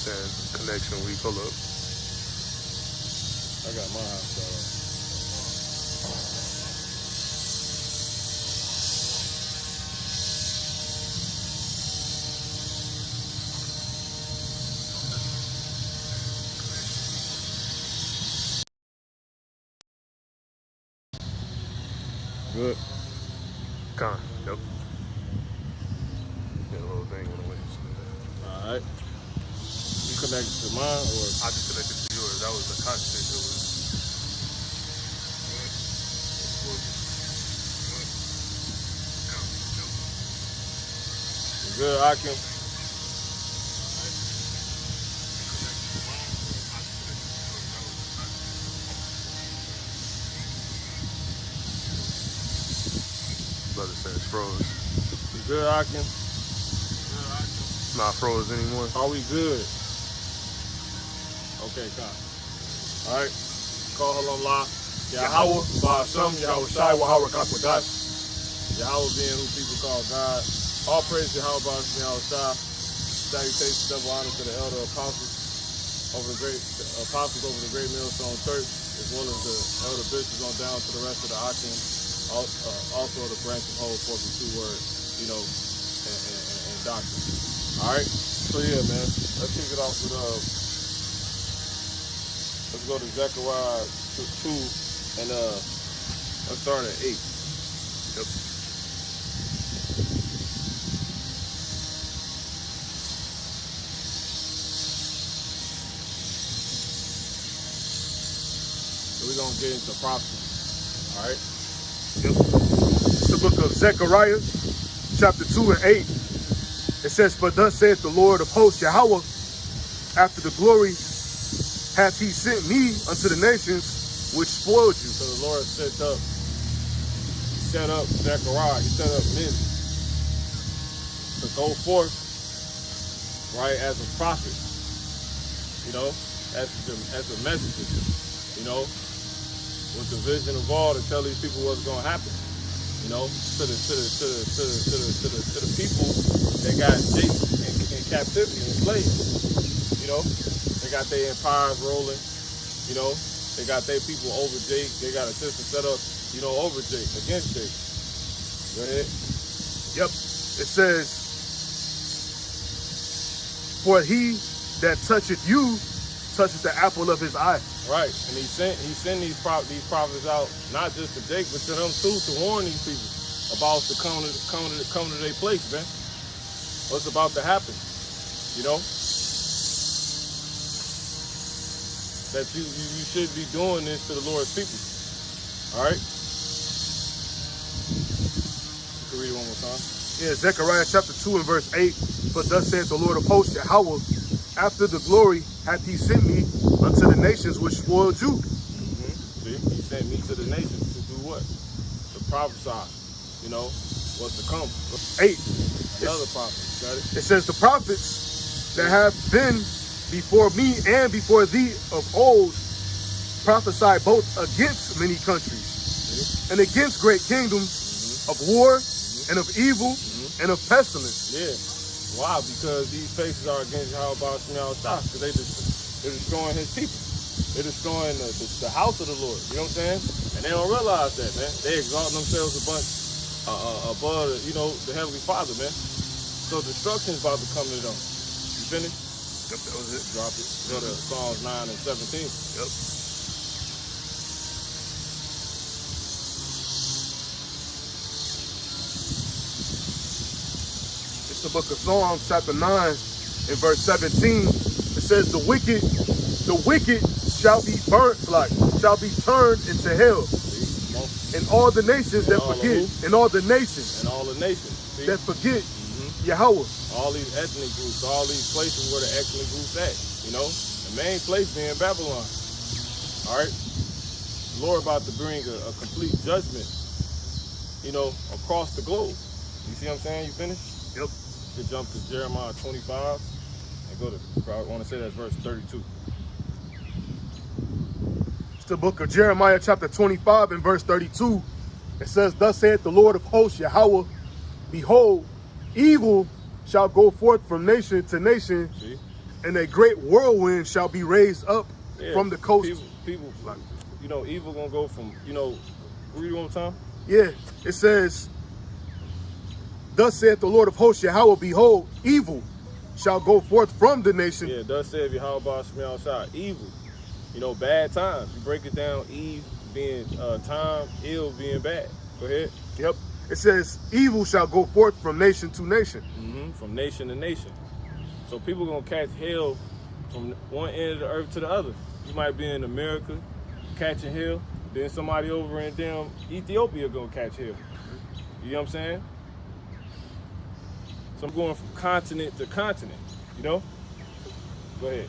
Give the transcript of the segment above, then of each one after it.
Saying connection week. Hold up. I got my house good. Con. Yep. Get a little thing in the way. All right. You connected to mine, or I just connected to yours. That was the content. It was. you good, Akim? Brother says froze. You good, Akim? It's not froze anymore. Are we good? Okay, come. All right. Call Halam Yahweh, Ba'ashem, Yahweh Shai, Yahweh Kakwadash. Yahweh being who people call God. All praise to Yahweh Ba'ashem, Yahweh Shai. Salutations, double honor to the elder apostles over the great millstone church, as well as the elder bishops on down to the rest of the Akim. Also the branch of whole 42 word, and doctrine. All right. So yeah, man. Let's kick it off with let's go to Zechariah 2 and let's start at 8. Yep. So we're gonna get into prophecy. All right. Yep. It's the book of Zechariah, chapter 2 and 8. It says, "For thus saith the Lord of hosts, Yahweh, after the glory hath he sent me unto the nations which spoiled you." So the Lord set up Zechariah. He set up men to go forth, right, as a prophet. As a messenger. With the vision of all to tell these people what's going to happen. To the people that got Jake in captivity and slaves. They got their empires rolling. They got their people over Jake. They got a system set up, over Jake, against Jake. Go ahead. Yep. It says, "For he that toucheth you toucheth the apple of his eye." Right, and he sent these prophets out, not just to Jake, but to them too, to warn these people about the coming to their place, man. What's about to happen, That you should be doing this to the Lord's people. All right. You can read it one more time. Yeah, Zechariah chapter 2 and verse 8. "For thus saith the Lord of hosts, Yahweh, after the glory hath he sent me unto the nations which spoiled you." See, he sent me to the nations to do what? To prophesy, what's to come. 8. Another prophet, got it? It says, "The prophets that have been before me and before thee of old prophesy both against many countries and against great kingdoms, of war and of evil and of pestilence." Yeah. Why? Because these places are against Yahweh Ba'ashem Yahweh Shai, because they're destroying his people. They're destroying the house of the Lord. You know what I'm saying? And they don't realize that, man. They exalt themselves a bunch above, the Heavenly Father, man. So destruction is about to come to them. You finished? Yep, that was it. Drop it. Go to Psalms 9 and 17. Yep. It's the book of Psalms, chapter 9, and verse 17. It says, the wicked shall be burnt, shall be turned into hell. And all the nations that forget, and all the nations that forget Yahweh. All these ethnic groups, all these places where the ethnic groups at, the main place being Babylon. All right, the Lord about to bring a complete judgment, across the globe. You see what I'm saying? You finished? Yep. You can jump to Jeremiah 25 and go to, I want to say that's verse 32. It's the book of Jeremiah chapter 25 and verse 32. It says, "Thus saith the Lord of hosts, Yahweh, behold, evil shall go forth from nation to nation, See? and a great whirlwind shall be raised up Yeah, from the coast. People, you know, evil gonna go from, you know, read it one more time. Yeah, it says, thus saith the Lord of hosts, Yahweh, behold, evil shall go forth from the nation. Yeah, thus saith Yahweh Shemel Shai, evil. You know, bad times. You break it down, Eve being time, ill being bad. Go ahead. Yep. It says, evil shall go forth from nation to nation. From nation to nation. So people gonna catch hell from one end of the earth to the other. You might be in America catching hell, then somebody over in damn Ethiopia gonna catch hell. You know what I'm saying? So I'm going from continent to continent, you know? Go ahead.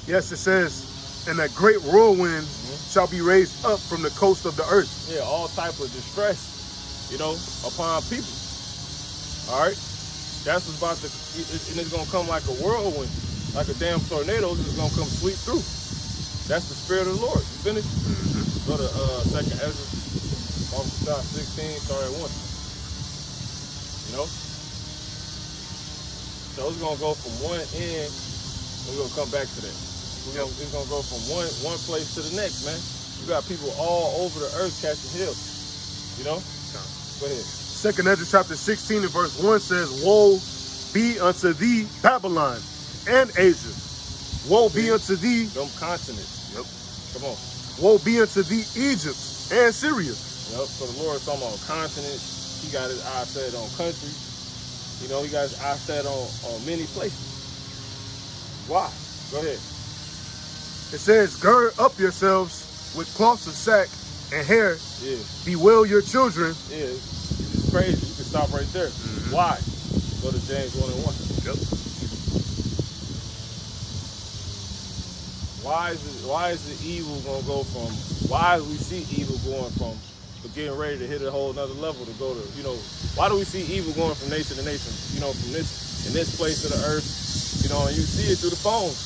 Yes, it says, and a great whirlwind shall be raised up from the coast of the earth. Yeah, all type of distress, you know, upon people. All right? That's what's about to, and it's gonna come like a whirlwind, like a damn tornado. It's gonna come sweep through. That's the spirit of the Lord. You finished? Go to 2nd Ezra, 16, start at 1. You know? So it's gonna go from one end, we're gonna come back to that. It's gonna go from one place to the next, man. You got people all over the earth catching hell. You know? Go ahead. 2nd Ezra chapter 16 and verse 1 says, woe be unto thee, Babylon and Asia. Woe be unto thee. Them continents. Yep. Come on. Woe be unto thee, Egypt and Syria. Yep. So the Lord is talking about continents. He got his eye set on countries. You know, he got his eye set on many places. Why? Go ahead. It says, gird up yourselves with cloths of sack and hair. Yeah. Bewail your children. Yeah. It's crazy. You can stop right there. Why? Go to James 1 and 1. Yep. Why is the evil gonna go from, why do we see evil going from getting ready to hit a whole nother level to go to, you know, why do we see evil going from nation to nation, you know, from this place of the earth, you know, and you see it through the phones.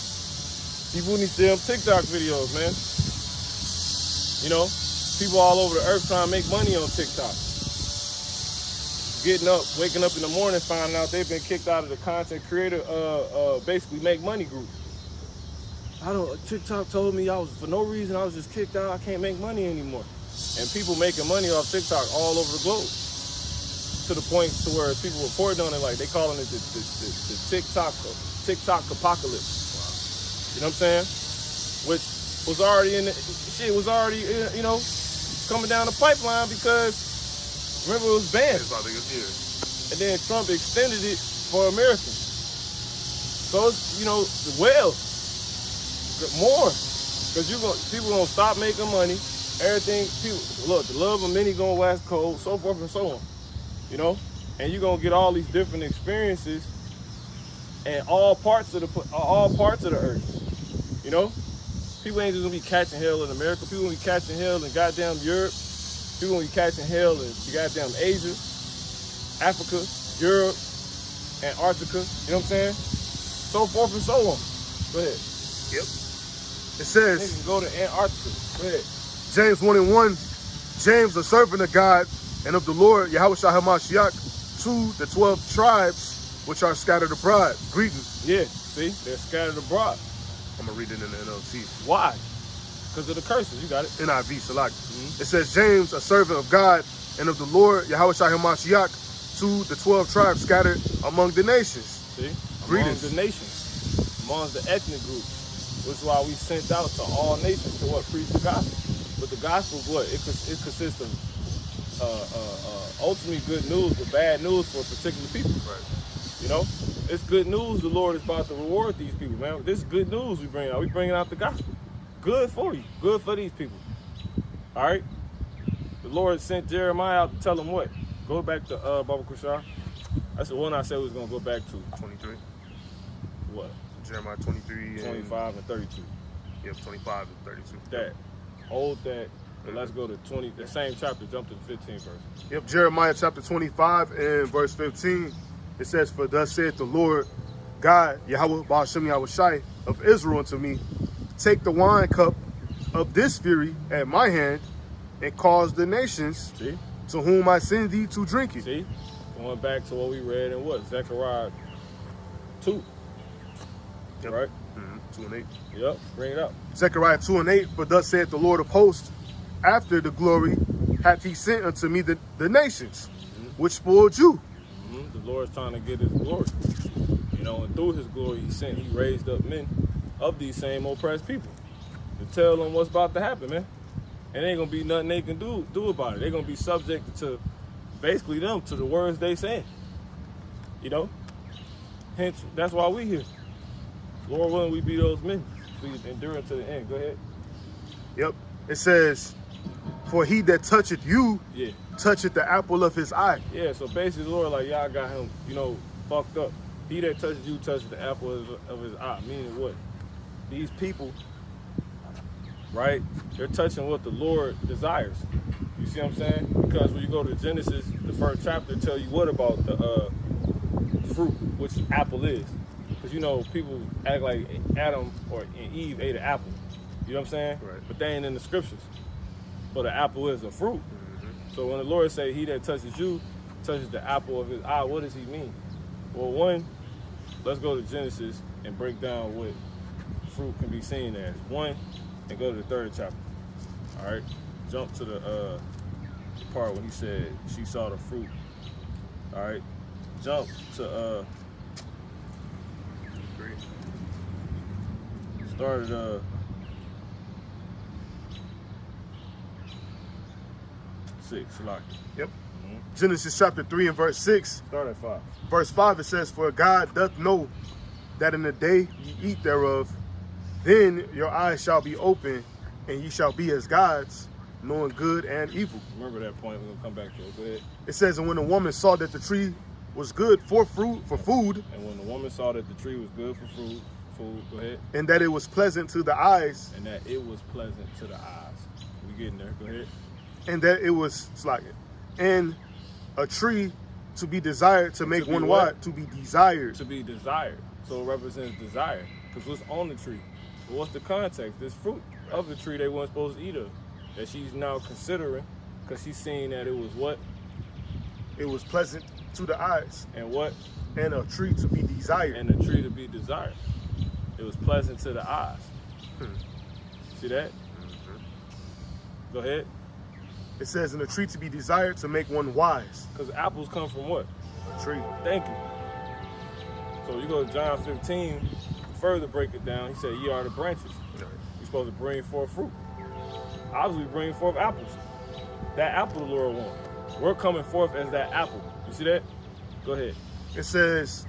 People need them TikTok videos, man. You know, people all over the earth trying to make money on TikTok. Getting up, waking up in the morning, finding out they've been kicked out of the content creator, basically make money group. TikTok told me for no reason, I was just kicked out. I can't make money anymore. And people making money off TikTok all over the globe. To the point to where people reporting on it, like they calling it the TikTok apocalypse. You know what I'm saying? Which was already you know, coming down the pipeline because remember it was banned. And then Trump extended it for Americans. So it's, you know, well, more. Because people gonna stop making money. Everything, people, look, the love of many gonna wax cold, so forth and so on. You know? And you're gonna get all these different experiences in all parts of the earth. You know? People ain't just gonna be catching hell in America. People gonna be catching hell in goddamn Europe. People gonna be catching hell in goddamn Asia, Africa, Europe, Antarctica. You know what I'm saying? So forth and so on. Go ahead. Yep. It says, niggas go to Antarctica. Go ahead. James 1 and 1, James, a servant of God and of the Lord, Yahweh Shai HaMashiach, to the 12 tribes which are scattered abroad. Greetings. Yeah, see, they're scattered abroad. I'm going to read it in the NLT. Why? Because of the curses. You got it. NIV, select. It says, James, a servant of God and of the Lord, Yahweh Shai HaMashiach, to the 12 tribes scattered among the nations. See? Greetings. Among the nations, among the ethnic groups, which is why we sent out to all nations to what? Preach the gospel. But the gospel is what? It consists of ultimately good news, but bad news for particular people. Right. You know? It's good news the Lord is about to reward these people, man. This is good news we bring out. We bringing out the gospel. Good for you. Good for these people. All right? The Lord sent Jeremiah out to tell them what? Go back to Baba Kushar. That's the one I said we was going to go back to. 23. What? Jeremiah 23. 25 and 32. Yep, 25 and 32. That. Hold that. But let's go to 20, the same chapter, jump to the 15th verse. Yep, Jeremiah chapter 25 and verse 15. It says, for thus saith the Lord God, Yahweh Ba'ashem Yahushai of Israel unto me, take the wine cup of this fury at my hand and cause the nations to whom I send thee to drink it. See? Going back to what we read in what? Zechariah 2. Yep. Right? 2 and 8. Yep. Bring it up. Zechariah 2 and 8. For thus saith the Lord of hosts, after the glory hath he sent unto me the nations, which spoiled you. The Lord's trying to get his glory. You know, and through his glory he raised up men of these same oppressed people to tell them what's about to happen, man. And ain't gonna be nothing they can do about it. They're gonna be subjected to basically them, to the words they saying. You know? Hence, that's why we here. Lord willing, we be those men. We endure to the end. Go ahead. Yep. It says, for he that toucheth you, Yeah. toucheth the apple of his eye. Yeah, so basically the Lord, like, y'all got him, you know, fucked up. He that touches you touches the apple of his eye. Meaning what? These people, right, they're touching what the Lord desires. You see what I'm saying? Because when you go to Genesis, the first chapter tell you what about the fruit, which apple is. Because, you know, people act like Adam and Eve ate an apple. You know what I'm saying? Right. But they ain't in the scriptures. But an apple is a fruit. So when the Lord say, he that touches you touches the apple of his eye, what does he mean? Well, one, let's go to Genesis and break down what fruit can be seen as. One, and go to the 3rd chapter. All right? Jump to the part when he said she saw the fruit. All right? Jump to start at 6, like. Yep. Genesis chapter 3 and verse 6. Start at 5. Verse 5, it says, for God doth know that in the day ye eat thereof, then your eyes shall be open, and ye shall be as gods, knowing good and evil. Remember that point. We're going to come back to it. Go ahead. It says, and when the woman saw that the tree was good for food, And when the woman saw that the tree was good for food, go ahead. and that it was pleasant to the eyes, And that it was pleasant to the eyes. We getting there. Go ahead. and that it was and a tree to be desired to make be one what? wise, to be desired. To be desired. So it represents desire. Because what's on the tree? Well, what's the context? This fruit of the tree they weren't supposed to eat of. That she's now considering because she's seen that it was what? It was pleasant to the eyes, And what? and a tree to be desired. And a tree to be desired. It was pleasant to the eyes. See that? Go ahead. It says, and a tree to be desired to make one wise. Because apples come from what? A tree. Thank you. So you go to John 15, further break it down. He said, ye are the branches. You're supposed to bring forth fruit. Obviously bring forth apples. That apple the Lord wants. We're coming forth as that apple. You see that? Go ahead. It says,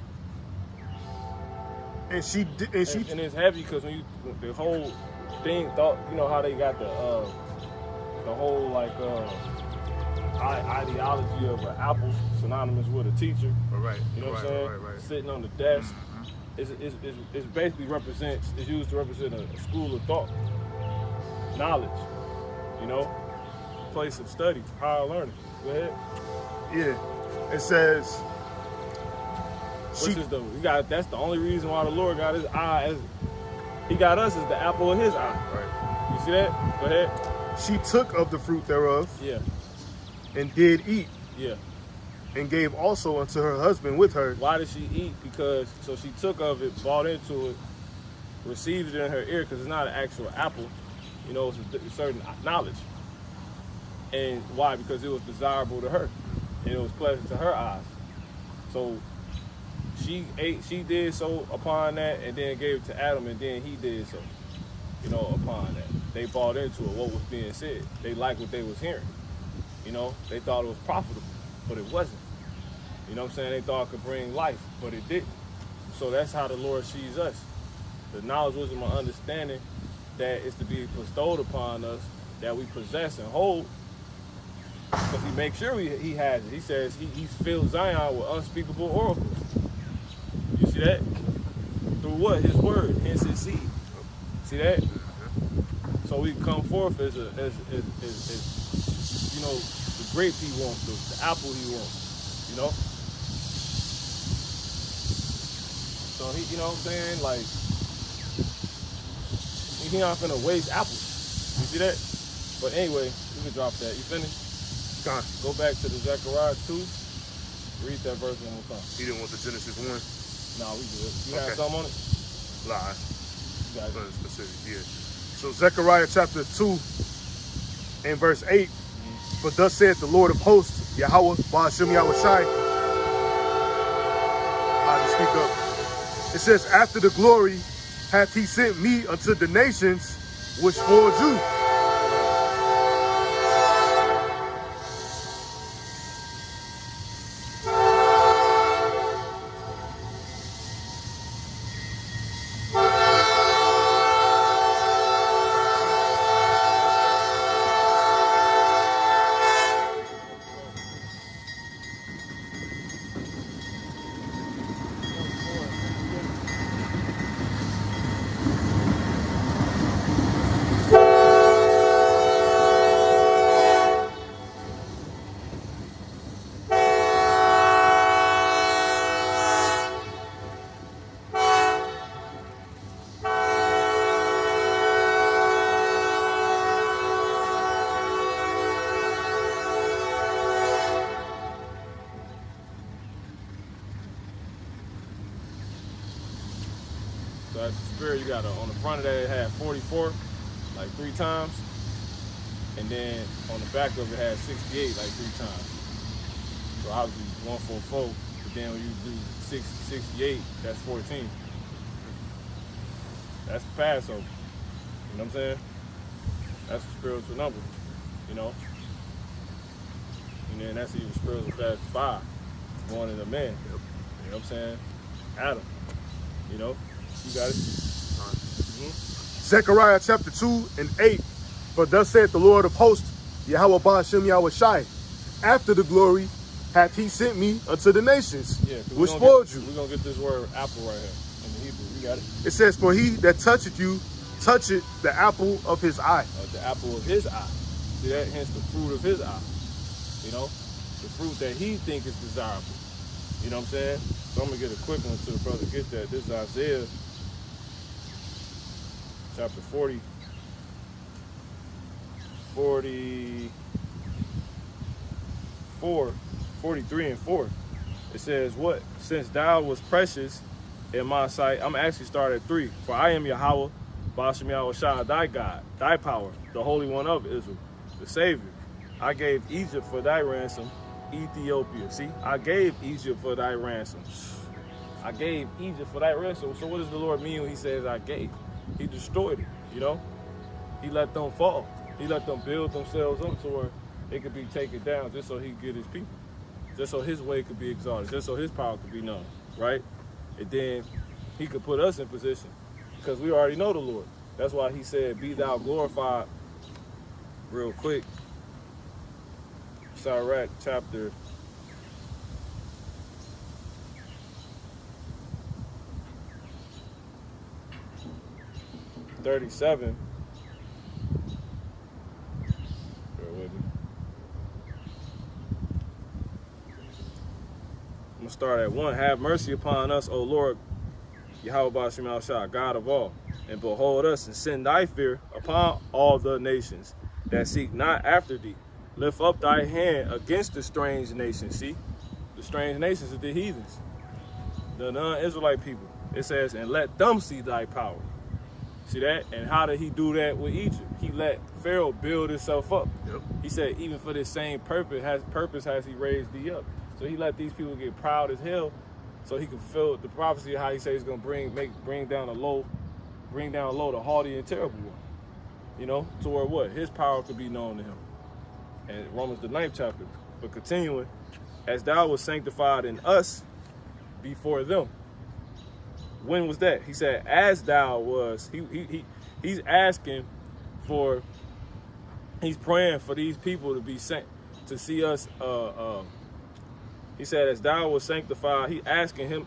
and And it's heavy because when you the whole thing thought, you know how they got the whole like ideology of an apple synonymous with a teacher. right. You know what I'm saying? Right. Sitting on the desk. It's basically it's used to represent a school of thought, knowledge, you know, place of study, higher learning. Go ahead. Yeah. It says, That's the only reason why the Lord got his eye as he got us as the apple of his eye. right. You see that? Go ahead. She took of the fruit thereof, Yeah. and did eat, Yeah. and gave also unto her husband with her. Why did she eat? Because so she took of it, bought into it, received it in her ear because it's not an actual apple. You know, it's a certain knowledge. And why? Because it was desirable to her, and it was pleasant to her eyes. So she ate. She did so upon that, and then gave it to Adam, and then he did so. You know, upon that, they bought into it. What was being said, they liked what they was hearing. You know, they thought it was profitable, but it wasn't. You know what I'm saying? They thought it could bring life, but it didn't. So that's how the Lord sees us. The knowledge, wisdom, and understanding that is to be bestowed upon us, that we possess and hold, because he makes sure he has it. He says he's filled Zion with unspeakable oracles. You see that? Through what? His word, hence his seed. See that? So we come forth as you know, the grape he wants, the apple he wants, you know? So he, you know what I'm saying? Like, he not finna waste apples. You see that? But anyway, we can drop that. You finished? Go back to the Zechariah 2. Read that verse one more time. He didn't want the Genesis 1. No, we good. You have Okay. something on it? Lie. You got it. But specific, yeah. So Zechariah chapter 2 and verse 8. For thus saith the Lord of hosts, Yahweh, Ba'ashem Yahushai. I just speak up. It says, after the glory hath he sent me unto the nations which spoiled you. So that's the spirit. You got on the front of that, it had 44, like 3 times. And then on the back of it had 68, like 3 times. So obviously 144, but then when you do 68, that's 14. That's the Passover. You know what I'm saying? That's the spiritual number, you know? And then that's even spiritual fast 5, born in a man. You know what I'm saying? Adam, you know? You got it? Zechariah chapter 2 and 8. For thus saith the Lord of hosts, Yahweh Ba'ashem Yahushai. After the glory hath he sent me unto the nations, Yeah, which spoiled you. We're going to get this word apple right here in the Hebrew. You got it? It says, for he that toucheth you, toucheth the apple of his eye. The apple of his eye. See that? Hence the fruit of his eye. You know? The fruit that he think is desirable. You know what I'm saying? So I'm going to get a quick one to the brother get that. This is Isaiah chapter 40. 43 and 4. It says, what? Since thou was precious in my sight, I'm actually start at 3. For I am Yahweh, Ba'ashem Yahushai, thy God, thy power, the Holy One of Israel, the Savior. I gave Egypt for thy ransom, Ethiopia. See, I gave Egypt for thy ransom. I gave Egypt for thy ransom. So what does the Lord mean when he says I gave? He destroyed it, you know? He let them fall. He let them build themselves up to where it could be taken down just so he could get his people. Just so his way could be exalted. Just so his power could be known, right? And then he could put us in position because we already know the Lord. That's why he said, be thou glorified. Real quick. Sirach chapter 37. Bear with me. I'm gonna start at 1. Have mercy upon us, O Lord, Yahweh Ba'ashem Yahushai, God of all, and behold us and send thy fear upon all the nations that seek not after thee. Lift up thy hand against the strange nations. See, the strange nations are the heathens, the non-Israelite people. It says, and let them see thy power. See that? And how did he do that with Egypt? He let Pharaoh build himself up. Yep. He said, even for this same purpose has he raised thee up. So he let these people get proud as hell, so he could fulfill the prophecy of how he said he's gonna bring down low the haughty and terrible one. You know, to where what? His power could be known to him. And Romans the 9th chapter. But continuing, as thou was sanctified in us before them. When was that? He said, as thou was. He's asking for, he's praying for these people to be sent, to see us. He said, as thou was sanctified, he's praying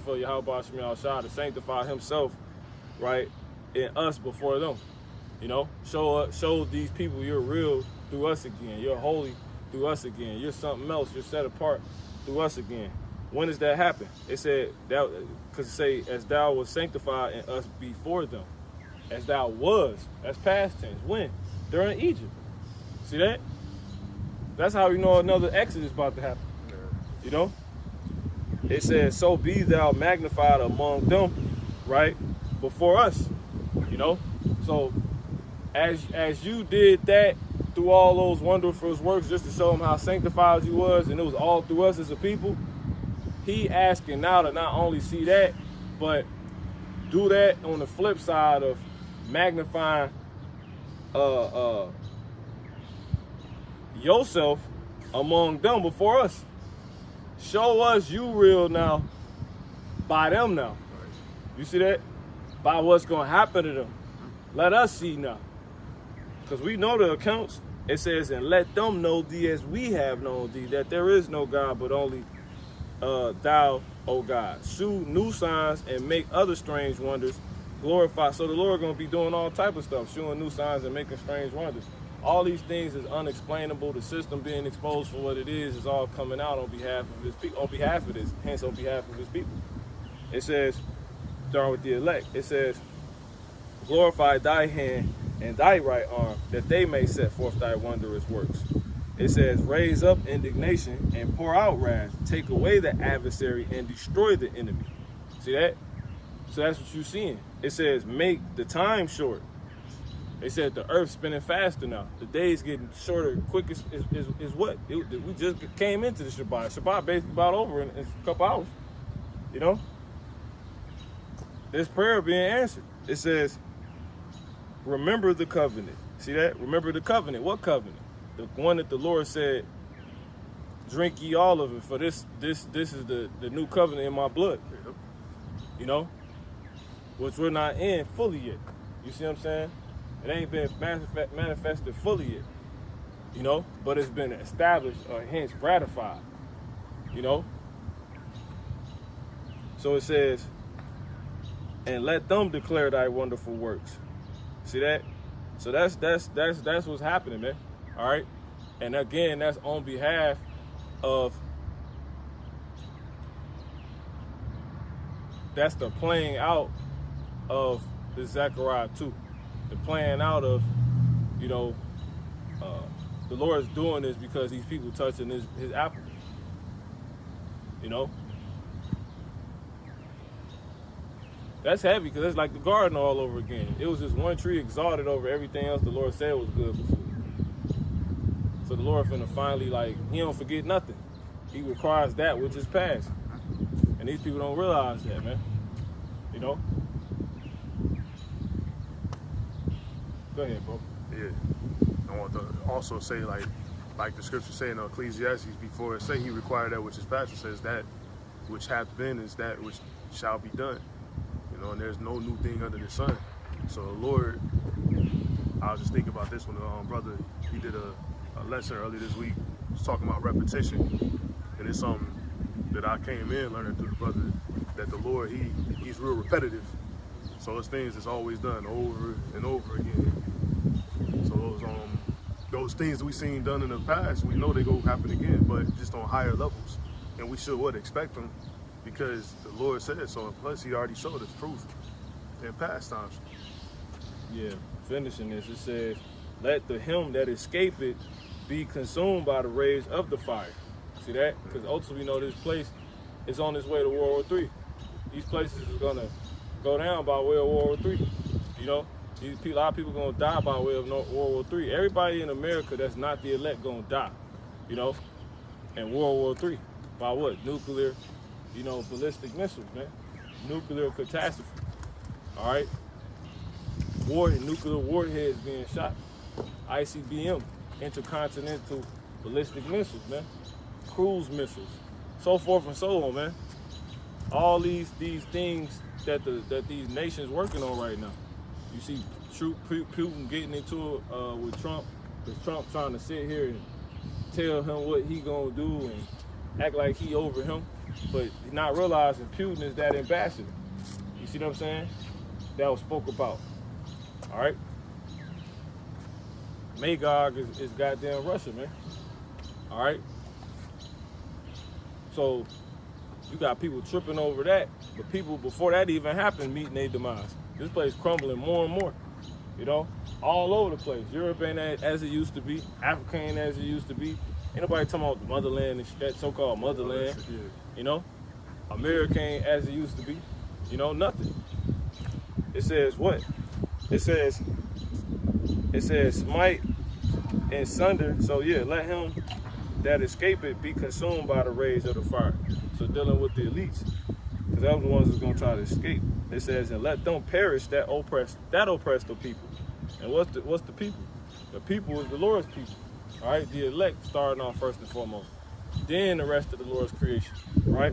for Yahweh Ba'ashem Yahushai to sanctify himself, right, in us before them. You know, show these people you're real through us again. You're holy through us again. You're something else. You're set apart through us again. When does that happen? It said that because it say, as thou was sanctified in us before them. As thou was. That's past tense. When? During Egypt. See that? That's how you know another Exodus is about to happen. You know? it says, so be thou magnified among them, right, before us, you know? So as you did that through all those wonderful works just to show him how sanctified you was, and it was all through us as a people, he asking now to not only see that, but do that on the flip side of magnifying yourself among them before us. Show us you real now by them now. You see that? By what's going to happen to them. Let us see now. Because we know the accounts. It says, and let them know thee as we have known thee, that there is no God but only thou, O God. Shew new signs and make other strange wonders. Glorify. So the Lord going to be doing all type of stuff, showing new signs and making strange wonders. All these things is unexplainable. The system being exposed for what it is all coming out on behalf of his people, on behalf of this, hence on behalf of his people. It says, starting with the elect, it says, glorify thy hand and thy right arm, that they may set forth thy wondrous works. It says, raise up indignation and pour out wrath, take away the adversary and destroy the enemy. See that? So that's what you're seeing. It says, make the time short. They said the earth's spinning faster now. The days getting shorter. Quickest is what? We just came into the Shabbat. Shabbat basically about over in a couple hours. You know? This prayer being answered. It says, remember the covenant. See that? Remember the covenant. What covenant? The one that the Lord said, drink ye all of it, for this is the new covenant in my blood. You know? Which we're not in fully yet. You see what I'm saying? It ain't been manifested fully yet, you know, but it's been established or hence ratified, you know. So it says, and let them declare thy wonderful works. See that? So that's what's happening, man. All right. And again, that's on behalf of, that's the playing out of the Zechariah 2. The playing out of, you know, the Lord's doing this because these people touching his apple. You know? That's heavy because it's like the garden all over again. It was just one tree exalted over everything else the Lord said was good for food. So the Lord finna finally, like, he don't forget nothing. He requires that which is past. And these people don't realize that, man. You know? Go ahead, bro. Yeah. I want to also say, like the scripture say in Ecclesiastes, before it say he required that which is past, it says that which hath been is that which shall be done. You know, and there's no new thing under the sun. So the Lord, I was just thinking about this when the brother, he did a lesson earlier this week, was talking about repetition. And it's something that I came in learning through the brother, that the Lord, he's real repetitive. So it's things that's always done over and over again. So those things that we seen done in the past, we know they go happen again, but just on higher levels. And we should expect them, because the Lord said so. And plus, he already showed us proof in past times. Yeah, finishing this, it says, let the him that escapeth be consumed by the rage of the fire. See that? Because ultimately, we know this place is on its way to World War III. These places is going to go down by way of World War III. You know, a lot of people gonna die by way of World War III. Everybody in America that's not the elect gonna die. You know, in World War III by what? Nuclear, you know, ballistic missiles, man. Nuclear catastrophe. All right. Nuclear warheads being shot. ICBM, intercontinental ballistic missiles, man. Cruise missiles, so forth and so on, man. All these things that these nations working on right now. You see Putin getting into it with Trump, because Trump trying to sit here and tell him what he gonna do and act like he over him, but not realizing Putin is that ambassador. You see what I'm saying? That was spoke about. All right. Magog is goddamn Russia, man. All right. So you got people tripping over that, but people before that even happened meeting their demise. This place crumbling more and more, you know, all over the place. Europe ain't as it used to be. Africa ain't as it used to be. Ain't nobody talking about the motherland and that so-called motherland, you know. America ain't as it used to be. You know, nothing. It says what? It says smite and sunder. So yeah, let him that escape it be consumed by the rage of the fire. So dealing with the elites, because those are the ones that's gonna try to escape. It says, and let them perish that oppress the people. And what's the people? The people is the Lord's people. All right, the elect starting off first and foremost. Then the rest of the Lord's creation. Right?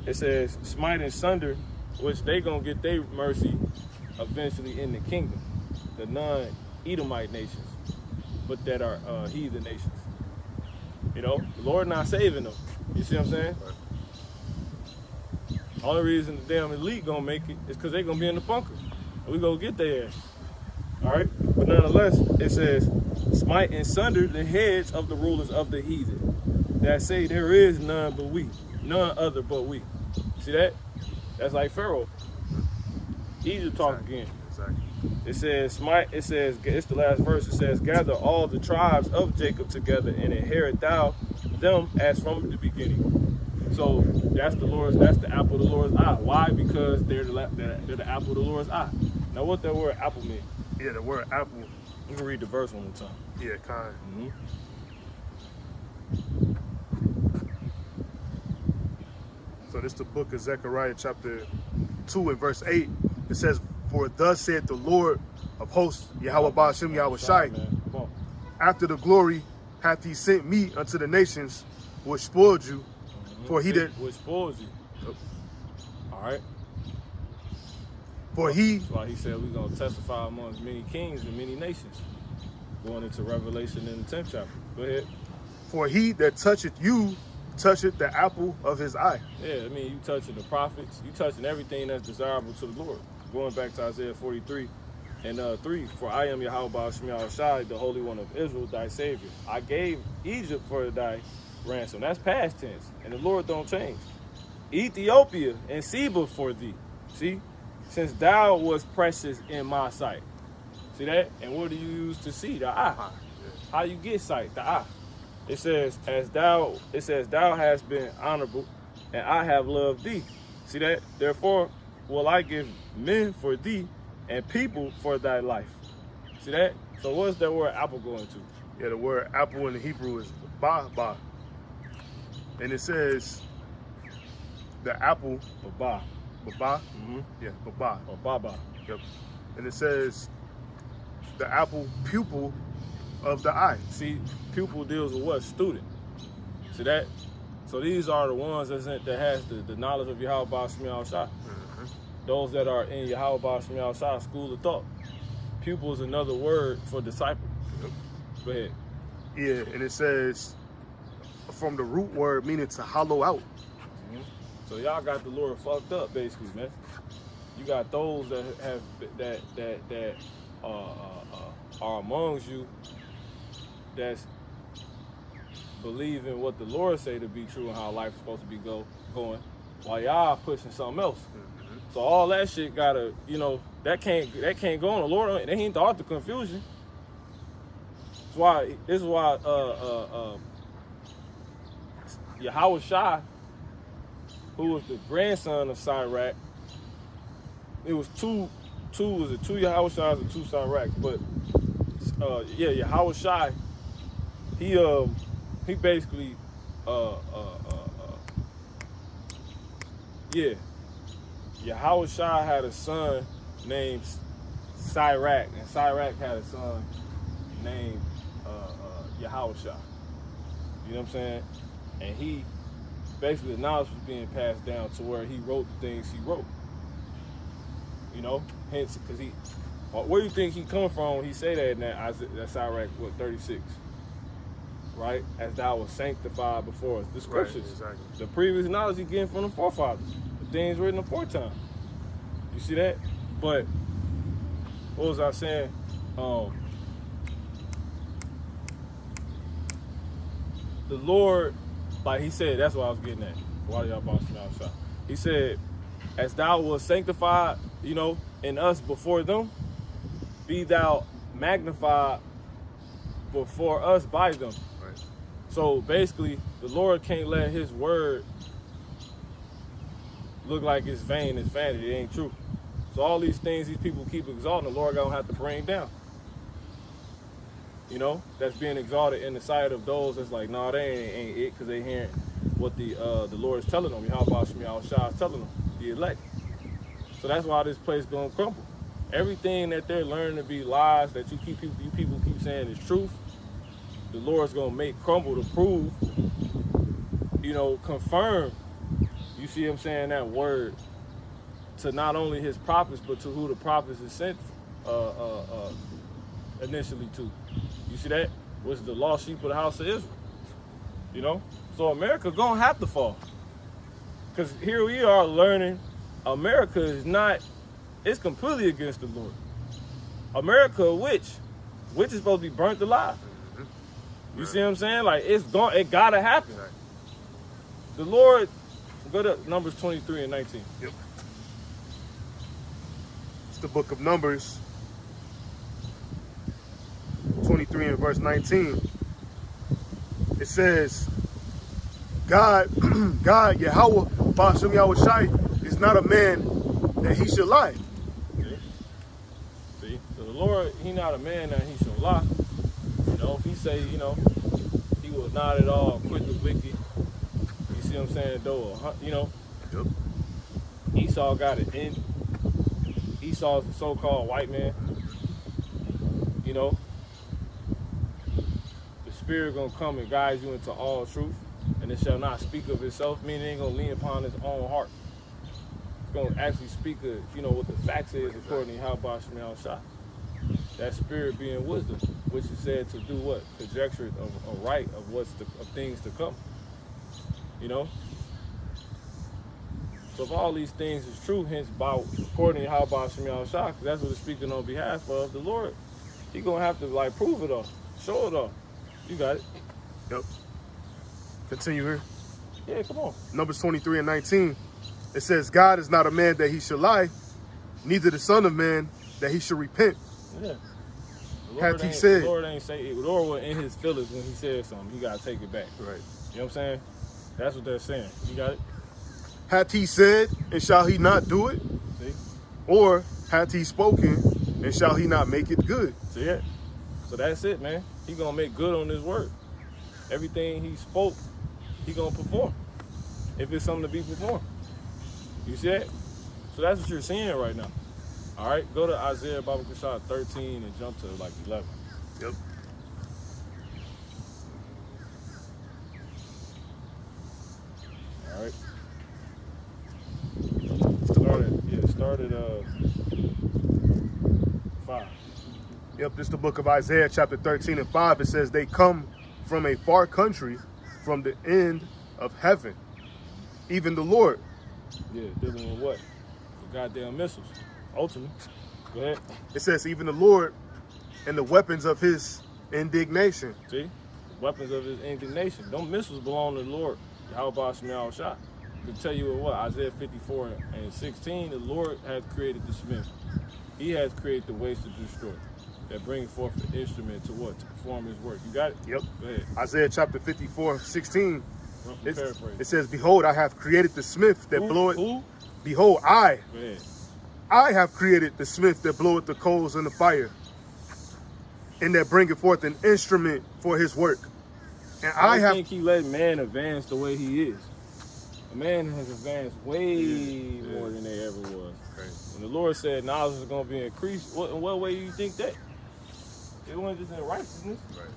It says smite and sunder, which they gonna get their mercy eventually in the kingdom. The non-Edomite nations, but that are heathen nations. You know, the Lord not saving them. You see what I'm saying? Right. Only reason the damn elite gonna make it is because they gonna be in the bunker. And we gonna get their ass. Alright? But nonetheless, it says, smite and sunder the heads of the rulers of the heathen, that say there is none but we, none other but we. See that? That's like Pharaoh. Egypt talk again. Exactly. It says, smite, it says, it's the last verse, it says, gather all the tribes of Jacob together and inherit thou them as from the beginning. So that's the apple of the Lord's eye. Why? Because they're the apple of the Lord's eye. Now what that word apple mean? Yeah, the word apple. You can read the verse one more time. Yeah, kind. So this is the book of Zechariah, chapter 2 and verse 8. It says, for thus saith the Lord of hosts, Yahweh Ba'ashem Yahweh Shai, after the glory hath he sent me unto the nations which spoiled you, for he that which spoils you. All right. For he, that's why he said we're gonna testify amongst many kings and many nations. Going into Revelation in the 10th chapter. Go ahead. For he that toucheth you, toucheth the apple of his eye. Yeah, I mean, you touching the prophets, you touching everything that's desirable to the Lord. Going back to Isaiah 43 and 3, for I am Yahweh Ba'ashem Yahweh Shai, the Holy One of Israel, thy Savior. I gave Egypt for thy ransom. That's past tense, and the Lord don't change. Ethiopia and Seba for thee. See? Since thou was precious in my sight. See that? And what do you use to see? The eye. How you get sight? The eye. It says, thou hast been honorable, and I have loved thee. See that? Therefore will I give men for thee, and people for thy life. See that? So what's that word apple going to? Yeah, the word apple in the Hebrew is ba. And it says the apple, Ba. Baba. Yeah, Baba. Or Baba. Yep. And it says the apple pupil of the eye. See, pupil deals with what? Student. See that? So these are the ones that has the knowledge of Yahweh Ba'ashem Yahweh Shai. Those that are in Yahweh Ba'ashem Yahweh Shai school of thought. Pupil is another word for disciple. Yep. Go ahead. Yeah, and it says from the root word meaning to hollow out. So y'all got the Lord fucked up, basically, man. You got those that have that are amongst you that's believing what the Lord say to be true and how life is supposed to be going, while y'all pushing something else. So all that shit gotta, you know, that can't go on. The Lord, they ain't the author of confusion. This is why Yahweh Shai, who was the grandson of Sirach, it was two Yahweh Shais and two Sirachs, but yeah, Yahweh Shai, he basically Yahweh Shai had a son named Sirach, and Sirach had a son named Yahweh Shai. You know what I'm saying? And he basically, the knowledge was being passed down to where he wrote the things he wrote. You know, hence, because where do you think he come from when he say that in that Sirach, 36? Right? As thou was sanctified before us. The scriptures. Right, exactly. The previous knowledge he getting from the forefathers. The things written aforetime. You see that? But, what was I saying? The Lord, like he said, that's what I was getting at. Why y'all bouncing outside? He said, as thou was sanctified, you know, in us before them, be thou magnified before us by them. Right. So basically, the Lord can't let his word look like it's vain, it's vanity, it ain't true. So all these things these people keep exalting, the Lord gonna have to bring down. You know, that's being exalted in the sight of those that's like, nah, they ain't it, because they hearing what the Lord is telling them. Yahweh Shah is telling them, the elect. So that's why this place gonna crumble. Everything that they're learning to be lies that you people keep saying is truth, the Lord's gonna make crumble to prove, you know, confirm. You see him saying that word to not only his prophets, but to who the prophets is sent initially to. You see that? Was the lost sheep of the house of Israel. You know? So America gonna have to fall. Because here we are learning America is not, it's completely against the Lord. America a witch. Witch is supposed to be burnt alive. You see what I'm saying? Like, it gotta happen. The Lord, go to Numbers 23 and 19. Yep. It's the book of Numbers 23 and verse 19. It says, God, Yahweh, Ba'ashem Yahweh Shai, is not a man that he should lie. See? So the Lord, he not a man that he should lie. You know, if he say, you know, he will not at all quit the wicked. You see what I'm saying? Though, you know, Yep. Esau got it in. Esau's the so-called white man. You know, the Spirit gonna come and guide you into all truth, and it shall not speak of itself, meaning it ain't gonna lean upon its own heart. It's gonna actually speak of, you know, what the facts is according to how Ba'ashem Yahweh Shah. That Spirit being wisdom, which is said to do what? Conjecture of a right of of things to come. You know? So if all these things is true, hence according to how Ba'ashem Yahweh Shah, because that's what it's speaking on behalf of the Lord, he gonna have to like prove it all, show it all. You got it. Yep. Continue here. Yeah, come on. Numbers 23 and 19. It says, God is not a man that he should lie, neither the son of man that he should repent. Yeah. Hath he said. The Lord ain't say it. The Lord was in his feelings when he said something. He gotta take it back. Right. You know what I'm saying? That's what they're saying. You got it? Hath he said, and shall he not do it? See? Or hath he spoken, and shall he not make it good? See it? So that's it, man. He gonna make good on his word. Everything he spoke, he gonna perform. If it's something to be performed. You see that? So that's what you're seeing right now. All right, go to Isaiah Baba Kashad 13 and jump to like 11. Yep. All right. Start at 5. Yep, this is the book of Isaiah, chapter 13 and 5. It says, they come from a far country, from the end of heaven. Even the Lord. Yeah, dealing with what? The goddamn missiles. Ultimately. Go ahead. It says, even the Lord and the weapons of his indignation. See? The weapons of his indignation. Them missiles belong to the Lord. How about Shemiah Shah? To tell you what, Isaiah 54 and 16, the Lord has created the smith. He has created the ways to destroy. That bring forth the instrument to what? To perform his work. You got it? Yep. Go ahead. Isaiah chapter 54, 16. Paraphrase. It says, behold, I have created the smith that bloweth. Who? Behold, Go ahead. I have created the smith that bloweth the coals in the fire, and that bringeth forth an instrument for his work. And I think he let man advance the way he is. A man has advanced way more than they ever was. Right. When the Lord said knowledge is going to be increased, in what way do you think that? It wasn't just in righteousness. Right.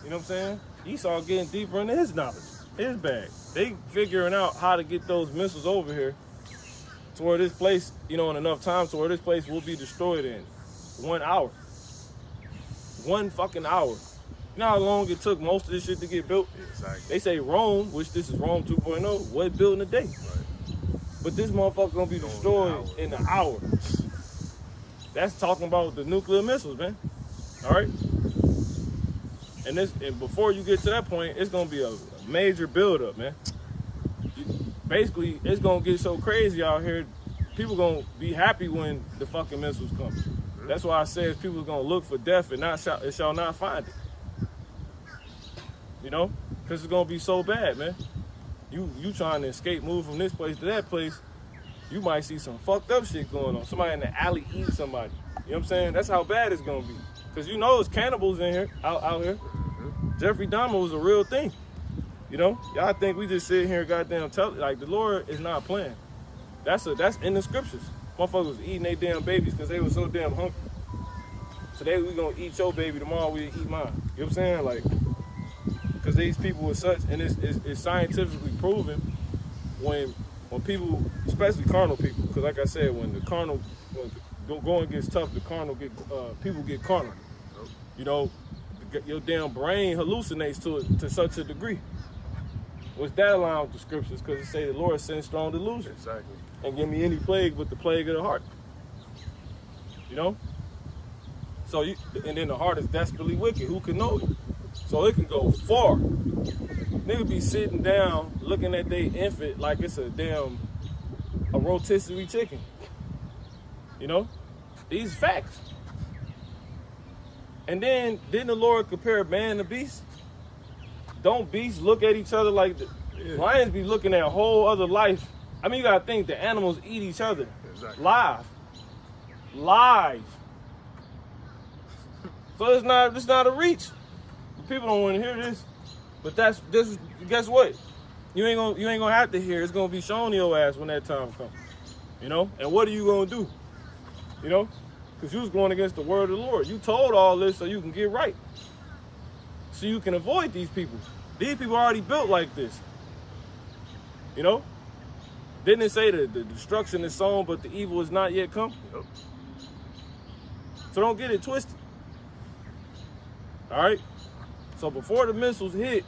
You know what I'm saying? Esau getting deeper into his knowledge, his bag. They figuring out how to get those missiles over here to where this place, you know, in enough time to where this place will be destroyed in 1 hour. 1 fucking hour. You know how long it took most of this shit to get built? Exactly. They say Rome, which this is Rome 2.0, was built in a day. Right. But this motherfucker gonna be destroyed in an hour. That's talking about the nuclear missiles, man. All right? And before you get to that point, it's gonna be a major buildup, man. Basically, it's gonna get so crazy out here, people gonna be happy when the fucking missiles come. That's why I say people gonna look for death and it shall not find it. You know? Because it's gonna be so bad, man. You trying to escape, move from this place to that place, you might see some fucked up shit going on. Somebody in the alley eating somebody. You know what I'm saying? That's how bad it's gonna be. Cause you know it's cannibals in here, out here. Jeffrey Dahmer was a real thing. You know? Y'all think we just sit here and goddamn tell like the Lord is not playing. That's in the scriptures. Motherfuckers was eating their damn babies because they were so damn hungry. Today we gonna eat your baby, tomorrow we eat mine. You know what I'm saying? Like, because these people were such, and it's scientifically proven when people, especially carnal people, because like I said, when going gets tough, people get carnal. You know, your damn brain hallucinates to it to such a degree. Which that aligns with the scriptures, because it say the Lord sends strong delusion. Exactly. And give me any plague but the plague of the heart. You know? So and then the heart is desperately wicked. Who can know it? So it can go far. Nigga be sitting down looking at their infant like it's a rotisserie chicken. You know? These facts. And then didn't the Lord compare man to beast? Don't beasts look at each other like lions be looking at a whole other life? I mean, you gotta think the animals eat each other. Exactly. Live. So it's not a reach. People don't want to hear this, but guess what? You ain't gonna have to hear. It's gonna be shown to your ass when that time comes. You know? And what are you gonna do? You know? Because you was going against the word of the Lord. You told all this so you can get right. So you can avoid these people. These people are already built like this. You know? Didn't it say that the destruction is sown, but the evil is not yet come? Yep. So don't get it twisted. All right? So before the missiles hit,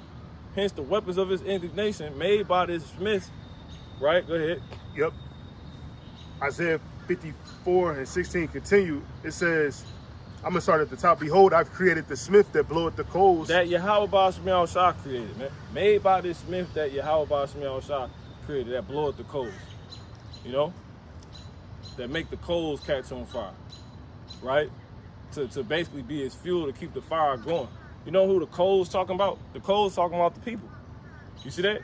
hence the weapons of his indignation made by this smith, right? Go ahead. Yep. Isaiah 54:16 continue. It says, I'm going to start at the top. Behold, I've created the smith that bloweth the coals. That Yahweh Ba'al Shah created, man. Made by this smith that Yahweh Ba'al Shah created, that bloweth the coals. You know? That make the coals catch on fire. Right? To basically be his fuel to keep the fire going. You know who the coals talking about? The coals talking about the people. You see that?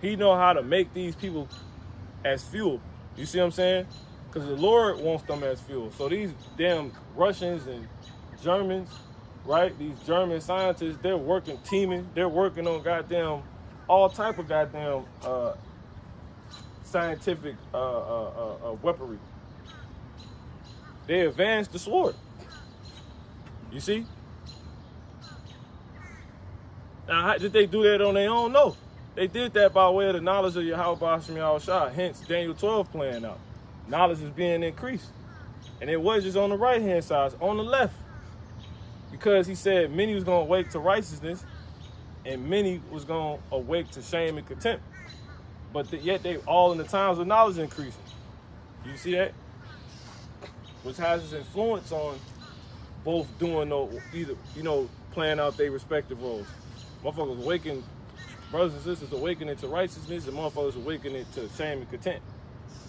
He know how to make these people as fuel. You see what I'm saying? Because the Lord wants them as fuel. So these damn Russians and Germans, right? These German scientists, they're working, teaming. They're working on goddamn, all type of goddamn scientific weaponry. They advanced the sword. You see? Now, how did they do that on their own? No. They did that by way of the knowledge of Yahweh Ba'al Shah. Hence, Daniel 12 playing out. Knowledge is being increased. And it was just on the right-hand side, on the left. Because he said many was going to awake to righteousness and many was going to awake to shame and contempt. But yet they all in the times of knowledge increasing. You see that? Which has its influence on both doing either, you know, playing out their respective roles. Motherfuckers awaken, brothers and sisters awakening to righteousness, and motherfuckers awakening to shame and contempt.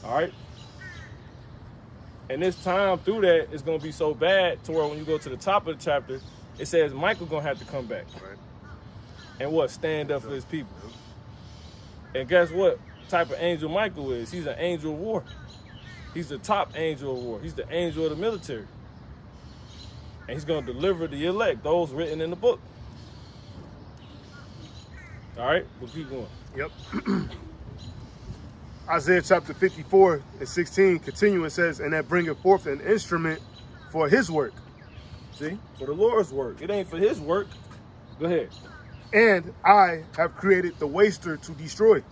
All right? And this time through that is going to be so bad to where when you go to the top of the chapter, it says Michael going to have to come back. Right. And what? Stand up for his people. And guess what type of angel Michael is? He's an angel of war. He's the top angel of war. He's the angel of the military. And he's going to deliver the elect, those written in the book. All right, we'll keep going. Yep. Isaiah chapter 54:16 continuing says, and that bringeth forth an instrument for his work. See? For the Lord's work. It ain't for his work. Go ahead. And I have created the waster to destroy.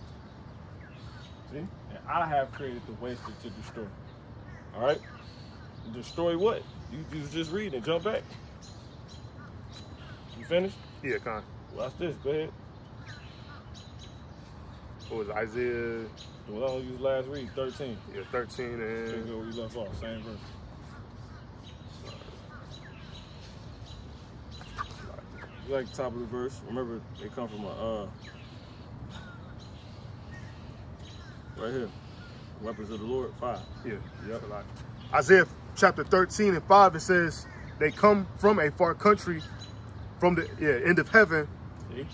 See? And I have created the waster to destroy. All right? Destroy what? You just read and jump back. You finished? Yeah, Con. Watch this. Go ahead. What was it, Isaiah? Well, I don't use last read, 13. Yeah, 13 There you and... go where you left off. Same verse. You like the top of the verse. Remember, they come from right here. Weapons of the Lord, 5. Yeah. Yep. Isaiah chapter 13:5, it says, they come from a far country, from the end of heaven, See?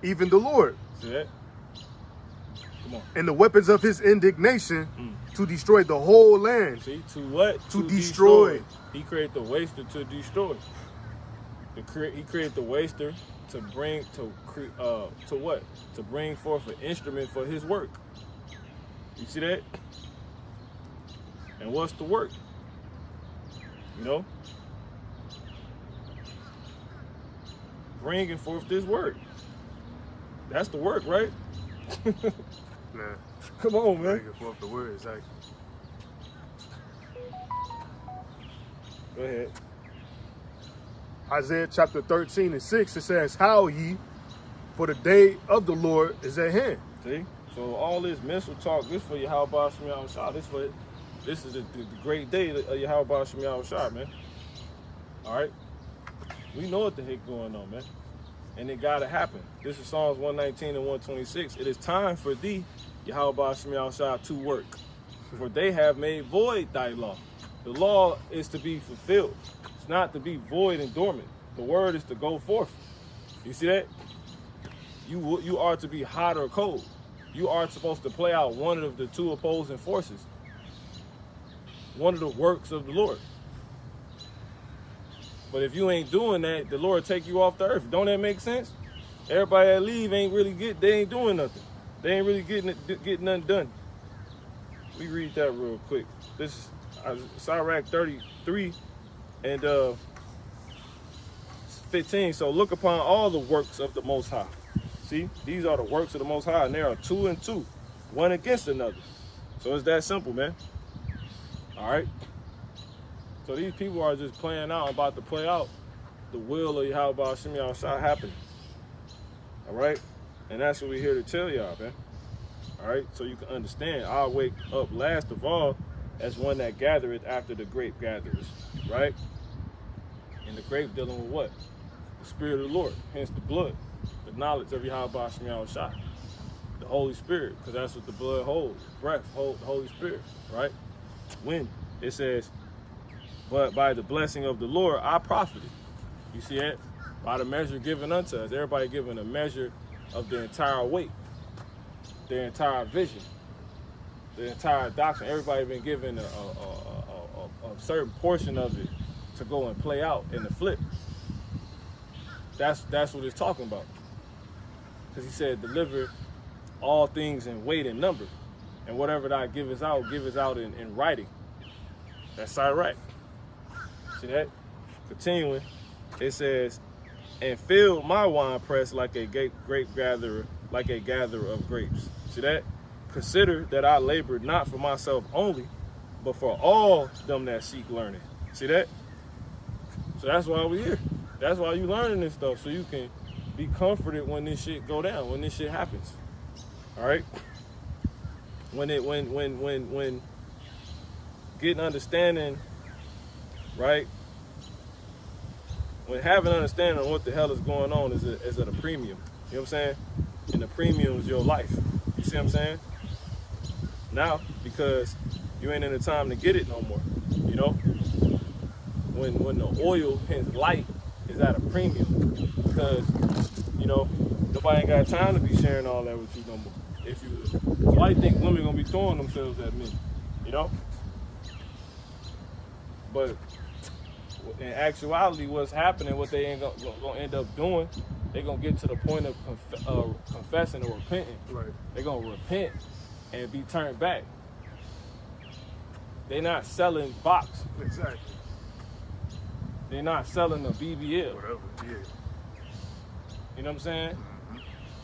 even the Lord, See that? Come on. And the weapons of his indignation to destroy the whole land. See, to what? To destroy. He created the waster to destroy. He created the waster to bring to what? To bring forth an instrument for his work. You see that? And what's the work? You know? Bringing forth this work. That's the work, right? Nah. Come on, man. Bringing forth the word, exactly. Go ahead. Isaiah chapter 13 and 6, it says, "How ye, for the day of the Lord is at hand." See? So all this mental talk, this for Yahweh Shem Yahushua. This is the great day of Yahweh Shem Yahushua, man. All right? We know what the heck going on, man. And it got to happen. This is Psalms 119 and 126. It is time for thee, Yahweh Shem Yahushua, to work. For they have made void thy law. The law is to be fulfilled. It's not to be void and dormant. The word is to go forth. You see that? You are to be hot or cold. You are supposed to play out one of the two opposing forces. One of the works of the Lord. But if you ain't doing that, the Lord take you off the earth. Don't that make sense? Everybody that leave ain't really they ain't doing nothing. They ain't really getting nothing done. We read that real quick. This is Sirach 33 and 15. So look upon all the works of the Most High. See, these are the works of the Most High, and there are two and two, one against another. So it's that simple, man. All right. So these people are just about to play out the will of Yahweh Shem Yahushua happening. All right? And that's what we're here to tell y'all, man. All right? So you can understand. I'll wake up last of all as one that gathereth after the grape gatherers. Right? And the grape dealing with what? The Spirit of the Lord. Hence the blood. The knowledge of Yahweh Shem Yahushua. The Holy Spirit. Because that's what the blood holds. Breath holds the Holy Spirit. Right? When it says, but by the blessing of the Lord, I profited. You see that? By the measure given unto us. Everybody given a measure of the entire weight, the entire vision, the entire doctrine. Everybody been given a certain portion of it to go and play out in the flip. That's what it's talking about. Because he said, deliver all things in weight and number. And whatever thou givest out in writing. That's Sirach. See that? Continuing, it says, and fill my wine press like a grape gatherer, like a gatherer of grapes. See that? Consider that I labored not for myself only, but for all them that seek learning. See that? So that's why we're here. That's why you learning this stuff, so you can be comforted when this shit go down, when this shit happens. All right? When getting understanding, right? When having understanding on what the hell is going on is at a premium. You know what I'm saying? And the premium is your life. You see what I'm saying? Now, because you ain't in the time to get it no more. You know? When the oil, hence light, is at a premium. Because, you know, nobody ain't got time to be sharing all that with you no more. If you, why you think women gonna be throwing themselves at men? You know? But in actuality, what's happening, what they ain't gonna end up doing, they're gonna get to the point of confessing or repenting. Right. They're gonna repent and be turned back. They're not selling box. Exactly. They're not selling a BBL. Whatever. Yeah. You know what I'm saying?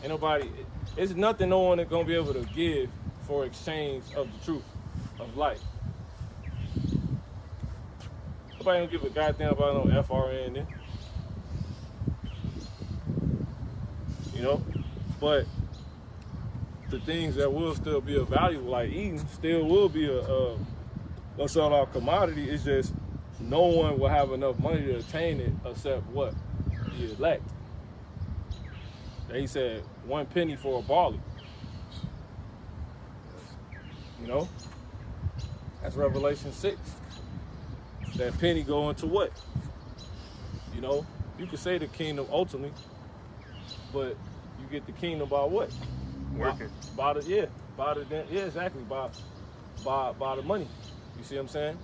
Ain't nobody. It's nothing no one is gonna be able to give for exchange of the truth of life. Nobody don't give a goddamn about no FRN then. You know? But the things that will still be of value, like eating, still will be a sell our commodity. It's just no one will have enough money to attain it except what? The elect. He said 1 penny for a barley. You know? That's Revelation 6. That penny go into what? You know? You could say the kingdom ultimately, but you get the kingdom by what? Working. By the exactly by the money. You see what I'm saying?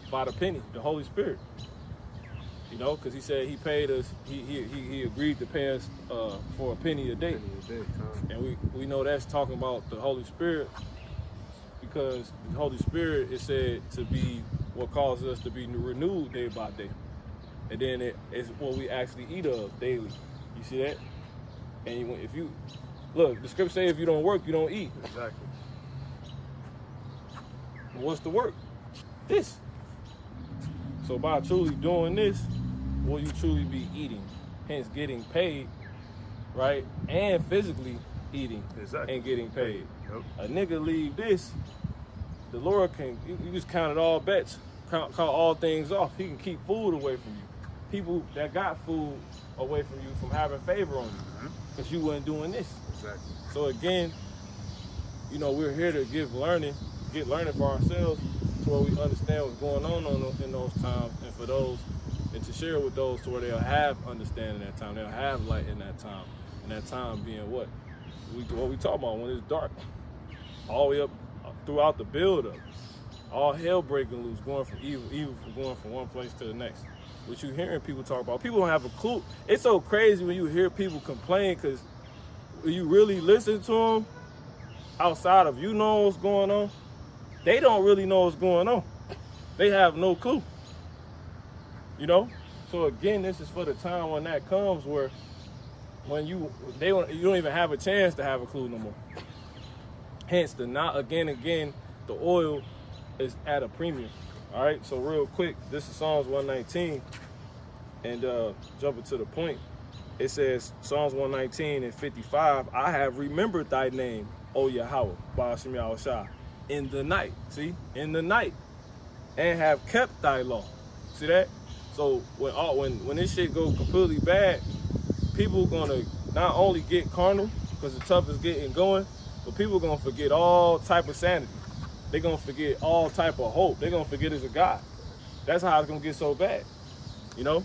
By the penny, the Holy Spirit. You know, because he said he paid us. He agreed to pay us for a penny a day. And we know that's talking about the Holy Spirit, because the Holy Spirit is said to be what causes us to be renewed day by day. And then it's what we actually eat of daily. You see that? And if you look, the scripture says if you don't work, you don't eat. Exactly. What's the work? This. So by truly doing this, will you truly be eating? Hence getting paid, right? And physically eating and getting paid. Yep. A nigga leave this, the Lord can, you just counted all bets, count all things off. He can keep food away from you. People that got food away from you from having favor on you, because you wasn't doing this. Exactly. So again, you know, we're here to get learning for ourselves, to where we understand what's going on in those times, and for those, and to share with those to where they'll have understanding that time, they'll have light in that time, and that time being what we talk about when it's dark, all the way up throughout the build-up, all hell breaking loose, going from evil going from one place to the next. What you hearing people talk about, people don't have a clue. It's so crazy when you hear people complain, because when you really listen to them, outside of you know what's going on, they don't really know what's going on. They have no clue. You know? So again, this is for the time when that comes, where when you don't even have a chance to have a clue no more. Hence the not again, the oil is at a premium. All right, so real quick, this is Psalms 119, and jumping to the point, it says, Psalms 119 and 55, I have remembered thy name, O Yahweh, Ba'ashem Yahushua, in the night, see, in the night, and have kept thy law. See that? So when this shit go completely bad, people gonna not only get carnal, because the tough is getting going, but people gonna forget all type of sanity. They're going to forget all type of hope. They're going to forget there's a God. That's how it's going to get so bad. You know?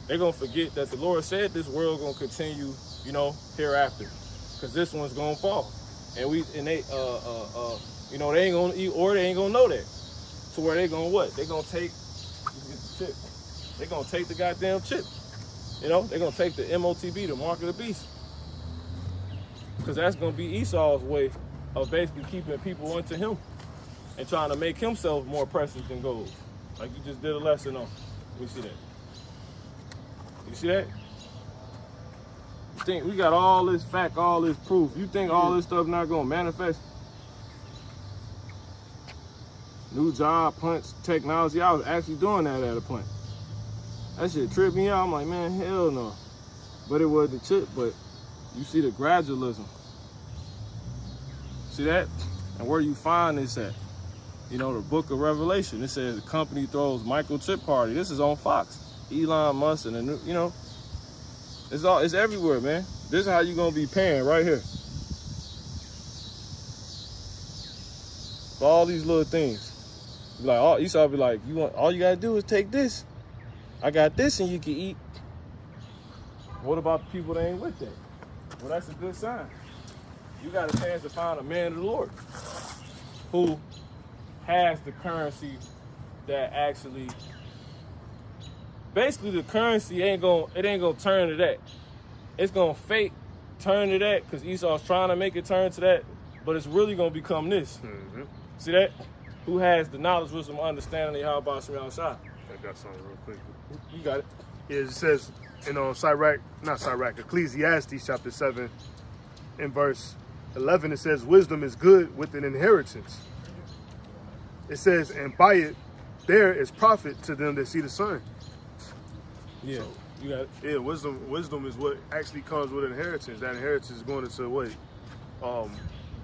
They're going to forget that the Lord said this world going to continue, you know, hereafter. Because this one's going to fall. And they, you know, they ain't going to eat, or they ain't going to know that. To where they going to what? They're going to take, the chip. They're going to take the goddamn chip. You know? They're going to take the MOTB, the mark of the beast. Because that's going to be Esau's way of basically keeping people unto him, and trying to make himself more precious than gold. Like you just did a lesson on. We see that. You see that? You think we got all this fact, all this proof. You think all this stuff not gonna manifest? New job, punch, technology. I was actually doing that at a point. That shit tripped me out. I'm like, man, hell no. But it wasn't the chip, but you see the gradualism. See that? And where you find this at? You know, the book of Revelation, it says the company throws microchip party. This is on Fox. Elon Musk and the, you know, it's everywhere, man. This is how you gonna be paying right here. For all these little things. Like all Esau be like, all you gotta do is take this. I got this and you can eat. What about the people that ain't with that? Well, that's a good sign. You got a chance to find a man of the Lord who has the currency that actually, basically the currency ain't gonna turn to that. It's gonna fake turn to that, because Esau's trying to make it turn to that, but it's really gonna become this. Mm-hmm. See that? Who has the knowledge, wisdom, understanding of how about Shemel Shah? I got something real quick. You got it. Yeah, it says in Ecclesiastes chapter 7 in verse 11, it says, wisdom is good with an inheritance. It says, and by it, there is profit to them that see the sun. Yeah, so, you got it. Yeah, wisdom is what actually comes with inheritance. That inheritance is going into what?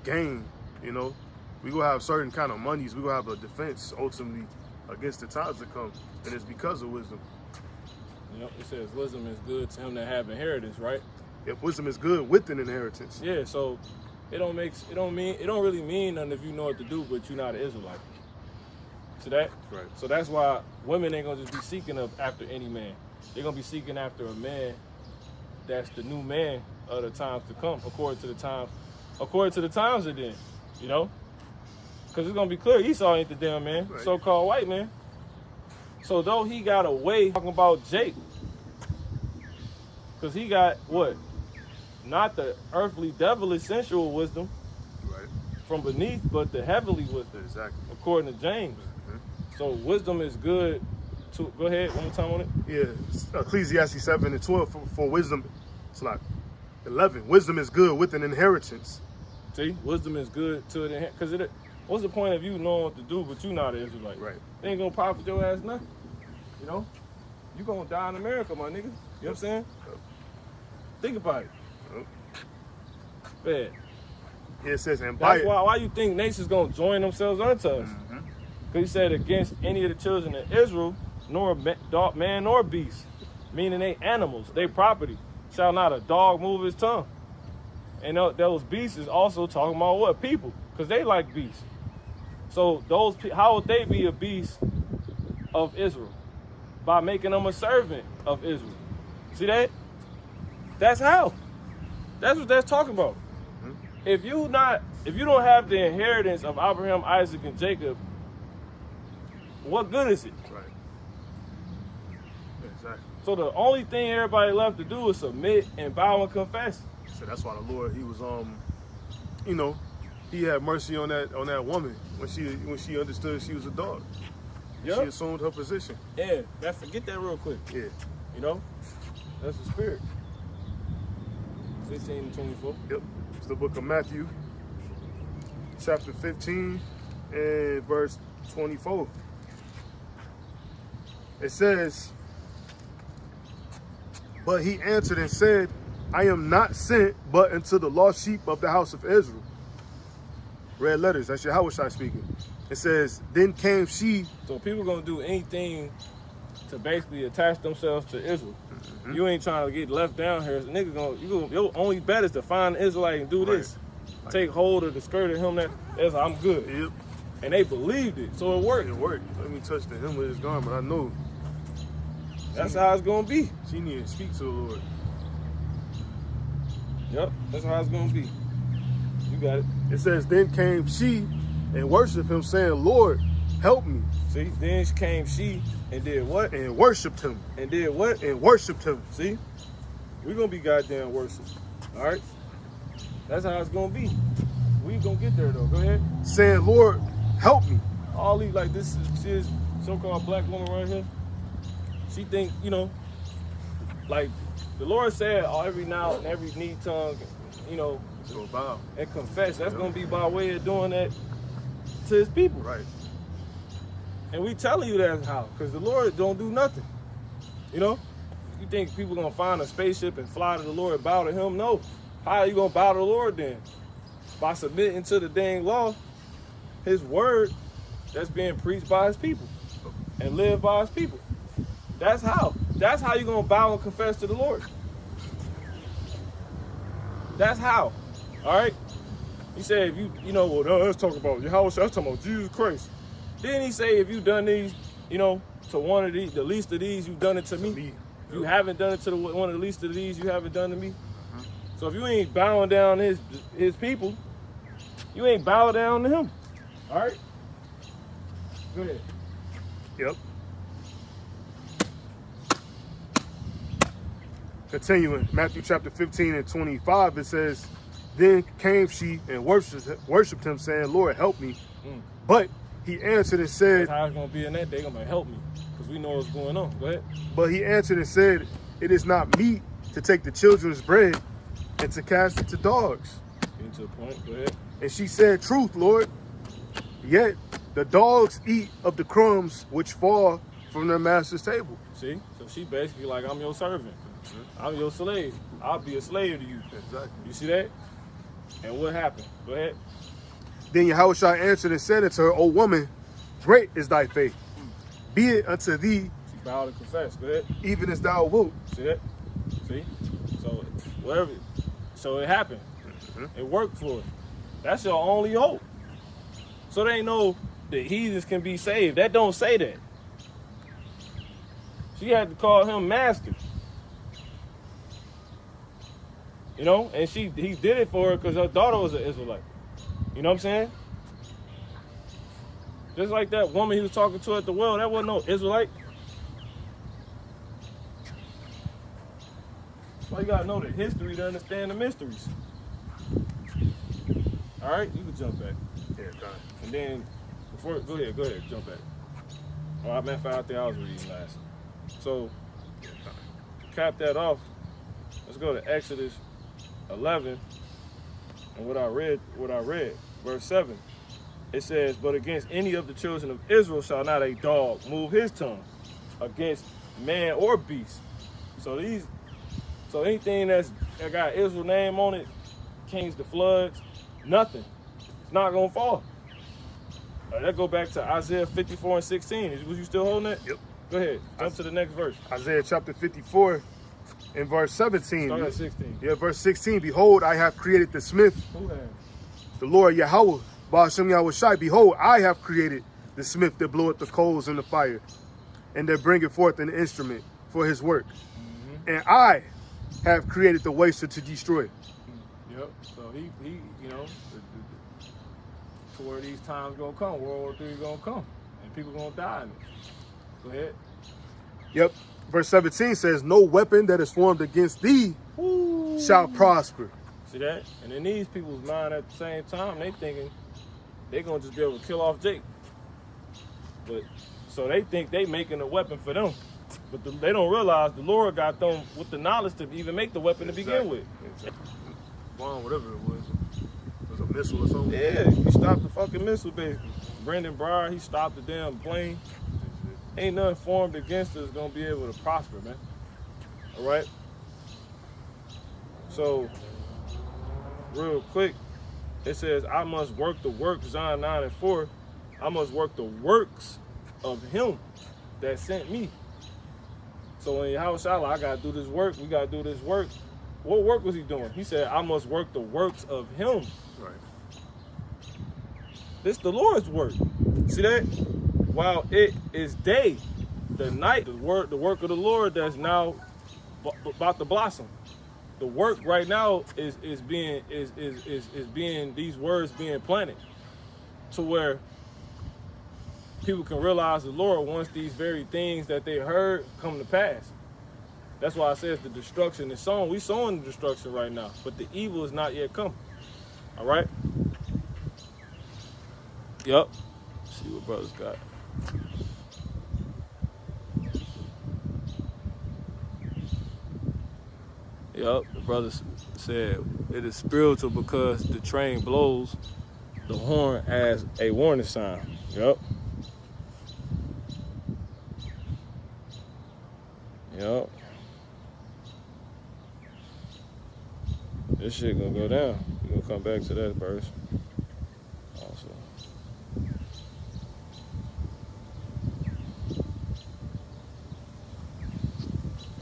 Gain, you know. We gonna have certain kind of monies. We gonna have a defense ultimately against the times to come. And it's because of wisdom. You know, it says wisdom is good to him that have inheritance, right? If wisdom is good with an inheritance. Yeah, so it don't really mean nothing if you know what to do, but you're not an Israelite. See that? Right. So that's why women ain't gonna just be seeking after any man. They're gonna be seeking after a man that's the new man of the times to come, according to the times of then, you know? Because it's going to be clear, Esau ain't the damn man, Right. so-called white man. So though he got away talking about Jake, because he got what? Not the earthly, devilish, sensual wisdom Right. from beneath, but the heavenly wisdom, Exactly. according to James. So wisdom is good to, go ahead, one more time on it. Yeah, Ecclesiastes 7:12 for wisdom. It's like 11. Wisdom is good with an inheritance. See, wisdom is good to it, because what's the point of you knowing what to do, but you not an Israelite? Right. They ain't gonna profit your ass nothing. You know? You gonna die in America, my nigga. You know what I'm saying? Yep. Think about it. Yep. Bad. It says, and by That's it. why you think nations gonna join themselves unto us. Mhm. Because he said, against any of the children of Israel, nor man nor beast, meaning they animals, they property, shall not a dog move his tongue. And those beasts is also talking about what? People, because they like beasts. So how would they be a beast of Israel? By making them a servant of Israel. See that? That's how. That's what that's talking about. If you don't have the inheritance of Abraham, Isaac, and Jacob, what good is it? Right. Exactly. So the only thing everybody left to do is submit and bow and confess. So that's why the Lord, he was you know, he had mercy on that woman when she understood she was a dog. Yep. She assumed her position. Yeah, forget that real quick. Yeah. You know? That's the spirit. 15 and 24. Yep. It's the book of Matthew, chapter 15 and verse 24. It says, but he answered and said, I am not sent but unto the lost sheep of the house of Israel. Red letters, that's Yahushua speaking. It says, then came she. So people gonna do anything to basically attach themselves to Israel. You ain't trying to get left down here. So nigga your only bet is to find an Israelite and do this. Right. Take hold of the skirt of him that's I'm good. Yep. And they believed it, so it worked. It worked. Let me touch the hem of his garment. I know. That's how it's gonna be. She needed to speak to the Lord. Yep, that's how it's gonna be. You got it. It says, then came she and worshiped him, saying, Lord, help me. See, then came she and did what? And worshiped him. And did what? And worshiped him. See? We're gonna be goddamn worship. Alright? That's how it's gonna be. We gonna get there though. Go ahead. Saying, Lord, help me. All these like this is so-called black woman right here. She think, you know, like the Lord said, every now and every knee tongue, you know, So bow. and confess. That's gonna be by way of doing that to his people. Right. And we telling you that's how, because the Lord don't do nothing. You know? You think people gonna find a spaceship and fly to the Lord and bow to him? No. How are you gonna bow to the Lord then? By submitting to the dang law, his word that's being preached by his people and lived by his people. That's how. That's how you gonna bow and confess to the Lord. That's how. All right? He said, if you know, well, no, let's talk about Yahweh. Let's talk about Jesus Christ. Then he say, if you done these, you know, to one of these, the least of these, you've done it to me. If you haven't done it to one of the least of these, you haven't done to me. So if you ain't bowing down his people, you ain't bowing down to him. All right? Go ahead. Yep. Continuing, Matthew chapter 15 and 25, it says, then came she and worshiped him, saying, Lord, help me. But he answered and said, That's how it's going to be in that day. Going to help me, because we know what's going on. Go ahead. but he answered and said, it is not meet to take the children's bread and to cast it to dogs. Getting to the point. Go ahead. And she said, truth, Lord. Yet the dogs eat of the crumbs which fall from their master's table. See? So she basically like, I'm your servant. I'm your slave. I'll be a slave to you. Exactly. You see that? And what happened? Go ahead. Then Yahushua answered and said unto her, O woman, great is thy faith. Be it unto thee She bowed and confessed. Go ahead. even as thou wilt. See that? See? So whatever. So it happened. It worked for her. That's your only hope. So they know the heathens can be saved. That don't say that. She had to call him master. You know, and he did it for her because her daughter was an Israelite. You know what I'm saying? Just like that woman he was talking to at the well, that wasn't no Israelite. So you gotta know the history to understand the mysteries. All right, you can jump back. Yeah, God. And then, go ahead, jump back. Oh, I meant I think I was reading last. So, to cap that off, let's go to Exodus 11, and what I read, verse 7. It says, "But against any of the children of Israel shall not a dog move his tongue against man or beast." So anything that got Israel name on it, kings, the floods, nothing. It's not gonna fall. That go back to Isaiah 54 and 16. Was you still holding it? Yep. Go ahead. Jump to the next verse. Isaiah chapter 54 and verse 17. Start at 16. Yeah, verse 16. Behold, I have created the smith, Who has? the Lord Yahweh, Ba'ashem Yahweh Shai. Behold, I have created the smith that bloweth the coals in the fire, and that bringeth forth an instrument for his work. And I have created the waster to destroy. Yep. So he you know, to where these times gonna come, World War III gonna come, and people gonna die in it. Go ahead. Yep. Verse 17 says, no weapon that is formed against thee shall prosper. See that? And in these people's mind at the same time, they thinking they gonna just be able to kill off Jake. But so they think they making a weapon for them. But they don't realize the Lord got them with the knowledge to even make the weapon to begin with. Exactly. Bomb, whatever it was. It was a missile or something. Yeah, he stopped the fucking missile, basically. Brendan Breyer, he stopped the damn plane. Ain't nothing formed against us gonna be able to prosper, man. All right? So, real quick, it says, I must work the works, John 9 and 4. I must work the works of him that sent me. So in Yahweh Shalom, I gotta do this work, we gotta do this work. What work was he doing? He said, I must work the works of him. Right. This the Lord's work. See that? While it is day, the night, the work of the Lord that's now about to blossom. The work right now is being these words being planted to where people can realize the Lord wants these very things that they heard come to pass. That's why I says the destruction is sown. We sowing the destruction right now, but the evil is not yet come. All right? Yep. Let's see what brothers got. Yep, the brother said it is spiritual because the train blows the horn as a warning sign. Yep. Yep. This shit gonna go down. We're gonna come back to that verse. Also.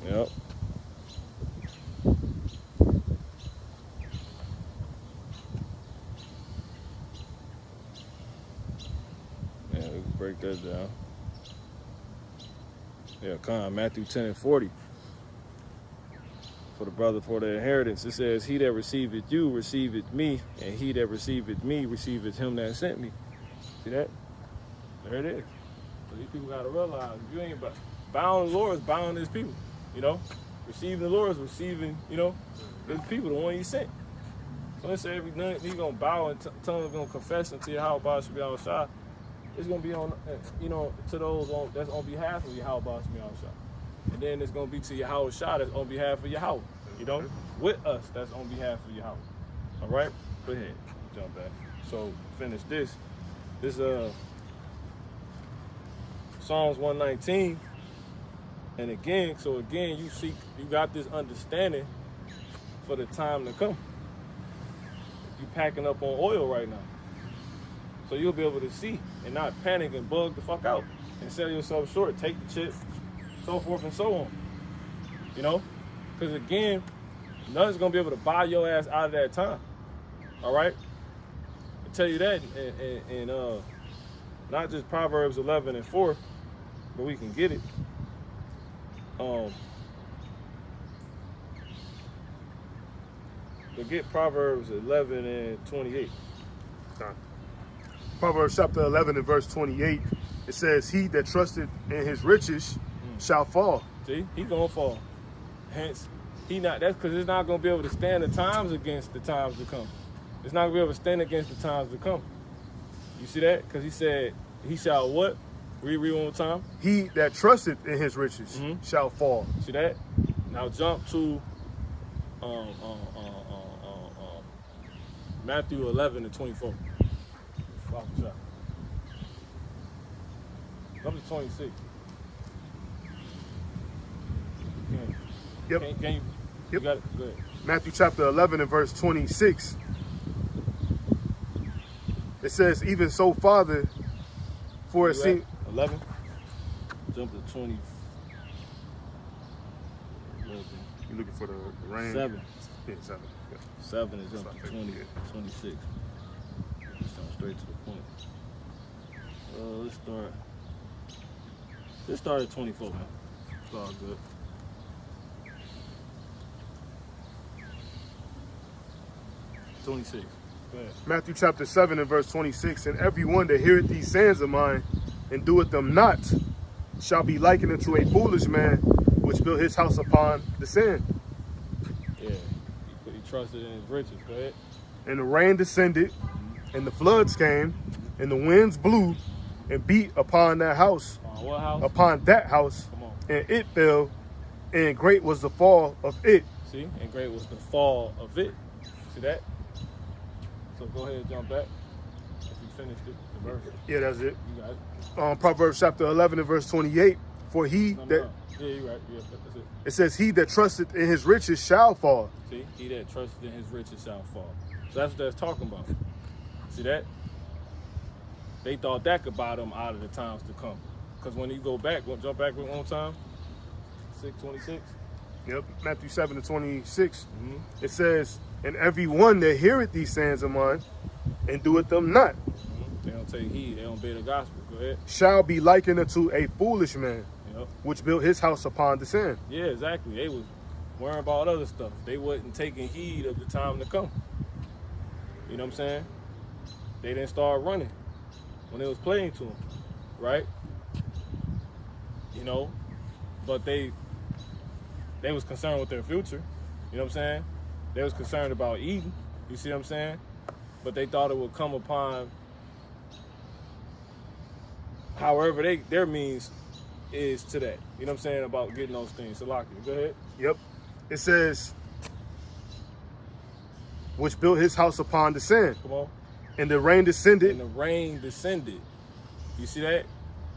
Yep. Yeah, we can break that down. Yeah, come Matthew 10 and 40. For the brother for the inheritance, it says, he that receiveth you receiveth me, and he that receiveth me receiveth him that sent me. See that? There it is. So these people gotta realize, if you ain't bound the Lord is bound his people. You know? Receiving the Lord is receiving, you know, his people, the one he sent. So let's say every night he's gonna bow and tongue gonna confess unto Yahweh should be our shot. It's gonna be on, you know, to those that's on behalf of Yahweh should be our shot. And then it's going to be to Yahweh Shah that's on behalf of Yahweh. You know? With us, that's on behalf of Yahweh. All right? Go ahead. Jump back. So, finish this. This, Psalms 119. And again, you got this understanding for the time to come. You packing up on oil right now. So you'll be able to see and not panic and bug the fuck out and sell yourself short. Take the chip. So forth and so on, you know, because again, nothing's gonna be able to buy your ass out of that time. All right, I tell you that, and not just Proverbs 11 and 4, but we can get it. But get Proverbs 11 and 28. Proverbs chapter 11 and verse 28, it says, he that trusted in his riches shall fall. See, he gonna fall. Hence, that's because it's not gonna be able to stand the times against the times to come. It's not gonna be able to stand against the times to come. You see that? Because he said, he shall what? Read one more time. He that trusted in his riches shall fall. See that? Now jump to Matthew 11 and 24. Up to 26. Yep. Can you? You got it? Good. Matthew chapter 11 and verse 26. It says, even so, Father, for it seems... 11. Jump to 20. You're looking for the range? 7. Yeah, 7. Yeah. 7 is up to That's 20, right. 26. Just jump straight to the point. Let's start at 24, man. It's all good. $26. Go ahead. Matthew chapter 7 and verse 26. And everyone that heareth these sayings of mine and doeth them not shall be likened unto a foolish man which built his house upon the sand. Yeah, he trusted in his riches. Go ahead. And the rain descended, and the floods came, and the winds blew and beat upon that house. What house? Upon that house. Come on. And it fell, and great was the fall of it. See? And great was the fall of it. See that? So go ahead and jump back. If you finished it, the verse. Yeah, that's it. You got it. Proverbs chapter 11 and verse 28. For he No. that, Yeah, you're right. Yeah, that's it. it says, he that trusteth in his riches shall fall. See? He that trusted in his riches shall fall. So that's what that's talking about. See that? They thought that could buy them out of the times to come. Because when you go back, jump back one more time. 6:26. Yep, Matthew 7 and 26. It says, and every one that heareth these sayings of mine and doeth them not They don't take heed. They don't bear the gospel. Go ahead. shall be likened unto a foolish man Yep. which built his house upon the sand. Yeah, exactly. They was worrying about other stuff. They wasn't taking heed of the time to come. You know what I'm saying? They didn't start running when it was playing to them, right? You know, but they was concerned with their future. You know what I'm saying? They was concerned about eating. You see what I'm saying? But they thought it would come upon however their means is to that. You know what I'm saying? About getting those things. So lock it. Go ahead. Yep. It says, which built his house upon the sand. Come on. And the rain descended. And the rain descended. You see that?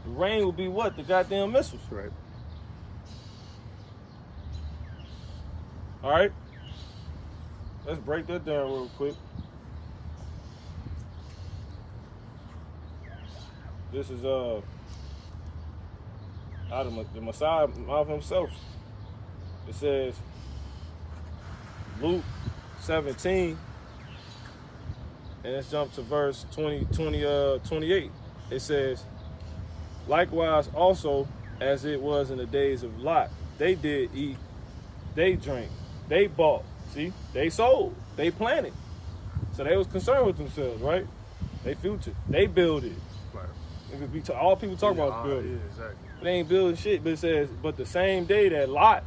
The rain will be what? The goddamn missiles. Right. All right? Let's break that down real quick. This is out of the Messiah of himself. It says, Luke 17, and let's jump to verse 28. It says, likewise also as it was in the days of Lot, they did eat, they drank, they bought, see, they sold, they planted. So they was concerned with themselves, right? They future, they builded. Right. All people talk about is building. Yeah, exactly. They ain't building shit, but it says, but the same day that Lot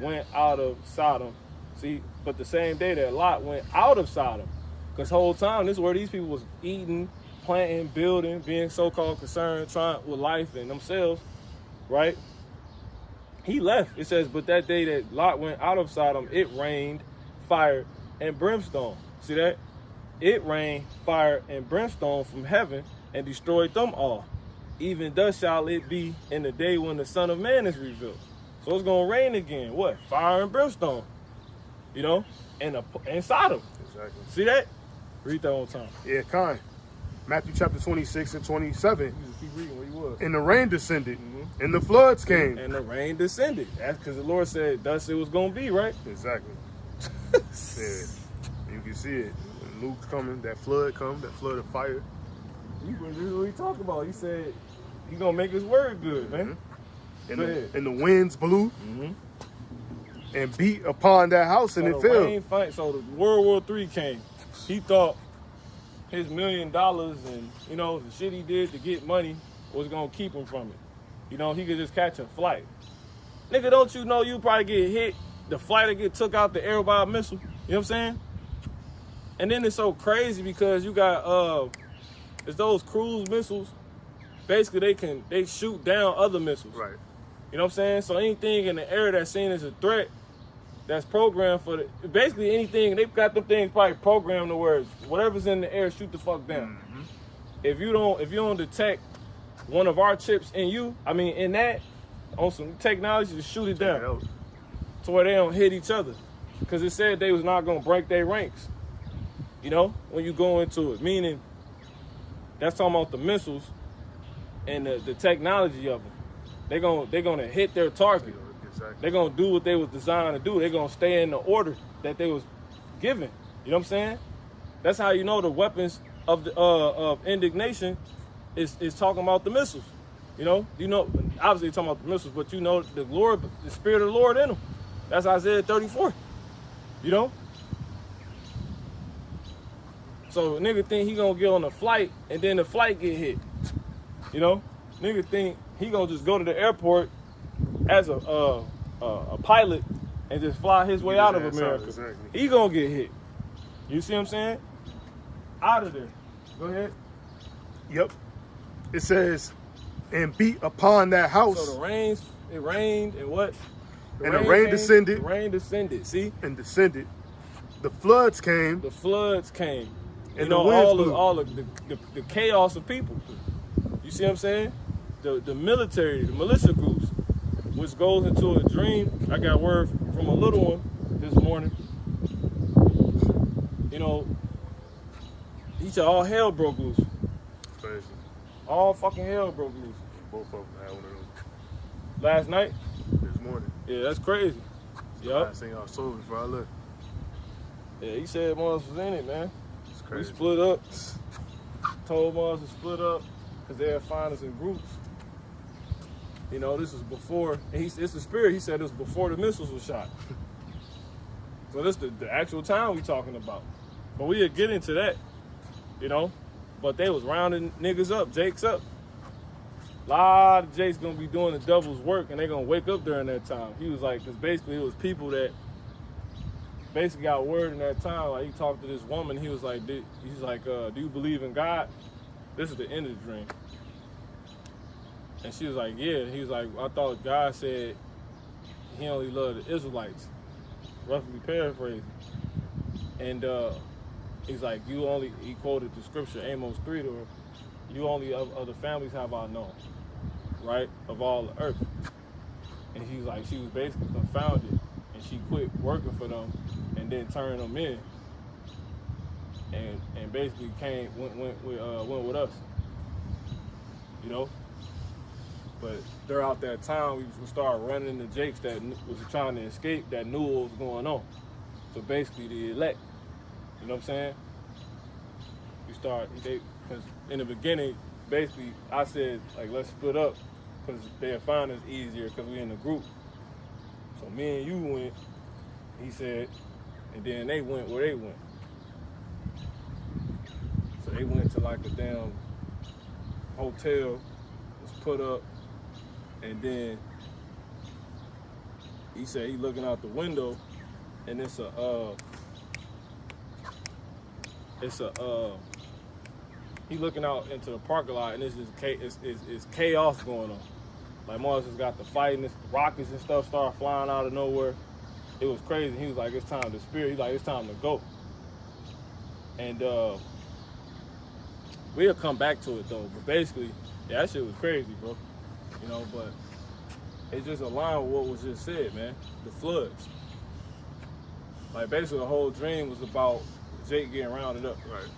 went out of Sodom, see, but the same day that Lot went out of Sodom, because whole time, this is where these people was eating, planting, building, being so-called concerned, trying with life and themselves, right? He left. It says, but that day that Lot went out of Sodom, it rained fire and brimstone. See that? It rained fire and brimstone from heaven and destroyed them all. Even thus shall it be in the day when the Son of Man is revealed. So it's going to rain again. What? Fire and brimstone. You know? And Sodom. Exactly. See that? Read that one time. Yeah, kind. Matthew chapter 26 and 27. You just keep reading where you was. And the rain descended, and the floods came. And the rain descended. That's because the Lord said thus it was going to be, right? Exactly. Yeah. You can see it. When Luke's coming, that flood of fire. This is what he talked about. He said he going to make his word good, man. And the winds blew. and beat upon that house and So it the fell. rain fight. So the World War III came. He thought his $1 million and the shit he did to get money was gonna keep him from it. He could just catch a flight. Nigga, don't you know you probably get hit? The flight will get took out the air by a missile. You know what I'm saying? And then it's so crazy because you got it's those cruise missiles. Basically, they shoot down other missiles. Right. You know what I'm saying? So anything in the air that's seen as a threat, that's programmed for basically anything. They've got them things probably programmed to where whatever's in the air, shoot the fuck down. Mm-hmm. If you don't detect one of our chips in that, on some technology to shoot it down, to where they don't hit each other, because it said they was not gonna break their ranks. When you go into it, meaning that's talking about the missiles and the technology of them. They're gonna hit their target. Exactly. They're gonna do what they was designed to do. They're gonna stay in the order that they was given. You know what I'm saying? That's how you know the weapons of indignation is talking about the missiles. Obviously talking about the missiles, but the Lord, the Spirit of the Lord in them. That's Isaiah 34. So nigga think he gonna get on a flight and then the flight get hit. Nigga think he gonna just go to the airport as a pilot and just fly his way out of America. Exactly. He gonna get hit. You see what I'm saying? Out of there. Go ahead. Yep. It says, and beat upon that house. So it rained and what? And the rain came, descended. The rain descended. See? And descended. The floods came. The floods came. And the winds blew. all of the chaos of people. You see what I'm saying? The military, the militia groups, which goes into a dream. I got word from a little one this morning. He said all hell broke loose. Crazy. All fucking hell broke loose. Both of them had one of them Last night? this morning. Yeah, that's crazy. Yup. I seen our soul before I left. Yeah, he said Mars was in it, man. It's We crazy. split up. Told Mars to split up because they'll find us in groups. This was before, and it's the Spirit. He said it was before the missiles were shot. So this the actual time we talking about. But we'll get into that, But they was rounding niggas up, Jakes up. A lot of Jakes gonna be doing the devil's work, and they gonna wake up during that time. He was like, because basically it was people that basically got word in that time. Like he talked to this woman, he was like, do you believe in God? This is the end of the dream. And she was like, yeah. He was like, I thought God said he only loved the Israelites. Roughly paraphrasing. And he's like, he quoted the scripture, Amos 3 to her, you only of the families have I known, right? Of all the earth. And she was basically confounded. And she quit working for them and then turned them in. And basically went with us. But throughout that time, we started running into Jakes that was trying to escape, that knew what was going on. So basically, the elect, you know what I'm saying? Because in the beginning, basically, I said, like, let's split up because they'll find us easier because we're in a group. So me and you went, he said, and then they went where they went. So they went to like a damn hotel, was put up, and then he said he looking out the window, and he looking out into the parking lot, and it's chaos going on. Like Mars just got the fighting, the rockets and stuff start flying out of nowhere. It was crazy. He was like, it's time to spirit. He's like, it's time to go. And we'll come back to it though. But basically, yeah, that shit was crazy, bro. But it just aligned with what was just said, man. The floods. Like basically the whole dream was about Jake getting rounded up. Right.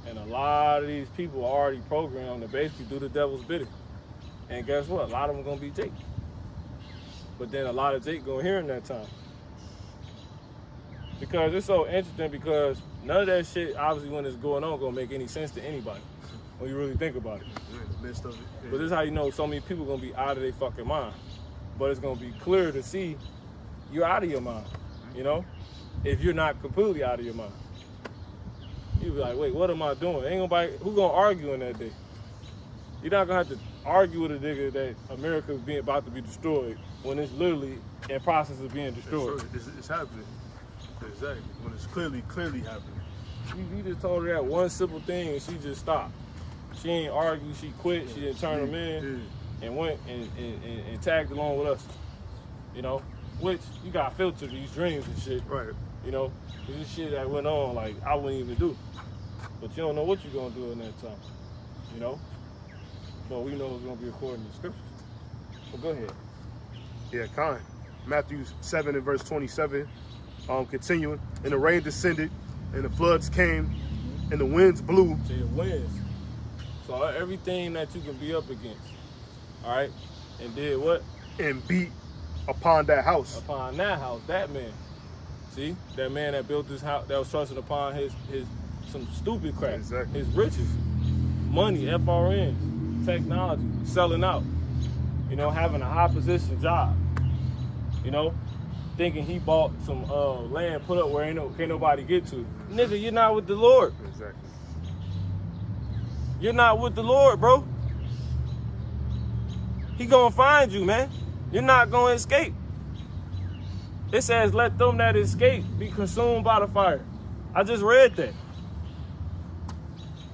And a lot of these people are already programmed to basically do the devil's bidding. And guess what? A lot of them gonna be Jake. But then a lot of Jake gonna hear him that time. Because it's so interesting because none of that shit, obviously when it's going on, gonna make any sense to anybody. when you really think about it. We're in the midst of it. Yeah. But this is how you know so many people gonna be out of their fucking mind. But it's gonna be clear to see you're out of your mind, you know? If you're not completely out of your mind. You be like, wait, what am I doing? Ain't nobody, who gonna argue in that day? You're not gonna have to argue with a nigga that America's about to be destroyed when it's literally in process of being destroyed. It's happening. Exactly. When it's clearly happening. You just told her that one simple thing and she just stopped. She ain't argue, she quit, she didn't turn them in and went and tagged along with us. You know? Which you gotta filter these dreams and shit. Right. You know? This shit that went on, like, I wouldn't even do. But you don't know what you're gonna do in that time. You know? But we know it's gonna be according to the scriptures. Well, go ahead. Yeah, kind. Matthew 7 and verse 27. Continuing. And the rain descended, and the floods came, and the winds blew. See, the winds. So everything that you can be up against. All right? And did what? And beat upon that house. Upon that house, that man. See? That man that built this house, that was trusting upon his some stupid crap. Exactly. His riches. Money, FRNs, technology, selling out. You know, having a high position job. You know? Thinking he bought some land put up where can't nobody get to. Nigga, you're not with the Lord. Exactly. You're not with the Lord, bro. He gonna find you, man. You're not gonna escape. It says, let them that escape be consumed by the fire. I just read that.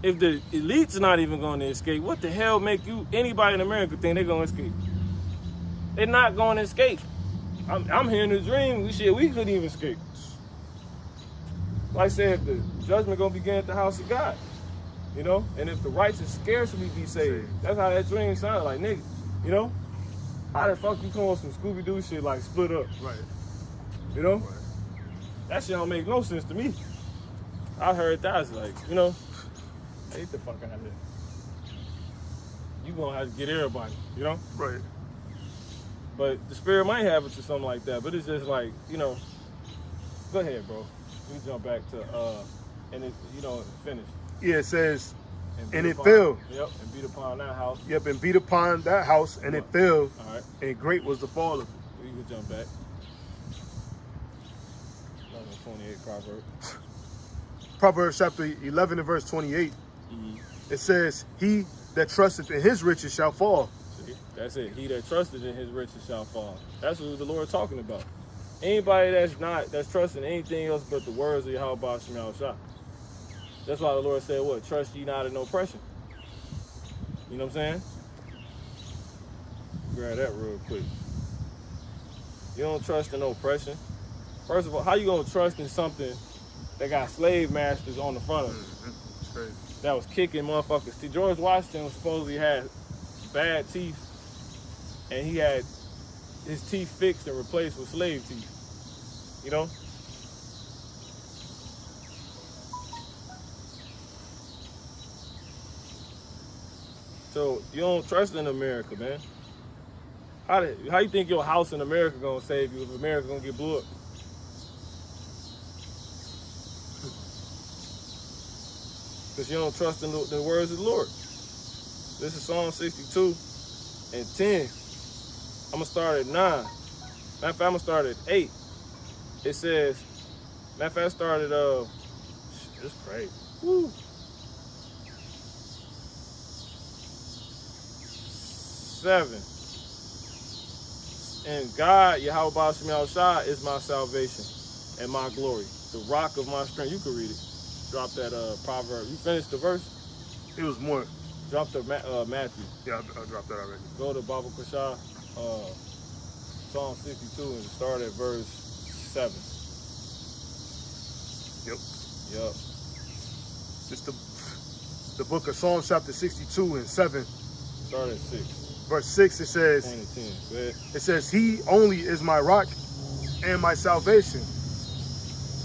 If the elite's not even gonna escape, what the hell make you, anybody in America, think they're gonna escape? They're not gonna escape. I'm hearing the dream, we couldn't even escape. Like I said, the judgment gonna begin at the house of God. You know? And if the righteous scarcely be saved, that's how that dream sounded like, nigga. You know? How the fuck you come on some Scooby-Doo shit like split up? Right. You know? Right. That shit don't make no sense to me. I heard that, I was like, you know, hey, get the fuck out of here. You gonna have to get everybody, you know? Right. But the spirit might have it to something like that, but it's just like, you know, go ahead, bro. We jump back to, and it, you know, finish. Yeah, it says, and it upon- fell. Yep, and beat upon that house. Yep, and beat upon that house, and it fell, All right, and great was the fall of it. we can jump back. 28 Proverbs. Proverbs chapter 11 and verse 28. Mm-hmm. It says, he that trusteth in his riches shall fall. See, that's it. He that trusted in his riches shall fall. That's what the Lord talking about. Anybody that's trusting anything else but the words of Yahweh Shem Yahushua. That's why the Lord said, what? Trust ye not in oppression. You know what I'm saying? Grab that real quick. You don't trust in oppression. First of all, how you gonna trust in something that got slave masters on the front of it? It's crazy. That was kicking motherfuckers. See, George Washington supposedly had bad teeth, and he had his teeth fixed and replaced with slave teeth. You know? So you don't trust in America, man. How you think your house in America gonna save you if America gonna get blew up? Because you don't trust in the words of the Lord. This is Psalm 62 and 10. I'm going to start at 9. Matter of fact, I'm going to start at 8. It says, matter of fact, I started, it's crazy. Woo. 7. And God, Yahweh Shem Yahushua, is my salvation and my glory, the rock of my strength. You can read it. Drop that proverb. You finished the verse? It was more. Drop the Matthew. Yeah, I dropped that already. Go to Baba Kashah, Psalm 62, and start at verse 7. Yep. Yep. It's the book of Psalms chapter 62 and 7. Start at 6. Verse 6, it says, 10 and 10. Go ahead. it says, he only is my rock and my salvation.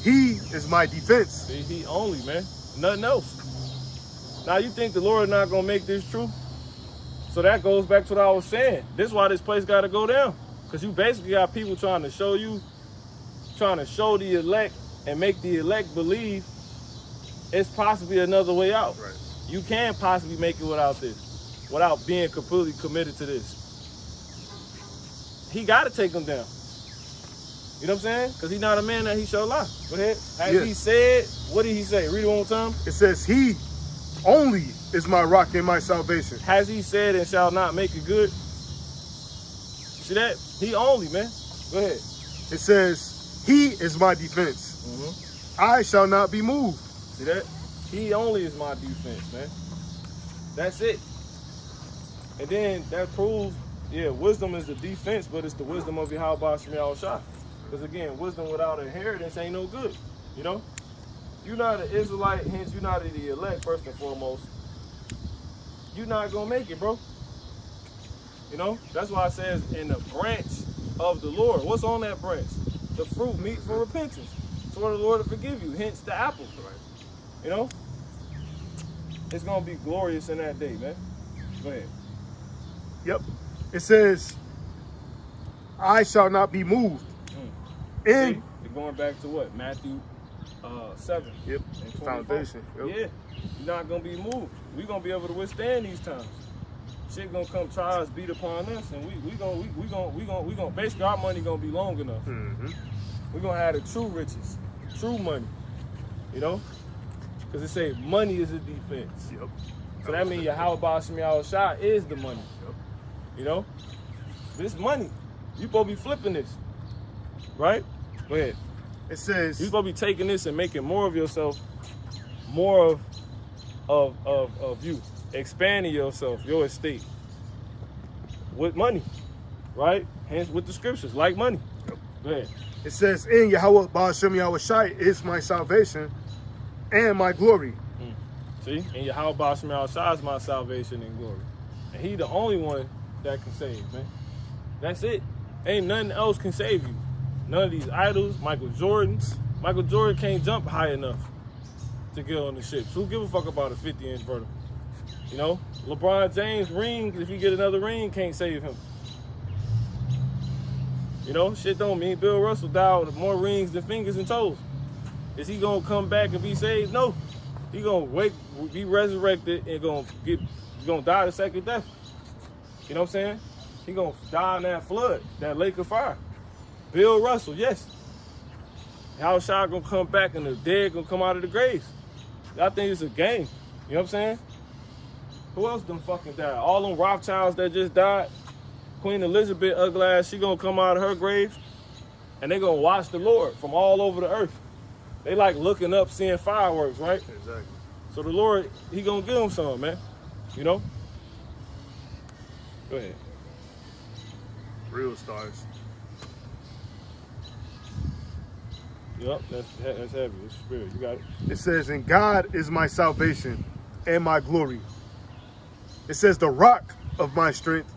He is my defense. See, he only, man. Nothing else. Now you think the Lord not gonna make this true? So that goes back to what I was saying. This is why this place gotta go down. Because you basically got people trying to show the elect and make the elect believe it's possibly another way out. Right. You can possibly make it without this, without being completely committed to this. He got to take them down. You know what I'm saying? Because he's not a man that he shall lie. Go ahead. Has he said, what did he say? Read it one more time. It says, he only is my rock and my salvation. Has he said and shall not make it good? See that? He only, man. Go ahead. It says, he is my defense. I shall not be moved. See that? He only is my defense, man. That's it. And then that proves, yeah, wisdom is the defense, but it's the wisdom of Yahweh Shem Yahushua. Because again, wisdom without inheritance ain't no good. You know? You're not an Israelite, hence you're not the elect, first and foremost. You're not going to make it, bro. You know? That's why it says, in the branch of the Lord. What's on that branch? The fruit meet for repentance. For the Lord to forgive you, hence the apple. You know? It's going to be glorious in that day, man. Go ahead. Yep. It says, I shall not be moved. And see, going back to what? Matthew 7. Yep. And Foundation. Yep. Yeah. You're not going to be moved. We're going to be able to withstand these times. Shit going to come try us, beat upon us, and we going basically our money going to be long enough. We're going to have the true riches, true money. You know? Because it say money is a defense. Yep. So that means Yahweh Shem Yahushua is the money. Yep. You know? This money. You supposed to be flipping this. Right? Go ahead. It says, You supposed to be taking this and making more of yourself, more of you. Expanding yourself, your estate. With money. Right? Hence with the scriptures, like money. Yep. Go ahead. It says, in Yahweh Ba'ashem Yahushai is my salvation and my glory. See? And Yahweh Shem Yahushua is my salvation and glory. And he the only one that can save, man. That's it. Ain't nothing else can save you. None of these idols, Michael Jordan can't jump high enough to get on the ships. Who give a fuck about a 50-inch vertical? You know? LeBron James' ring, if he get another ring, can't save him. You know? Shit don't mean Bill Russell died with more rings than fingers and toes. Is he gonna come back and be saved? No. He gonna be resurrected and gonna die the second death. You know what I'm saying? He gonna die in that flood, that lake of fire. Bill Russell, yes. Yahushua gonna come back and the dead gonna come out of the graves. I think it's a game. You know what I'm saying? Who else done fucking died? All them Rothschilds that just died. Queen Elizabeth, ugly ass, she gonna come out of her grave and they gonna watch the Lord from all over the earth. They like looking up, seeing fireworks, right? Exactly. So the Lord, he gonna give them some, man. You know? Go ahead. Real stars. Yep, that's heavy. It's spirit. You got it. It says, and God is my salvation and my glory. It says, the rock of my strength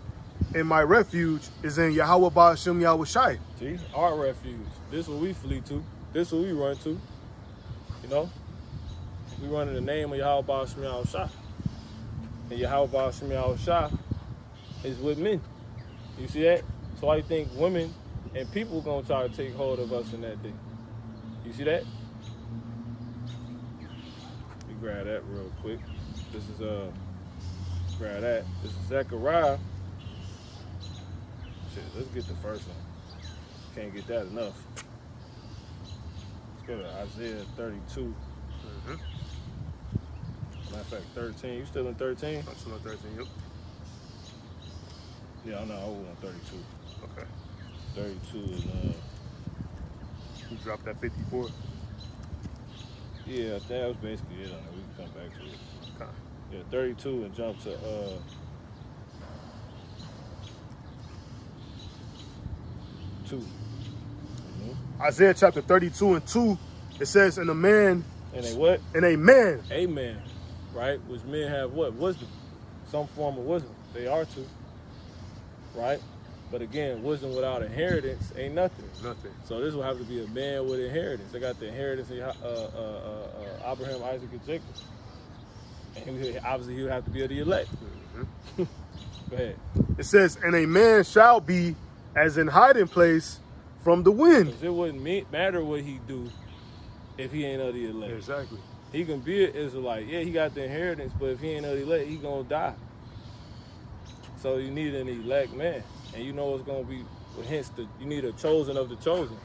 and my refuge is in Yahweh Ba'ashem Yahushai. See, our refuge. This is what we flee to. This is what we run to. You know? We run in the name of Yahweh Ba'ashem Yahushua. And Yahweh Ba'ashem Yahushua is with men. You see that? So I think women and people gonna try to take hold of us in that day. You see that? Let me grab that real quick. This is grab that. This is Zechariah. Shit, let's get the first one. Can't get that enough. Let's go to Isaiah 32. Matter of fact, 13. You still in 13? I'm still on 13, yep. Yeah, I know. I was on 32. Okay. 32 is You dropped that 54. yeah, that was basically it on it. We can come back to it. Okay. Yeah, 32 and jump to 2. Isaiah chapter 32 and 2, it says, and a man, And a what? and a man. Amen. Right? Which men have what? Wisdom. Some form of wisdom. They are to. Right? But again, wisdom without inheritance ain't nothing. Nothing. So this will have to be a man with inheritance. They got the inheritance of Abraham, Isaac, and Jacob. And obviously he would have to be of the elect. Go ahead. It says, and a man shall be as in hiding place from the wind. Because it wouldn't matter what he do if he ain't of the elect. Exactly. He can be an Israelite. Yeah, he got the inheritance, but if he ain't an elect, he gonna die. So you need an elect man, and you know what's gonna be. Hence, you need a chosen of the chosen.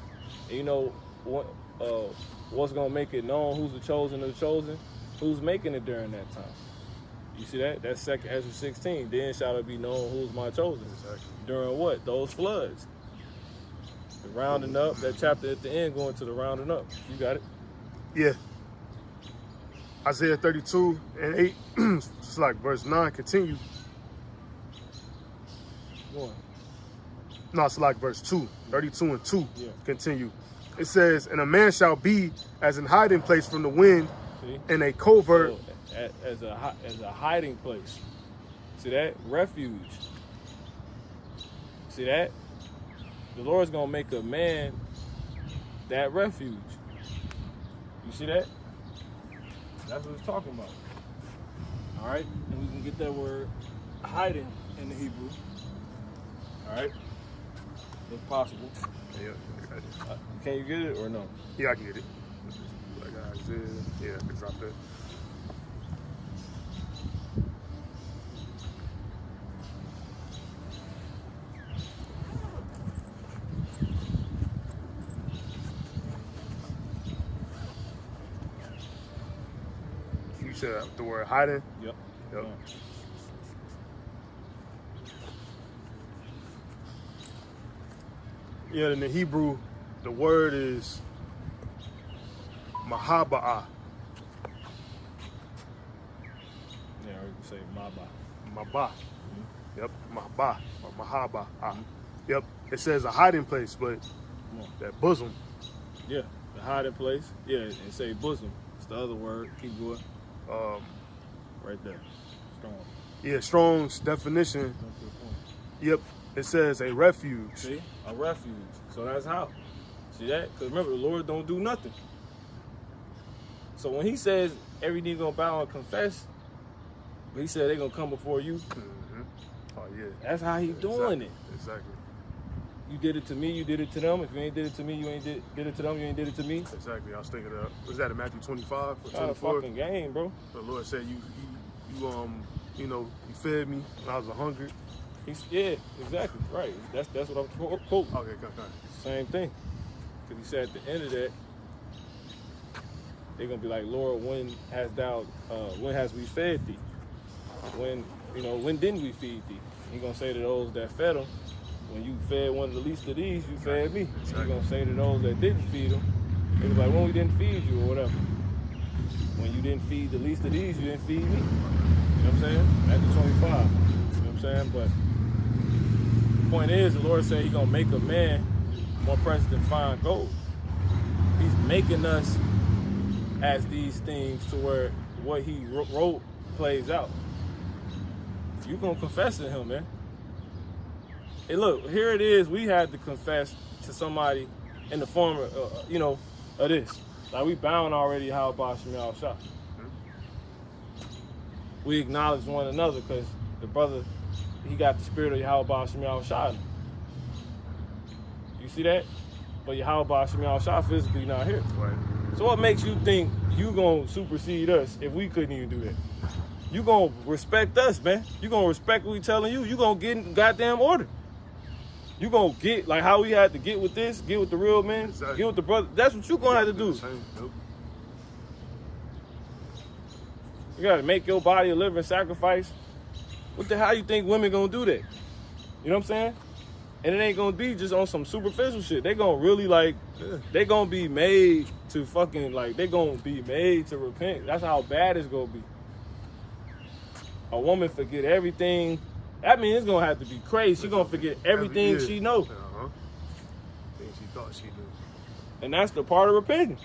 And you know what's gonna make it known who's the chosen of the chosen, who's making it during that time. You see that? That's 2 Ezra 16. Then shall it be known who's my chosen. Exactly. During what? Those floods. The rounding up. That chapter at the end going to the rounding up. You got it. Yeah. Isaiah 32 and 8, just like verse 9, continue. Go on. No, it's like verse 2, 32 and 2, Yeah. continue. It says, and a man shall be as an hiding place from the wind, See? and a covert. So, as a hiding place. See that? Refuge. See that? The Lord's gonna make a man that refuge. You see that? That's what it's talking about. All right, and we can get that word hiding in the Hebrew. All right, if possible. Yeah, I got it. Can you get it or no? Yeah, I can get it. Like Isaiah, yeah, I can drop that. You said the word hiding? Yep. Yep. Yeah, in the Hebrew, the word is mahaba'ah. Yeah, or you can say maba. Mabah. Yep, mahbah or mahaba'ah. Yep, it says a hiding place, but Come on. that bosom. Yeah, the hiding place. Yeah, and say bosom. It's the other word. Keep going. Right there. Strong. Yeah, Strong's definition. Jump to the point. Yep, it says a refuge. See, a refuge. So that's how. See that? Because remember, the Lord don't do nothing. So when he says every knee gonna bow and confess, but he said they gonna come before you. Mm-hmm. Oh yeah, That's how he doing it. Exactly. You did it to me, you did it to them. If you ain't did it to me, you ain't did it to them, you ain't did it to me. Exactly. I was thinking of, was that in Matthew 25 or Not a 24? fucking game, bro. The Lord said you you fed me when I was hungry. Yeah, exactly. Right. That's what I'm quoting. Okay, come. Same thing. Because he said at the end of that, they're gonna be like, Lord, when has we fed thee? When didn't we feed thee? He gonna say to those that fed him, when you fed one of the least of these, you fed me. Exactly. He gonna say to those that didn't feed him, they be like, when we didn't feed you or whatever. When you didn't feed the least of these, you didn't feed me. You know what I'm saying? Matthew 25. You know what I'm saying? But the point is, the Lord said he gonna make a man more precious than fine gold. He's making us as these things to where what he wrote plays out. You gonna confess to him, man. Hey, look, here it is. We had to confess to somebody in the form of, of this. Like we bound already how about Shemal Shah. We acknowledge one another because the brother, he got the spirit of Yahweh Shemal Shah. You see that? But Yahweh Shemal Shah physically not here. Right. So what makes you think you gonna supersede us if we couldn't even do that? You gonna respect us, man. You gonna respect what we telling you. You gonna get in goddamn order. You gonna get like how we had to get with this, get with the real men, Exactly. get with the brother. That's what you gonna have to do. Nope. You gotta make your body a living sacrifice. What the hell you think women gonna do that? You know what I'm saying? And it ain't gonna be just on some superficial shit. They gonna really they gonna be made to fucking they gonna be made to repent. That's how bad it's gonna be. A woman forget everything. That means it's gonna have to be crazy. She gonna forget everything she know. Uh-huh. Things she thought she knew. And that's the part of repenting.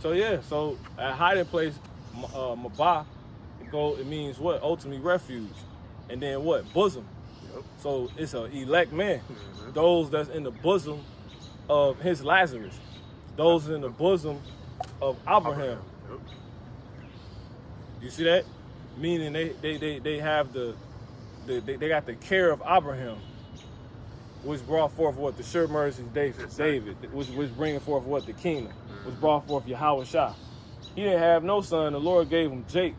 So yeah, so at hiding place, Mabah, it means what? Ultimately refuge. And then what? Bosom. Yep. So it's an elect man. Mhm. Those that's in the bosom of his Lazarus. Those in the bosom of Abraham. Yep. You see that? Meaning they have they got the care of Abraham, which brought forth what? The sure mercy of David, Exactly. which bringing forth what? The kingdom. Mhm. was brought forth Yahweh Shah. He didn't have no son. The Lord gave him Jake,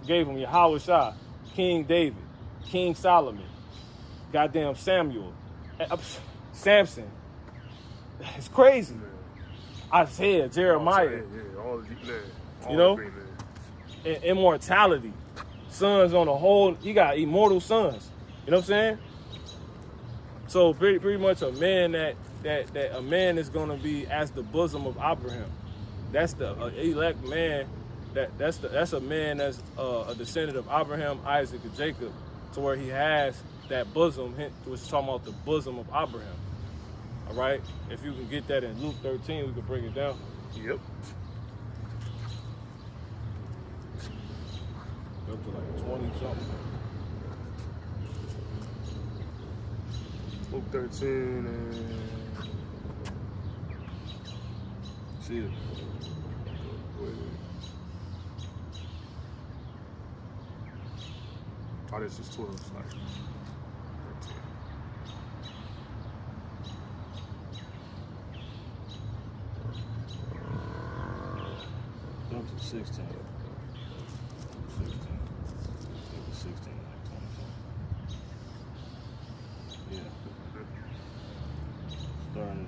gave him Yahweh Shah, King David, King Solomon, goddamn Samuel, Samson. It's crazy. Isaiah, Jeremiah. Yeah, all the man. You know? Immortality. Sons on the whole, he got immortal sons. You know what I'm saying? So pretty much a man that a man is gonna be as the bosom of Abraham. That's the elect man. That's a man that's a descendant of Abraham, Isaac, and Jacob, to where he has that bosom, which is talking about the bosom of Abraham. All right. If you can get that in Luke 13, we can break it down. Yep. Up to like 20 something. Luke 13 and See it. Oh, this is 12. Sorry. 13. Up to 16. 16. Up to 16, like 20 something. Yeah. Starting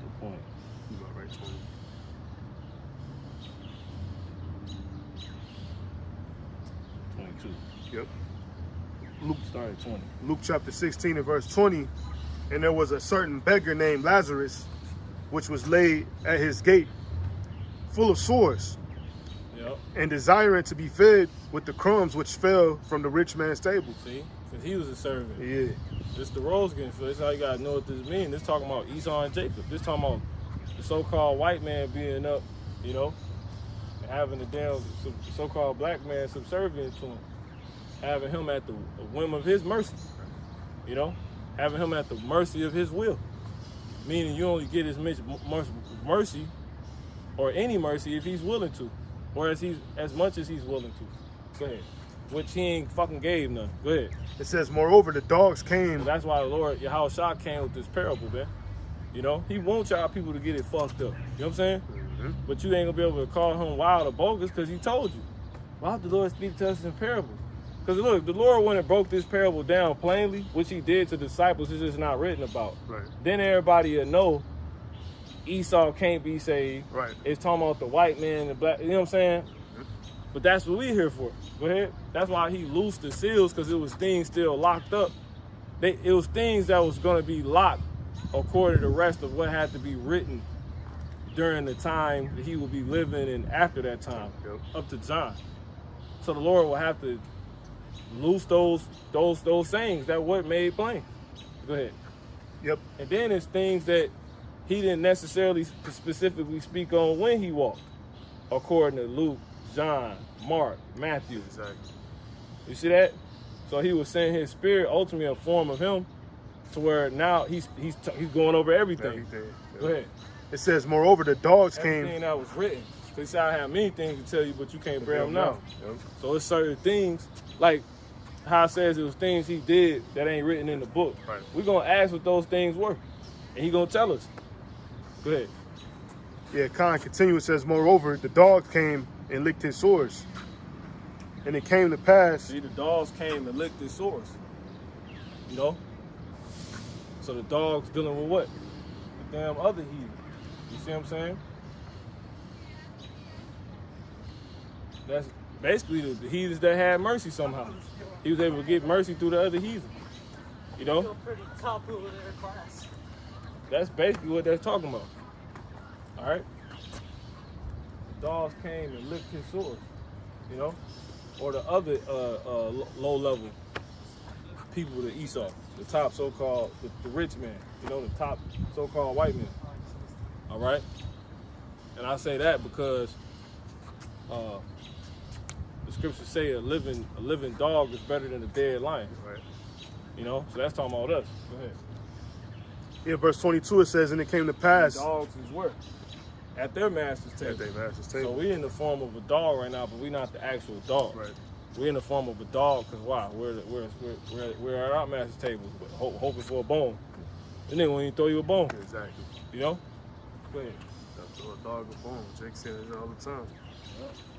the point. You got right 20. 22. Yep. Luke started 20. Luke chapter 16 and verse 20. And there was a certain beggar named Lazarus, which was laid at his gate, full of sores, Yep. and desiring to be fed with the crumbs which fell from the rich man's table. See? Because he was a servant. Yeah. This the roles getting filled. This how you gotta know what this means. This talking about Esau and Jacob. This talking about the so-called white man being up, you know, and having the damn so-called black man subservient to him, having him at the whim of his mercy, you know, having him at the mercy of his will. Meaning you only get as much mercy or any mercy if he's willing to, or as much as he's willing to. Go ahead. Which he ain't fucking gave none. Go ahead. It says, moreover, the dogs came. That's why the Lord Yahweh Shah came with this parable, man. You know, he wants y'all people to get it fucked up. You know what I'm saying? Mm-hmm. But you ain't gonna be able to call him wild or bogus because he told you. Why did the Lord speak to us in parables? Because look, the Lord went and broke this parable down plainly, which he did to the disciples, it's just not written about. Right. Then everybody will know Esau can't be saved. Right. It's talking about the white man and the black, you know what I'm saying? But that's what we here for. Go ahead. That's why he loosed the seals, because it was things still locked up. It was things that was going to be locked according to the rest of what had to be written during the time that he would be living and after that time, Yep. up to John. So the Lord will have to loose those sayings that what made plain. Go ahead. Yep. And then it's things that he didn't necessarily specifically speak on when he walked, according to Luke, John, Mark, Matthew. Exactly. You see that? So he was sending his spirit, ultimately a form of him, to where now he's going over everything. Everything. Go ahead. It says, moreover, the dogs Everything came. that was written. They say I have many things to tell you, but you can't bear them now. Yep. So it's certain things, like how it says it was things he did that ain't written in the book. Right. We're going to ask what those things were. And he going to tell us. Go ahead. Yeah, Khan continues, says, moreover, the dogs came and licked his sores. And it came to pass. See, the dogs came and licked his sores. You know? So the dogs dealing with what? The damn other heathen. You see what I'm saying? That's basically the heathens that had mercy somehow. He was able to get mercy through the other heathen. You know? Feel pretty top over their class. That's basically what they're talking about. All right? The dogs came and licked his sores. You know? Or the other low-level people, the Esau, the top so-called, the rich man, you know, the top so-called white man. All right? And I say that because the scriptures say a living dog is better than a dead lion. Right. You know? So that's talking about us. Go ahead. Yeah, verse 22, it says, and it came to pass. Dogs is where? At their master's table. At their master's So table. we in the form of a dog right now, but we're not the actual dog. Right. We're in the form of a dog because why? We're at our master's tables, hoping for a bone. The nigga won't even throw you a bone. Exactly. You know? Go ahead. Throw a dog a bone. Jake says it all the time.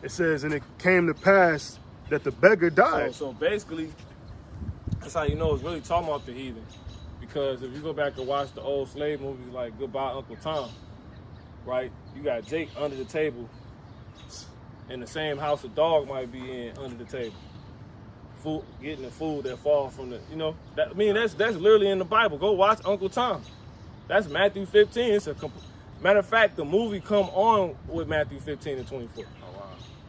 It says, and it came to pass that the beggar died. So basically, that's how you know it's really talking about the heathen. Because if you go back and watch the old slave movies like Goodbye Uncle Tom, right? You got Jake under the table in the same house a dog might be in under the table. Food, getting the food that falls from the, that, I mean, that's literally in the Bible. Go watch Uncle Tom. That's Matthew 15. It's matter of fact, the movie come on with Matthew 15 and 24. Oh, wow.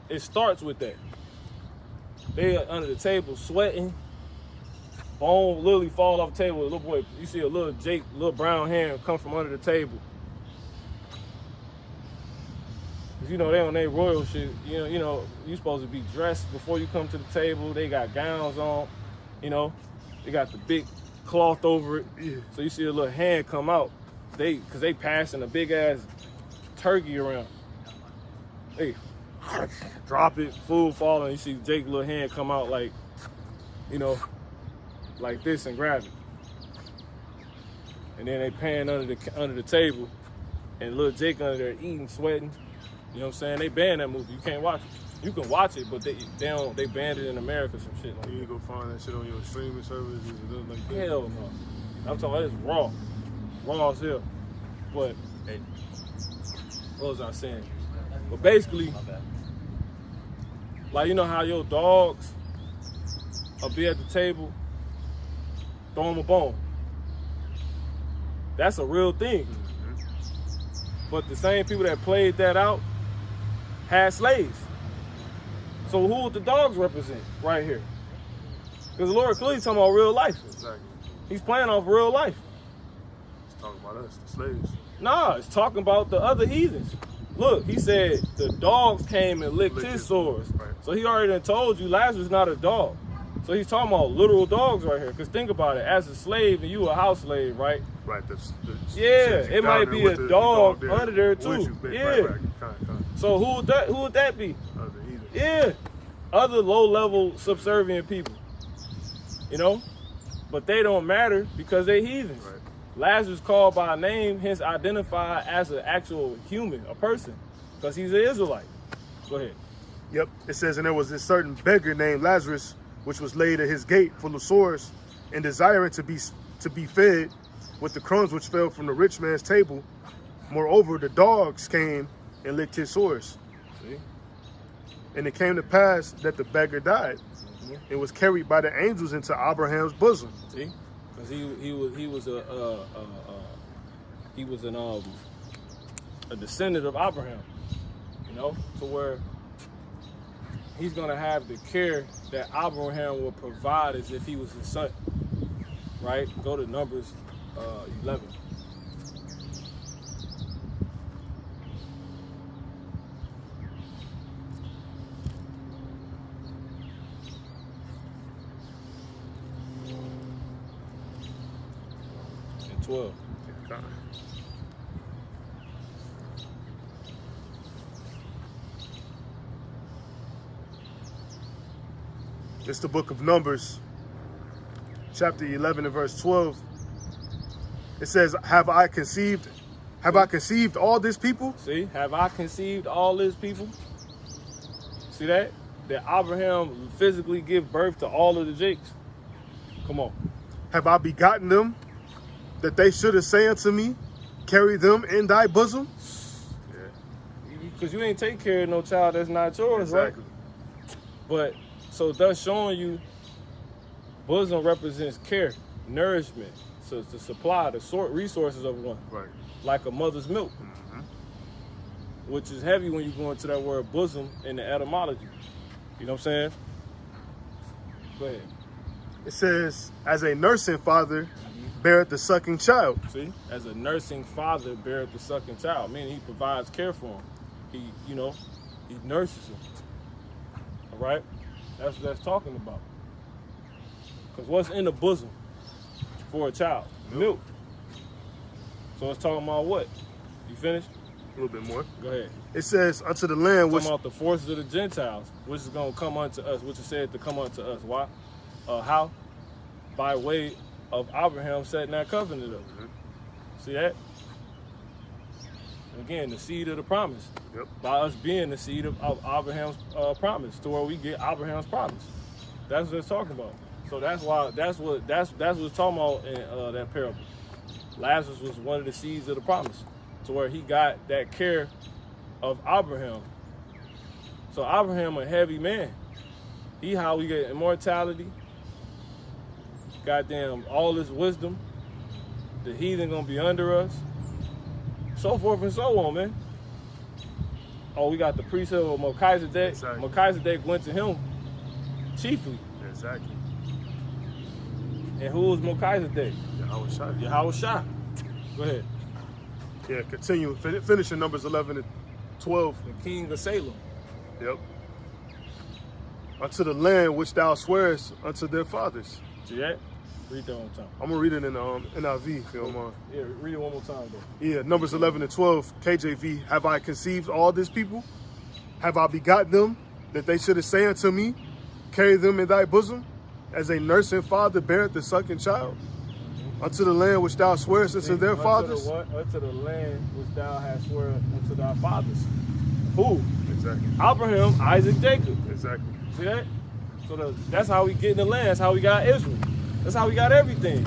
It starts with that. They are under the table sweating. Bone literally fall off the table. A little boy, you see a little Jake, little brown hand come from under the table. Cause they on their royal shit. You supposed to be dressed before you come to the table. They got gowns on. They got the big cloth over it. Yeah. So you see a little hand come out. Cause they passing a big ass turkey around. They drop it, food falling. You see Jake's little hand come out like this and grab it. And then they pan under the table, and little Jake under there eating, sweating. You know what I'm saying? They banned that movie. You can't watch it. You can watch it, but they banned it in America, some shit like that. You need to go find that shit on your streaming services and stuff like that. Hell no. I'm talking about it's raw. Raw as hell. But, hey, what was I saying? But basically, like, how your dogs will be at the table, throw them a bone. That's a real thing. But the same people that played that out had slaves. So who would the dogs represent right here? Because the Lord clearly talking about real life. Exactly. He's playing off real life. It's talking about us, the slaves. Nah, it's talking about the other heathens. Look, he said the dogs came and licked his sores. Right. So he already done told you Lazarus is not a dog. So he's talking about literal dogs right here. Because think about it, as a slave and you a house slave, right? Right. It might be a dog under there too. Yeah. Right. So who would that be? Other heathens. Yeah. Other low-level subservient people. But they don't matter because they heathens. Right. Lazarus called by name, hence identified as an actual human, a person, because he's an Israelite. Go ahead. Yep. It says, and there was this certain beggar named Lazarus, which was laid at his gate full of sores, and desiring to be fed with the crumbs which fell from the rich man's table. Moreover, the dogs came and licked his sores. See? And it came to pass that the beggar died, and was carried by the angels into Abraham's bosom. See? Because he was a descendant of Abraham. To where he's gonna have the care that Abraham will provide as if he was his son. Right? Go to Numbers 11. And 12. It's the book of Numbers, chapter 11 and verse 12. It says, have I conceived all this people? See, have I conceived all this people? See that? That Abraham physically give birth to all of the Jakes. Come on. Have I begotten them, that they should have say unto me, carry them in thy bosom? Yeah. Because you ain't take care of no child that's not yours, Exactly. right? But, so thus showing you, bosom represents care, nourishment, so to supply the resources of one. Right. Like a mother's milk. Which is heavy when you go into that word bosom in the etymology. You know what I'm saying? Go ahead. It says, as a nursing father beareth the sucking child. See? As a nursing father beareth the sucking child, meaning he provides care for him. He nurses him. All right? That's what that's talking about. Because what's in the bosom for a child? Milk. So it's talking about what? You finished? A little bit more. Go ahead. It says, unto the land which... Talking about the forces of the Gentiles, which is going to come unto us, which is said to come unto us. Why? How? By way of Abraham setting that covenant up. See that? Again, the seed of the promise. Yep. By us being the seed of Abraham's promise, to where we get Abraham's promise. That's what it's talking about. So that's what it's talking about in that parable. Lazarus was one of the seeds of the promise, to where he got that care of Abraham. So Abraham a heavy man. He how we get immortality. Goddamn, all this wisdom. The heathen gonna be under us. So forth and so on, man. Oh, we got the priesthood of Melchizedek. Exactly. Melchizedek went to him chiefly. Exactly. And who was Melchizedek? Yahweh Shai. Yahweh Shai. Go ahead. Yeah, continue. Finish in Numbers 11 and 12. The king of Salem. Yep. Unto the land which thou swearest unto their fathers. See that? Read that one more time. I'm going to read it in NIV, if you don't mind. Yeah, read it one more time, though. Yeah, Numbers 11 and 12, KJV. Have I conceived all this people? Have I begot them, that they should say unto me, carry them in thy bosom, as a nursing father beareth the sucking child? Unto the land which thou swearest unto their fathers? Unto the land which thou hast sworn unto thy fathers. Who? Exactly. Abraham, Isaac, Jacob. Exactly. See that? So that's how we get in the land. That's how we got Israel. That's how we got everything.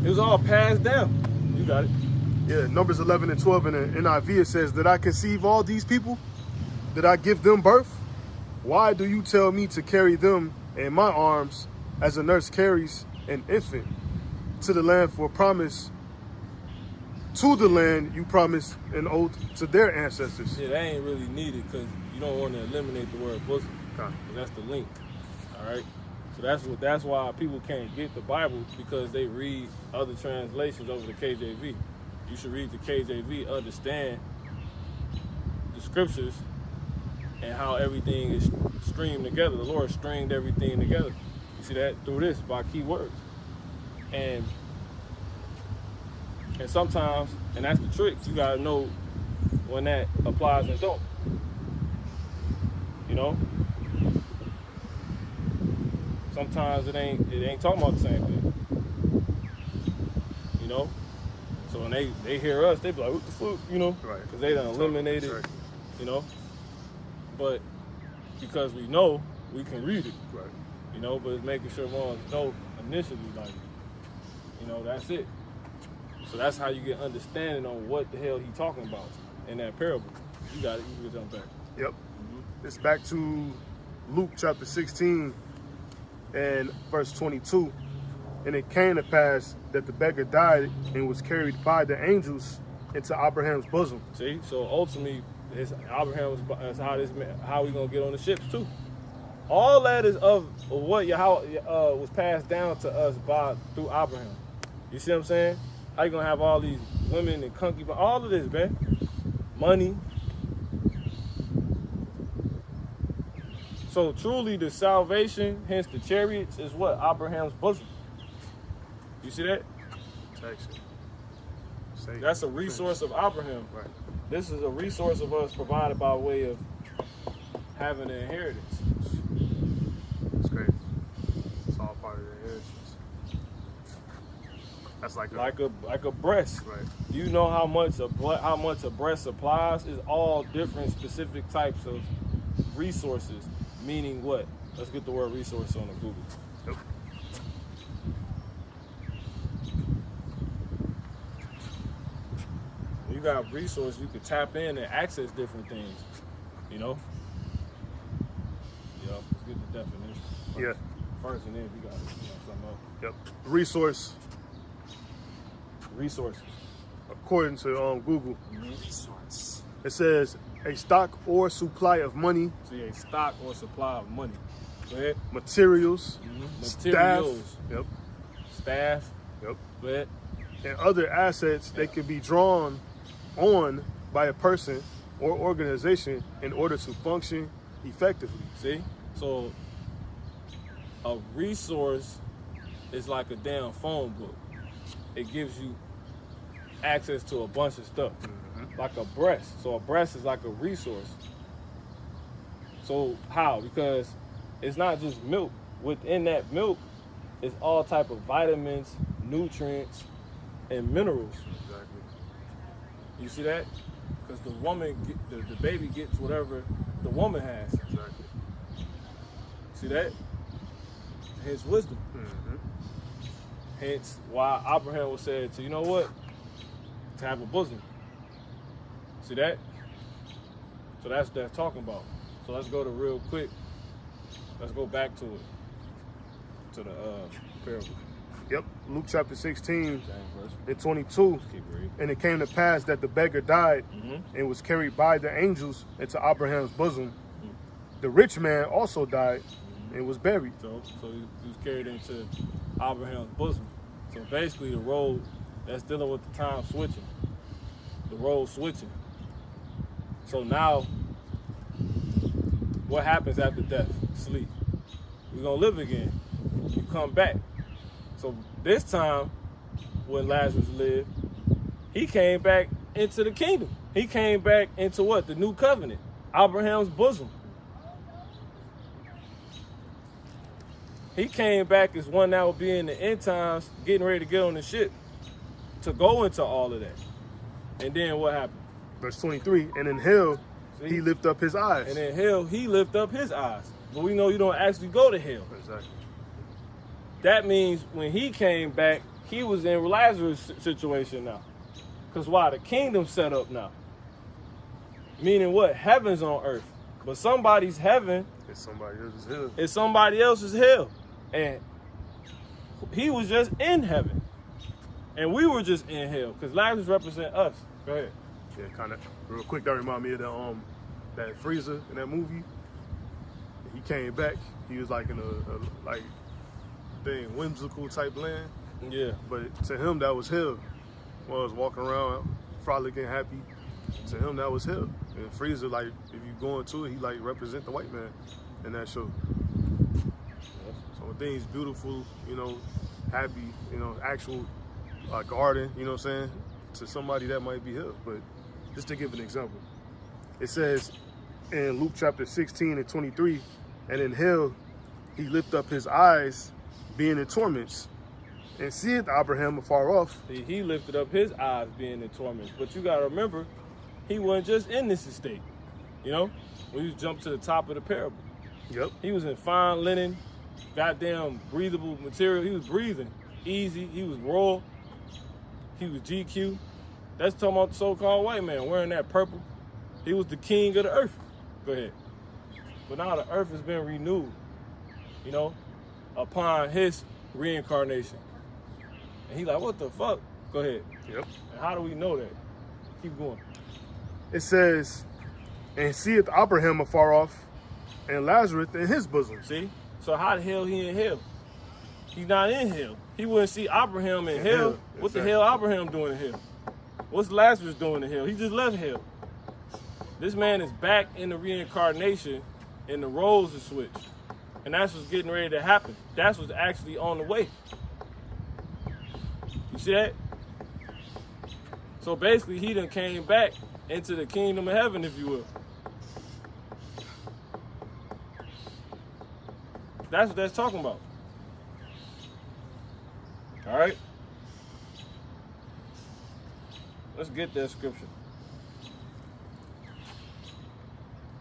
It was all passed down. You got it. Yeah, Numbers 11 and 12 in the NIV, it says, did I conceive all these people? Did I give them birth? Why do you tell me to carry them in my arms as a nurse carries an infant to the land for promise, to the land you promised an oath to their ancestors? Yeah, that ain't really needed because you don't want to eliminate the word bosom. Okay. That's the link. All right. So that's why people can't get the Bible, because they read other translations over the KJV. You should read the KJV, understand the scriptures and how everything is streamed together. The Lord stringed everything together. You see that through this by key words. And sometimes, and that's the trick, you gotta know when that applies and don't. You know? Sometimes it ain't talking about the same thing. You know? So when they hear us, they be like, what the fuck, you know? Right. Because they done eliminated, Right. you know? But because we know, we can read it. Right. You know, but it's making sure ones know initially, like, you know, that's it. So that's how you get understanding on what the hell he talking about in that parable. You got it, you can jump back. Yep. It's back to Luke chapter 16 and verse 22. And it came to pass that the beggar died and was carried by the angels into Abraham's bosom. See, so ultimately, Abraham was how we gonna get on the ships too. All that is of what Yahweh was passed down to us through Abraham. You see what I'm saying? How you gonna have all these women and concubines, all of this, man? Money. So truly, the salvation, hence the chariots, is what? Abraham's bosom. You see that? That's a resource of Abraham. Right. This is a resource of us provided by way of having an inheritance. It's crazy. It's all part of the inheritance. That's like a breast. Right. You know how much a breast supplies is all different specific types of resources. Meaning what? Let's get the word resource on the Google. Yep. When you got resources, you can tap in and access different things. You know? Yeah, let's get the definition. Yeah. First, and then we got something else. Yep. Resource, Resources. according to Google, Resource. it says a stock or supply of money, See, a stock or supply of money. Go ahead. materials, Materials. Yep. Staff. Yep. Go ahead. And other assets that can be drawn on by a person or organization in order to function effectively. See? So a resource is like a damn phone book. It gives you access to a bunch of stuff. Like a breast. So a breast is like a resource. So how? Because it's not just milk. Within that milk is all type of vitamins, nutrients, and minerals. Exactly. You see that? because the woman, the baby gets whatever the woman has. Exactly. See that? Hence wisdom. Hence why Abraham was said to, you know what? To have a bosom. See that? So that's talking about. So let's go to real quick. Let's go back to it. To the parable. Yep. Luke chapter 16 Same verse. and 22. Keep reading. And it came to pass that the beggar died and was carried by the angels into Abraham's bosom. The rich man also died and was buried. So he was carried into Abraham's bosom. So basically the role that's dealing with the time switching. The role switching. So now, what happens after death? Sleep. You're gonna live again. You come back. So this time, when Lazarus lived, he came back into the kingdom. He came back into what? The new covenant. Abraham's bosom. He came back as one that would be in the end times, getting ready to get on the ship to go into all of that. And then what happened? Verse 23. And in hell, See? he lift up his eyes. And in hell, he lift up his eyes. But we know you don't actually go to hell. Exactly. That means when he came back, he was in Lazarus' situation now. Because why? The kingdom's set up now. Meaning what? Heaven's on earth. But somebody's heaven It's somebody else's hell. is somebody else's hell. And he was just in heaven. And we were just in hell. Because Lazarus represent us. Go ahead. Yeah, kind of real quick. That remind me of that freezer in that movie. He came back. He was like in a like whimsical type land. Yeah. But to him, that was hell. Was walking around frolicking, happy. To him, that was hell. And Freezer, like, if you go into it, he like represent the white man in that show. So when things beautiful, you know, happy, you know, actual garden, you know what I'm saying? To somebody that might be hell. But just to give an example, it says in Luke chapter 16 and 23, and in hell he lift up his eyes, being in torments, and seeth Abraham afar off. See, he lifted up his eyes being in torment. But you got to remember, he wasn't just in this estate. You know, when you jump to the top of the parable. Yep. He was in fine linen, goddamn breathable material. He was breathing easy. He was raw. He was GQ. That's talking about the so-called white man wearing that purple. He was the king of the earth. Go ahead. But now the earth has been renewed, you know, upon his reincarnation. And he like, what the fuck? Go ahead. Yep. And how do we know that? Keep going. It says, and seeth Abraham afar off, and Lazarus in his bosom. See? So how the hell he in hell? He's not in hell. He wouldn't see Abraham in hell. What the hell Abraham doing in hell? What's Lazarus doing in hell? He just left hell. This man is back in the reincarnation, and the roles are switched. And that's what's getting ready to happen. That's what's actually on the way. You see that? So basically, he done came back into the kingdom of heaven, if you will. That's what that's talking about. All right? Let's get that scripture.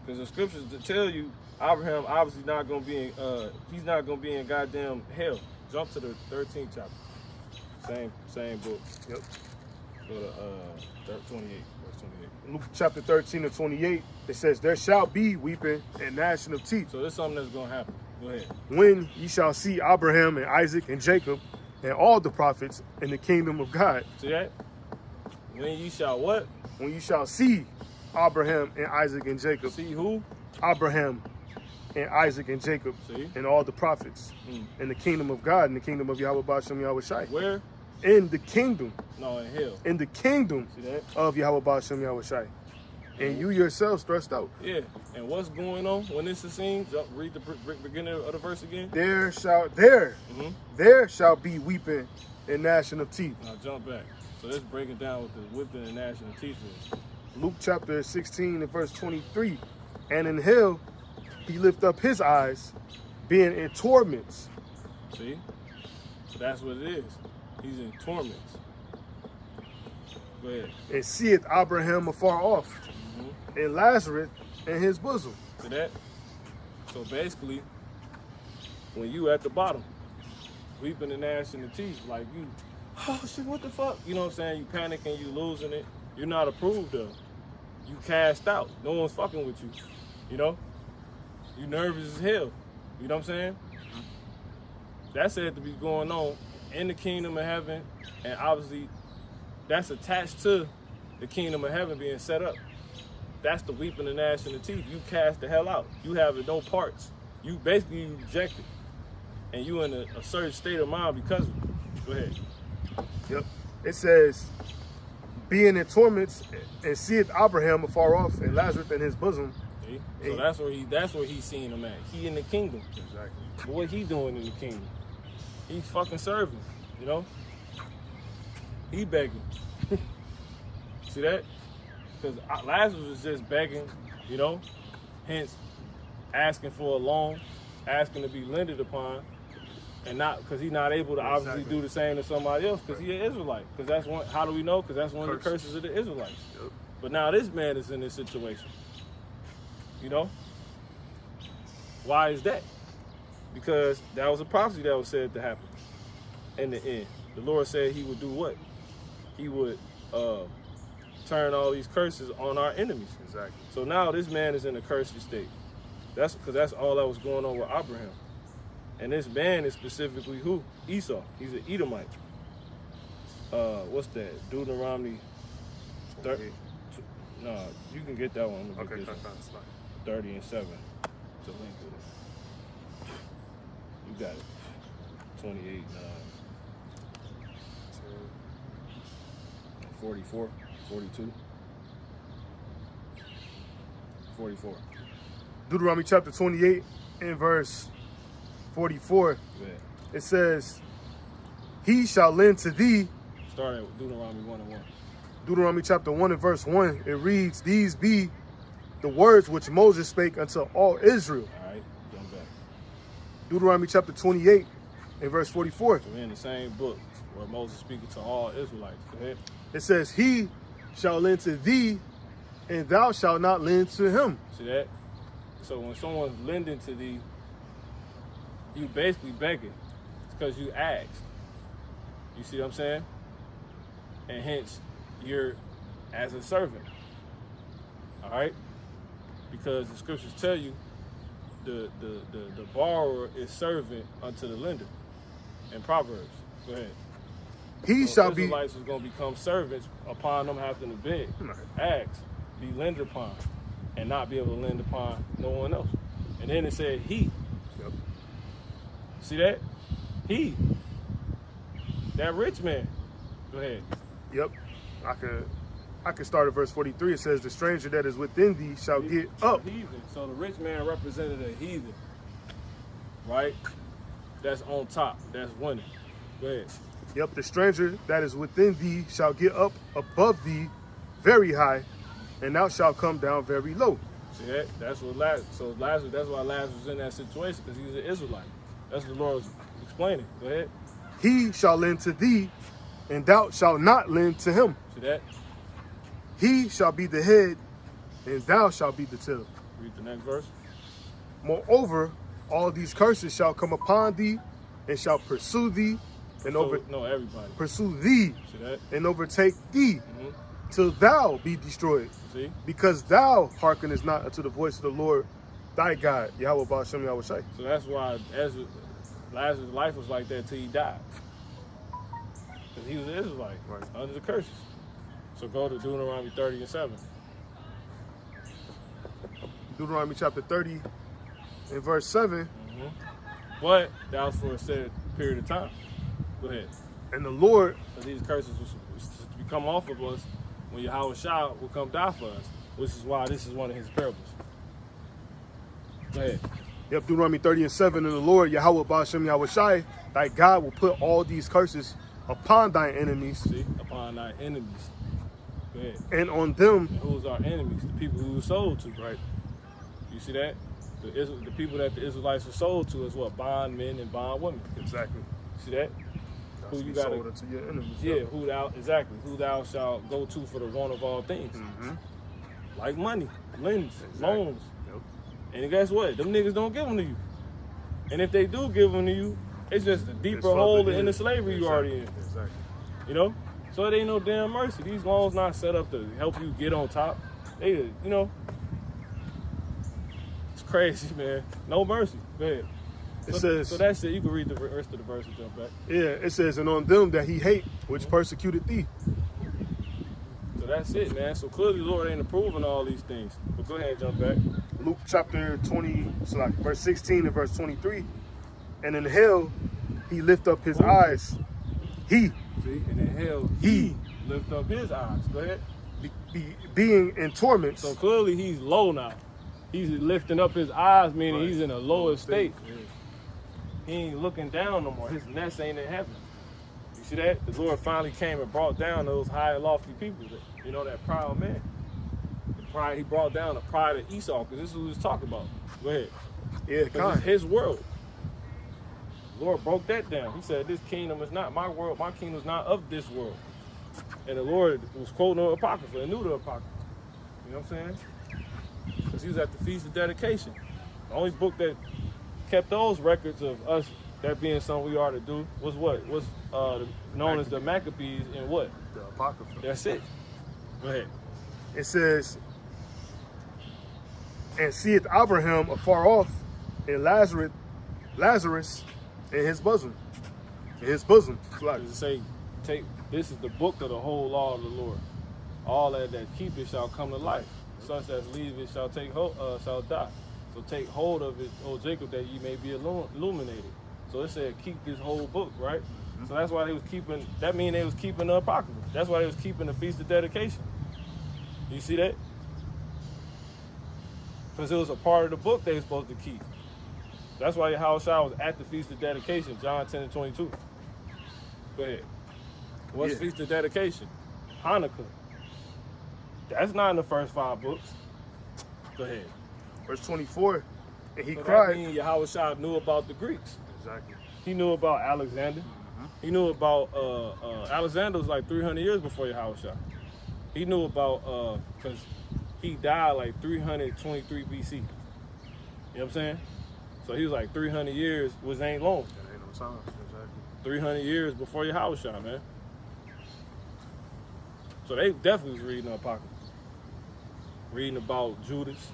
Because the scriptures to tell you Abraham obviously not going to be in, he's not going to be in goddamn hell. Jump to the 13th chapter. Same book. Yep. Go to 28, verse 28. Luke chapter 13 and 28, it says, there shall be weeping and gnashing of teeth, So this is something that's going to happen. Go ahead. when ye shall see Abraham and Isaac and Jacob and all the prophets in the kingdom of God. See that? When ye shall what? When you shall see Abraham and Isaac and Jacob, See who? Abraham and Isaac and Jacob See? and all the prophets Mm. in the kingdom of God, in the kingdom of Yahweh Ba'ashem Yahweh Shai. Where? In the kingdom, No, in hell. in the kingdom See that? of Yahweh Ba'ashem Yahweh Shai. And you yourselves thrust out. Yeah. And what's going on when this is seen? Read the beginning of the verse again. There Mm-hmm. there shall be weeping and gnashing of teeth. Now jump back. So let's break it down with the whipping and gnashing of teeth is. Luke chapter 16 and verse 23. And in hell he lift up his eyes, being in torments. See? So that's what it is. He's in torments. Go ahead. and seeth Abraham afar off, and Lazarus in his bosom. To that. So basically, when you at the bottom, weeping and gnashing the teeth, like you, oh shit, what the fuck? You know what I'm saying? You panicking, you losing it. You're not approved of. You cast out. No one's fucking with you. You know? You nervous as hell. You know what I'm saying? That's said to be going on in the kingdom of heaven, and obviously that's attached to the kingdom of heaven being set up. That's the weeping and gnashing the teeth. You cast the hell out. You have no parts. You basically rejected. And you in a certain state of mind because of it. Go ahead. Yep. It says, being in torments, and seeth Abraham afar off, and Lazarus in his bosom. See? So that's where he's seeing him at. He in the kingdom. Exactly. But what he doing in the kingdom? He's fucking serving, you know? He begging. See that? Because Lazarus was just begging, you know? Hence, asking for a loan, asking to be lended upon, and not because he's not able to obviously do the same to somebody else because he's an Israelite. Because that's one. How do we know? Because that's one of the curses of the Israelites. Yep. But now this man is in this situation. You know? Why is that? Because that was a prophecy that was said to happen in the end. The Lord said he would do what? He would turn all these curses on our enemies. Exactly. So now this man is in a cursed state. That's because that's all that was going on with Abraham. And this man is specifically who? Esau. He's an Edomite. What's that? Deuteronomy 30. No, you can get that one. Okay, this fine, one. fine. 30 and 7. It's a link with it. You got it. 28, 44, 42, 44. Deuteronomy chapter 28 and verse 44. Yeah. It says, he shall lend to thee. Start at Deuteronomy 1 and 1. Deuteronomy chapter 1 and verse 1. It reads, these be the words which Moses spake unto all Israel. All right, jump back. Deuteronomy chapter 28 and verse 44. So we're in the same book where Moses speaking to all Israelites. Go ahead. It says, he shall lend to thee, and thou shalt not lend to him. See that? So when someone's lending to thee, you basically begging. It's because you asked. You see what I'm saying? And hence, you're as a servant. All right? Because the scriptures tell you the borrower is servant unto the lender in Proverbs. Go ahead. He So shall be. Israelites is going to become servants upon them having to beg, ask, be lended upon, and not be able to lend upon no one else. And then it said he. Yep. See that? He. That rich man. Go ahead. Yep. I can start at verse 43. It says, the stranger that is within thee shall get up. Heathen. So the rich man represented a heathen. Right? That's on top. That's winning. Go ahead. Yep, the stranger that is within thee shall get up above thee very high, and thou shalt come down very low. See that? That's what Lazarus. So Lazarus. That's why Lazarus was in that situation because he was an Israelite. That's what the Lord was explaining. Go ahead. He shall lend to thee, and thou shalt not lend to him. See that? He shall be the head, and thou shalt be the tail. Read the next verse. Moreover, all these curses shall come upon thee, and shall pursue thee, and everybody. pursue thee, See that? and overtake thee, till thou be destroyed. See? Because thou hearkenest not unto the voice of the Lord thy God, Yahweh Ba'ashem Yahweh Shai. So that's why Lazarus' life was like that till he died. Because he was an Israelite, Right. under the curses. So go to Deuteronomy 30 and 7. Deuteronomy chapter 30 and verse 7. But that was for a set period of time. Go ahead. And the Lord, Because these curses was to come off of us when Yahweh Shah will come die for us, which is why this is one of his parables. Go ahead. yep, Deuteronomy 30 and 7, and the Lord, Yahweh Ba'ashem Yahweh Shai, thy God will put all these curses upon thine enemies, See? Upon thy enemies. Go ahead. and on them, And who's our enemies? The people who were sold to, right? You see that? The people that the Israelites were sold to is what? Bondmen and bondwomen. exactly. See that? who you Be got sold to, unto your enemies. yeah, who thou shalt go to for the want of all things. Mm-hmm. Like money, lends, Exactly. loans. Yep. And guess what? Them niggas don't give them to you. And if they do give them to you, it's just a It's deeper for hole the- in the slavery you already in. Exactly. You know? So it ain't no damn mercy. These loans not set up to help you get on top. They, you know, it's crazy, man. No mercy. Go ahead. It So, says, so that's it. You can read the rest of the verse and jump back. yeah, it says, and on them that he hate, which persecuted thee. So that's it, man. So clearly, the Lord ain't approving all these things. But go ahead and jump back. Luke chapter 20, so like verse 16 and verse 23. And in hell, he lift up his eyes. He, See, and in hell, He. lift up his eyes. Go ahead. being in torments. So clearly, he's low now. He's lifting up his eyes, meaning Right. he's in a lower state. Yeah. He ain't looking down no more. His nest ain't in heaven. You see that? The Lord finally came and brought down those high and lofty people. You know, that proud man. The pride, he brought down the pride of Esau, because this is what he was talking about. Go ahead. Yeah, 'Cause kind. it's his world. The Lord broke that down. He said, this kingdom is not my world. My kingdom is not of this world. And the Lord was quoting the Apocrypha and knew the Apocrypha. You know what I'm saying? Because he was at the Feast of Dedication. The only book that kept those records of us, that being something we ought to do, was what? Was known as the Maccabees and what? The Apocrypha. That's it. Go ahead. It says, and seeth Abraham afar off, and Lazarus in his bosom. In his bosom. Like, Does it say, take, this is the book of the whole law of the Lord. All that keep it shall come to life. Such as leave it shall take hold, shall die. So take hold of it, O Jacob, that ye may be illuminated. So it said, keep this whole book, right? So that's why they was keeping, that means they was keeping the Apocrypha. That's why they was keeping the Feast of Dedication. You see that? Because it was a part of the book they were supposed to keep. That's why Yahushua was at the Feast of Dedication, John 10 and 22. Go ahead. What's Yeah. Feast of Dedication? Hanukkah. That's not in the first 5 books. Go ahead. verse 24, and he So that cried. means Yahushua knew about the Greeks. Exactly. He knew about Alexander. He knew about Alexander was like 300 years before Yahushua. He knew about because he died like 323 BC. You know what I'm saying? So he was like 300 years, which ain't long. That ain't no time. Exactly. 300 years before Yahushua, man. So they definitely was reading the Apocrypha. Reading about Judas,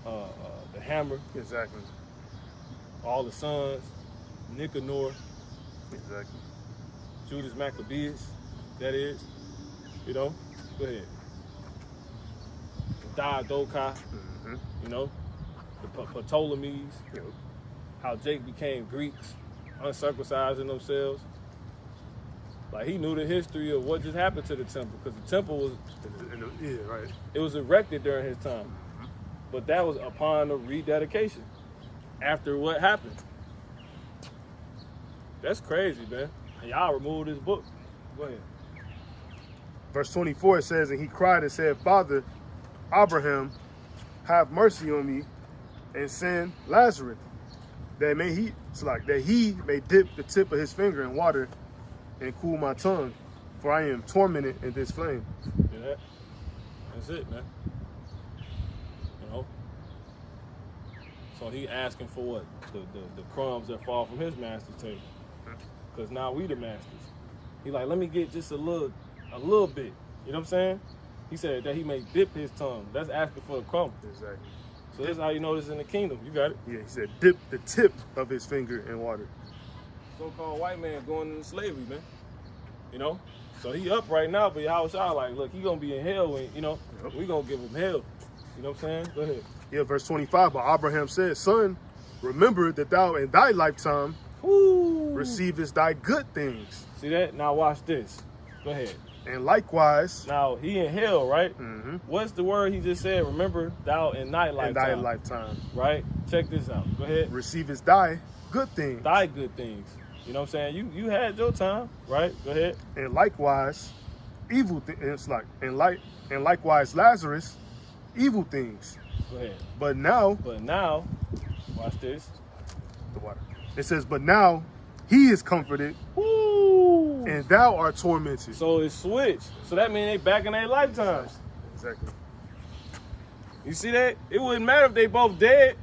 the hammer, Exactly. all the sons, Nicanor, Exactly. Judas Maccabeus, that is. You know? Go ahead. Diadochi, Mm-hmm. you know? The Ptolemies, Yep. how Jake became Greeks, uncircumcising themselves. Like he knew the history of what just happened to the temple, because the temple was Yeah, right. it was erected during his time, but that was upon the rededication after what happened. That's crazy, man. And y'all removed this book. Go ahead. Verse 24 it says, and he cried and said, Father Abraham, have mercy on me, and send Lazarus, that he may dip the tip of his finger in water and cool my tongue, for I am tormented in this flame. You know that? That's it, man. You know? So he asking for what? The crumbs that fall from his master's table. Because now we the masters. He like, let me get just a little bit. You know what I'm saying? He said that he may dip his tongue. That's asking for a crumb. Exactly. So this is how you know this in the kingdom. You got it. Yeah, he said, dip the tip of his finger in water. So-called white man going into slavery, man. You know? So he up right now, but Yahushua like, look, he gonna be in hell when, you know, Yep. we gonna give him hell. You know what I'm saying? Go ahead. Yeah, verse 25, but Abraham said, Son, remember that thou in thy lifetime Woo! receivest thy good things, See that? Now watch this. Go ahead. and likewise Now he in hell, right? mhm, What's the word he just said? Remember thou in thy in lifetime. thy lifetime Right? Check this out. Go ahead. receivest thy good things, Thy good things. You know what I'm saying? You had your time, right? Go ahead. and likewise evil things. It's like and likewise Lazarus evil things. Go ahead. But now But now, watch this. the water. It says, but now he is comforted Woo! and thou art tormented. So it's switched. So that means they back in their lifetimes. Exactly. You see that? It wouldn't matter if they both dead.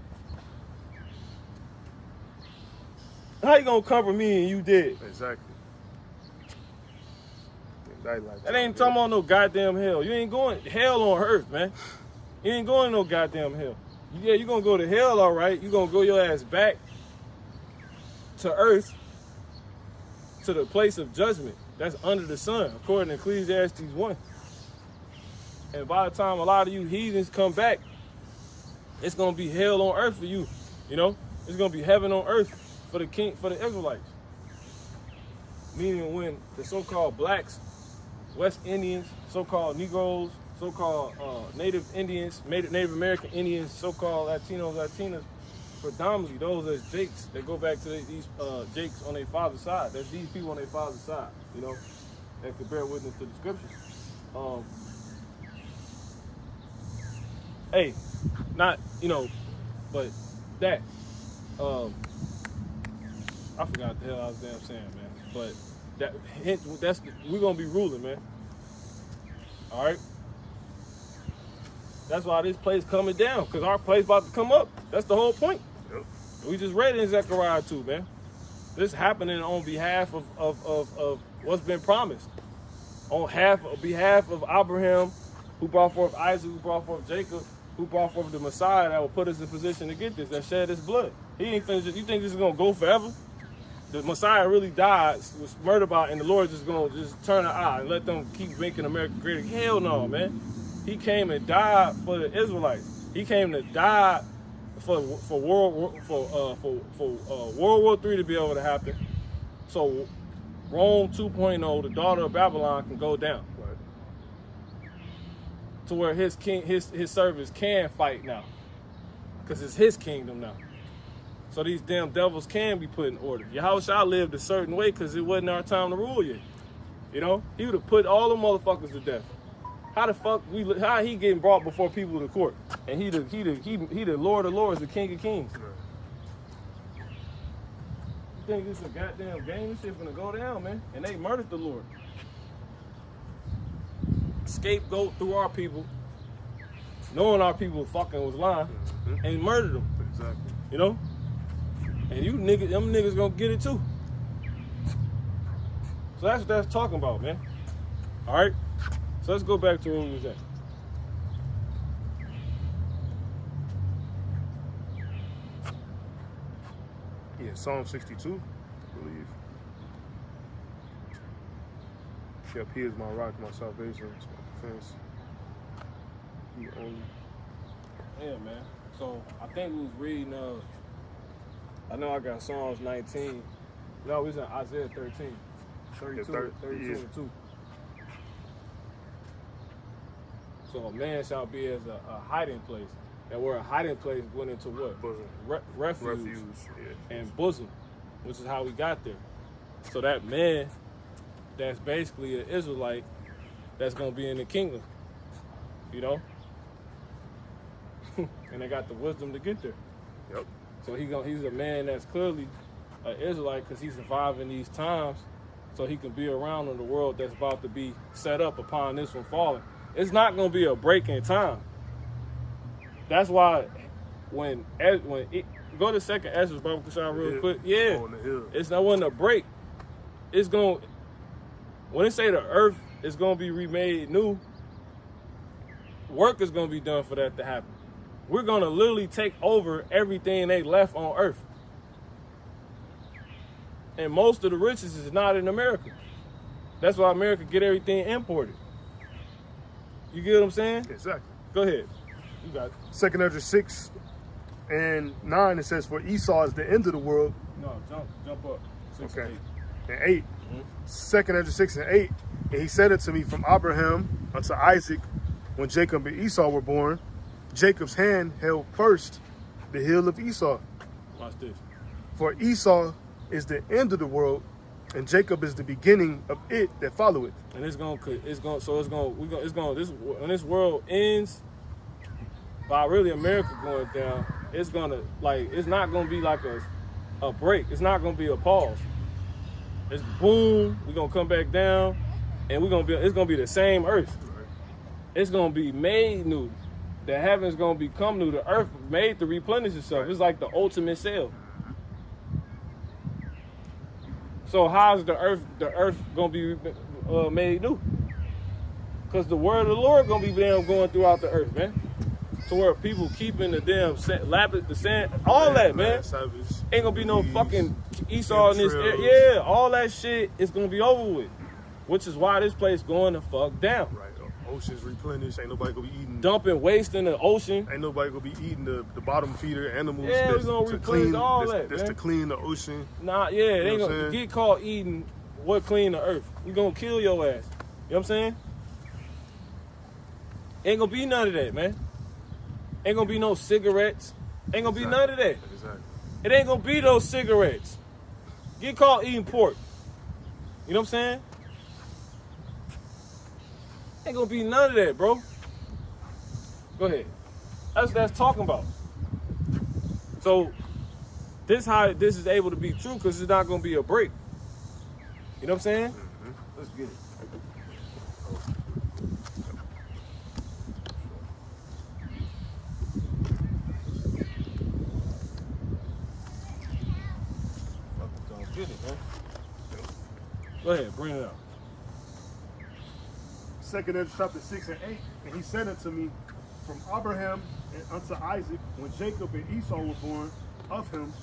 How you gonna cover me and you dead? Exactly. That ain't talking about no goddamn hell. You ain't going hell on earth, man. You ain't going to no goddamn hell. Yeah, you gonna go to hell, all right. You gonna go your ass back to earth, to the place of judgment that's under the sun, according to Ecclesiastes 1. And by the time a lot of you heathens come back, it's gonna be hell on earth for you. You know, it's gonna be heaven on earth for the Israelites. Meaning when the so-called blacks, West Indians, so-called Negroes, so-called Native Indians, Native American Indians, so-called Latinos, Latinas, predominantly those as Jakes that go back to these Jakes on their father's side. That's these people on their father's side, you know, that could bear witness to the scriptures. Hey, not, you know, but that, I forgot the hell I was damn saying, man. But we're gonna be ruling, man. All right. That's why this place coming down, because our place about to come up. That's the whole point. Yep. We just read it in Zechariah 2, man. This happening on behalf of what's been promised. On behalf of Abraham, who brought forth Isaac, who brought forth Jacob, who brought forth the Messiah that will put us in position to get this, that shed his blood. He ain't finished it. You think this is gonna go forever? The Messiah really died, was murdered by, and the Lord just gonna just turn an eye and let them keep making America great? Hell no, man. He came and died for the Israelites. He came to die for World War III to be able to happen. So Rome 2.0, the daughter of Babylon, can go down. Right. To where his servants can fight now. Because it's his kingdom now. So these damn devils can be put in order. Yahushua lived a certain way because it wasn't our time to rule yet. You know? He would have put all the motherfuckers to death. How the fuck how he getting brought before people to court? And he the Lord of Lords, the King of Kings. Right. You think this is a goddamn game? This shit gonna go down, man. And they murdered the Lord. Scapegoat through our people, knowing our people fucking was lying, and murdered them. Exactly. You know? And you niggas, them niggas gonna get it too. So that's what that's talking about, man. All right? So let's go back to where we was at. Yeah, Psalm 62, I believe. Yep, he is my rock, my salvation, it's my defense. He only. Yeah, man. So I think we was reading I know I got Psalms 19. No, we was in Isaiah 13. 32, Yeah, 32 yeah. and 2. So a man shall be as a hiding place. That word hiding place went into what? Bosom. Refuge. Yeah. And bosom, which is how we got there. So that man, that's basically an Israelite, that's gonna be in the kingdom. You know? And they got the wisdom to get there. Yep. So he's a man that's clearly an Israelite because he's surviving these times, so he can be around in the world that's about to be set up upon this one falling. It's not gonna be a break in time. That's why when go to second Ezra, Baba Kashan, real quick. Yeah, On the hill. it's not one a break. It's going when they say the earth is gonna be remade new, work is gonna be done for that to happen. We're gonna literally take over everything they left on earth. And most of the riches is not in America. That's why America get everything imported. You get what I'm saying? Exactly. Go ahead. You got it. Second Ezra 6 and 9, it says, for Esau is the end of the world. No, jump up. 6 Okay. and 8. And 8. Second Ezra 6 and 8. And he said it to me from Abraham unto Isaac, when Jacob and Esau were born, Jacob's hand held first the heel of Esau. Watch this. For Esau is the end of the world, and Jacob is the beginning of it that followeth. And when this world ends, by really America going down, it's not gonna be like a break. It's not gonna be a pause. It's boom. We're gonna come back down, and it's gonna be the same earth. It's gonna be made new. The heavens gonna become new. The earth made to replenish itself. It's like the ultimate cell. So how's the earth gonna be made new? Because the word of the Lord gonna be damn going throughout the earth, man. To where people keeping the damn the sand, all that, man. Ain't gonna be no fucking Esau in this area. Yeah, all that shit is gonna be over with. Which is why this place going to fuck down. Right. Oceans replenished. Ain't nobody gonna be eating. Dumping waste in the ocean. Ain't nobody gonna be eating the bottom feeder animals. Yeah, we're gonna replenish all that. That's to clean the ocean. Nah, yeah, it ain't gonna get caught eating what clean the earth. We gonna kill your ass. You know what I'm saying? Ain't gonna be none of that, man. Ain't gonna be no cigarettes. Ain't gonna be none of that. Exactly. It ain't gonna be those cigarettes. Get caught eating pork. You know what I'm saying? Ain't gonna be none of that, bro. Go ahead. That's talking about. So this how this is able to be true because it's not gonna be a break. You know what I'm saying? Mm-hmm. Let's get it. Get it, man. Go ahead, bring it up. 2nd Ezra chapter 6 and 8, and he said unto me, from Abraham and unto Isaac, when Jacob and Esau were born of him,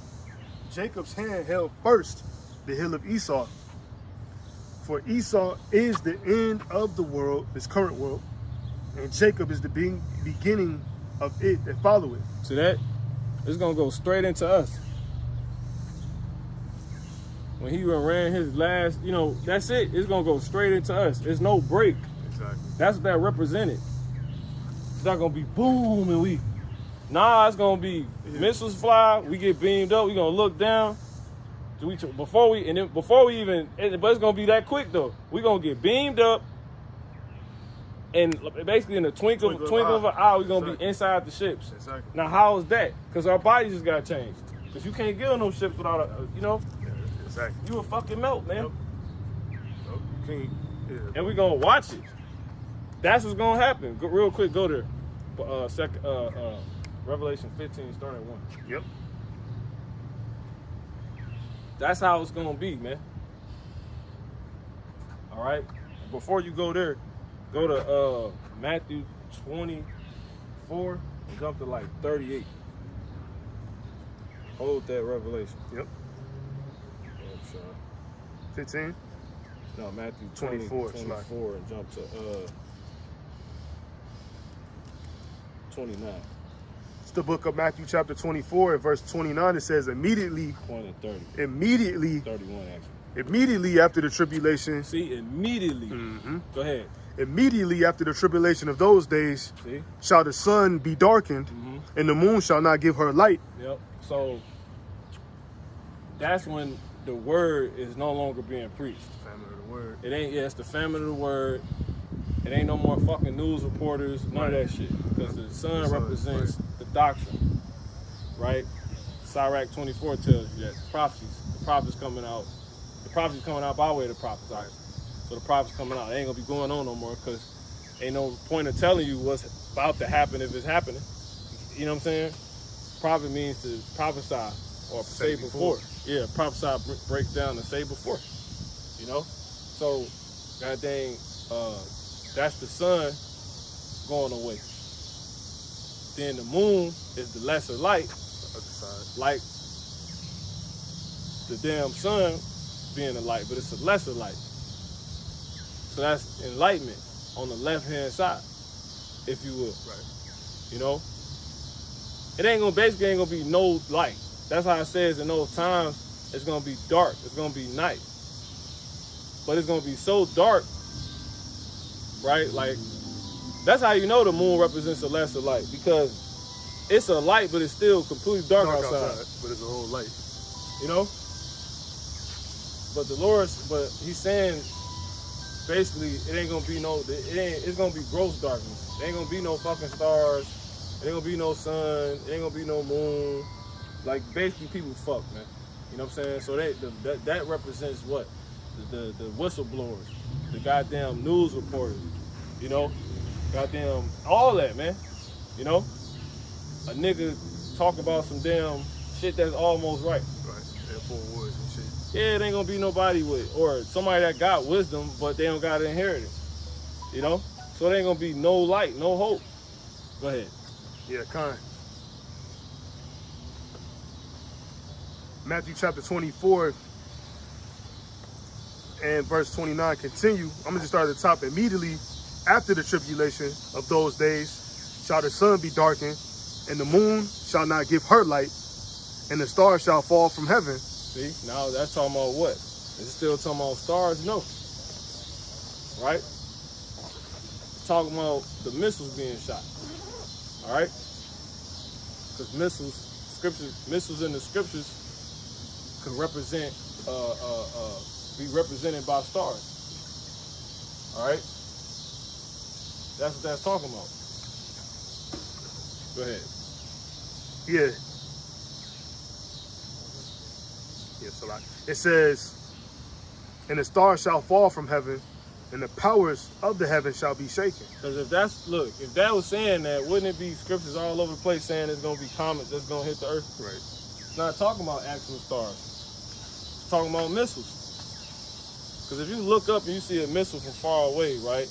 Jacob's hand held first the hill of Esau. For Esau is the end of the world, this current world, and Jacob is the beginning of it that follow it. See that? It's gonna go straight into us. When he ran his last, that's it. It's gonna go straight into us. There's no break. Exactly. That's what that represented. It's not gonna be boom and we. Nah, it's gonna be missiles fly. We get beamed up. We gonna look down. Before we even, but it's gonna be that quick though. We gonna get beamed up, and basically in the twinkle of an eye, we gonna be inside the ships. Exactly. Now, how is that? Because our bodies just got changed. Because you can't get on those ships without Exactly. you would fucking melt, man. Nope. You can't. Yeah. And we gonna watch it. That's what's gonna happen. Go, real quick, go there. Revelation 15, starting at 1. Yep. That's how it's gonna be, man. All right. Before you go there, go to Matthew 24 and jump to like 38. Hold that Revelation. Yep. 15. No, Matthew 24 and jump to 29. It's the book of Matthew chapter 24 and verse 29. It says immediately. 20 and 30. Immediately. 31 actually. Immediately after the tribulation. See, immediately. Mm-hmm. Go ahead. Immediately after the tribulation of those days, See? shall the sun be darkened, and the moon shall not give her light. Yep. So that's when the word is no longer being preached. Famine of the word. It ain't, it's the famine of the word. It ain't no more fucking news reporters, none of that shit. Because the sun represents the doctrine, right? Sirach 24 tells you that the prophecies coming out by way of the prophets. Right? So the prophets coming out, it ain't gonna be going on no more because ain't no point of telling you what's about to happen if it's happening. You know what I'm saying? Prophet means to prophesy or say before. Yeah, prophesy, break down and say before. You know? So, god dang, that's the sun going away. Then the moon is the lesser light, The other side. like the damn sun being a light, but it's a lesser light. So that's enlightenment on the left-hand side, if you will. Right. You know? It ain't gonna be no light. That's how it says in those times, it's gonna be dark, it's gonna be night. But it's gonna be so dark, right? Like, that's how you know the moon represents a lesser light, because it's a light, but it's still completely dark outside. But it's a whole light. You know? But he's saying, basically, it ain't gonna be it's gonna be gross darkness. There ain't gonna be no fucking stars. It ain't gonna be no sun. It ain't gonna be no moon. Like, basically, people fuck, man. You know what I'm saying? So that represents what? the whistleblowers, the goddamn news reporters, you know, goddamn all that, man. You know, a nigga talk about some damn shit that's almost right. Right. Therefore wars and shit. Yeah, it ain't gonna be nobody with, or somebody that got wisdom, but they don't got an inheritance. You know, so there ain't gonna be no light, no hope. Go ahead. Yeah, kind. Matthew chapter 24 and verse 29 continue. I'm gonna just start at the top. Immediately after the tribulation of those days shall the sun be darkened, and the moon shall not give her light, and the stars shall fall from heaven. See, now that's talking about what? Is it still talking about stars? No. Right? It's talking about the missiles being shot. All right? Because missiles in the scriptures could represent, be represented by stars. All right? That's what that's talking about. Go ahead. Yeah. Yeah, so like it says, and the stars shall fall from heaven, and the powers of the heaven shall be shaken. Because if that was saying that, wouldn't it be scriptures all over the place saying there's going to be comets that's going to hit the earth? Right. It's not talking about actual stars. It's talking about missiles. Because if you look up and you see a missile from far away, right,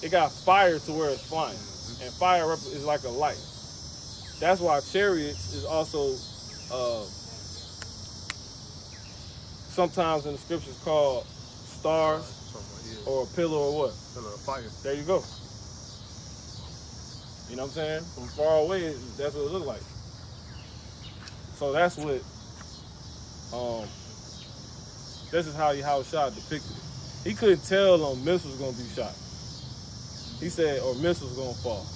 it got fire to where it's flying. And fire is like a light. That's why chariots is also sometimes in the scriptures called stars or a pillar or what? Pillar of fire. There you go. You know what I'm saying? From far away, that's what it looked like. So that's what, this is how Yahushua depicted it. He couldn't tell them missiles gonna be shot. He said, or missiles gonna fall.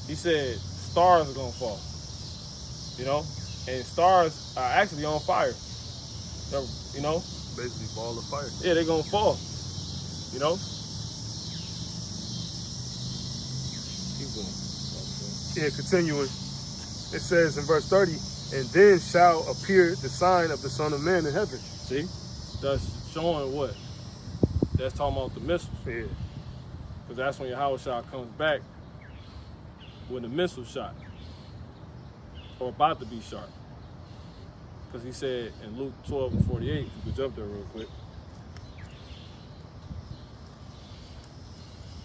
He said, stars are gonna fall. You know? And stars are actually on fire. They're, you know? Basically ball of fire. Yeah, they're gonna fall. You know? Keep going. Yeah, continuing. It says in verse 30, and then shall appear the sign of the Son of Man in heaven. See? That's showing what? That's talking about the missiles. Yeah. Because that's when Yahushua comes back with a missile shot. Or about to be shot. Because he said in Luke 12 and 48, if you could jump there real quick.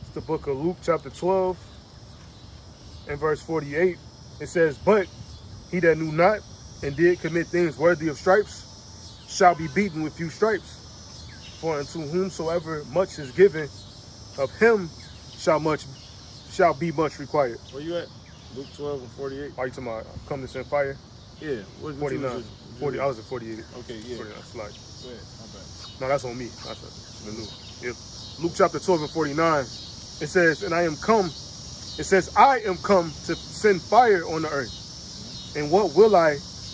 It's the book of Luke chapter 12 and verse 48. It says, but he that knew not and did commit things worthy of stripes shall be beaten with few stripes. For unto whomsoever much is given, of him shall be much required. Where you at? Luke 12 and 48? Are you talking about come to send fire? Yeah. What 49. 40, I was at 48. Okay, yeah. 49, slide. Go ahead. My bad. No, that's on me. That's the new. Yep. Luke chapter 12 and 49. It says, and I am come to send fire on the earth. And what will I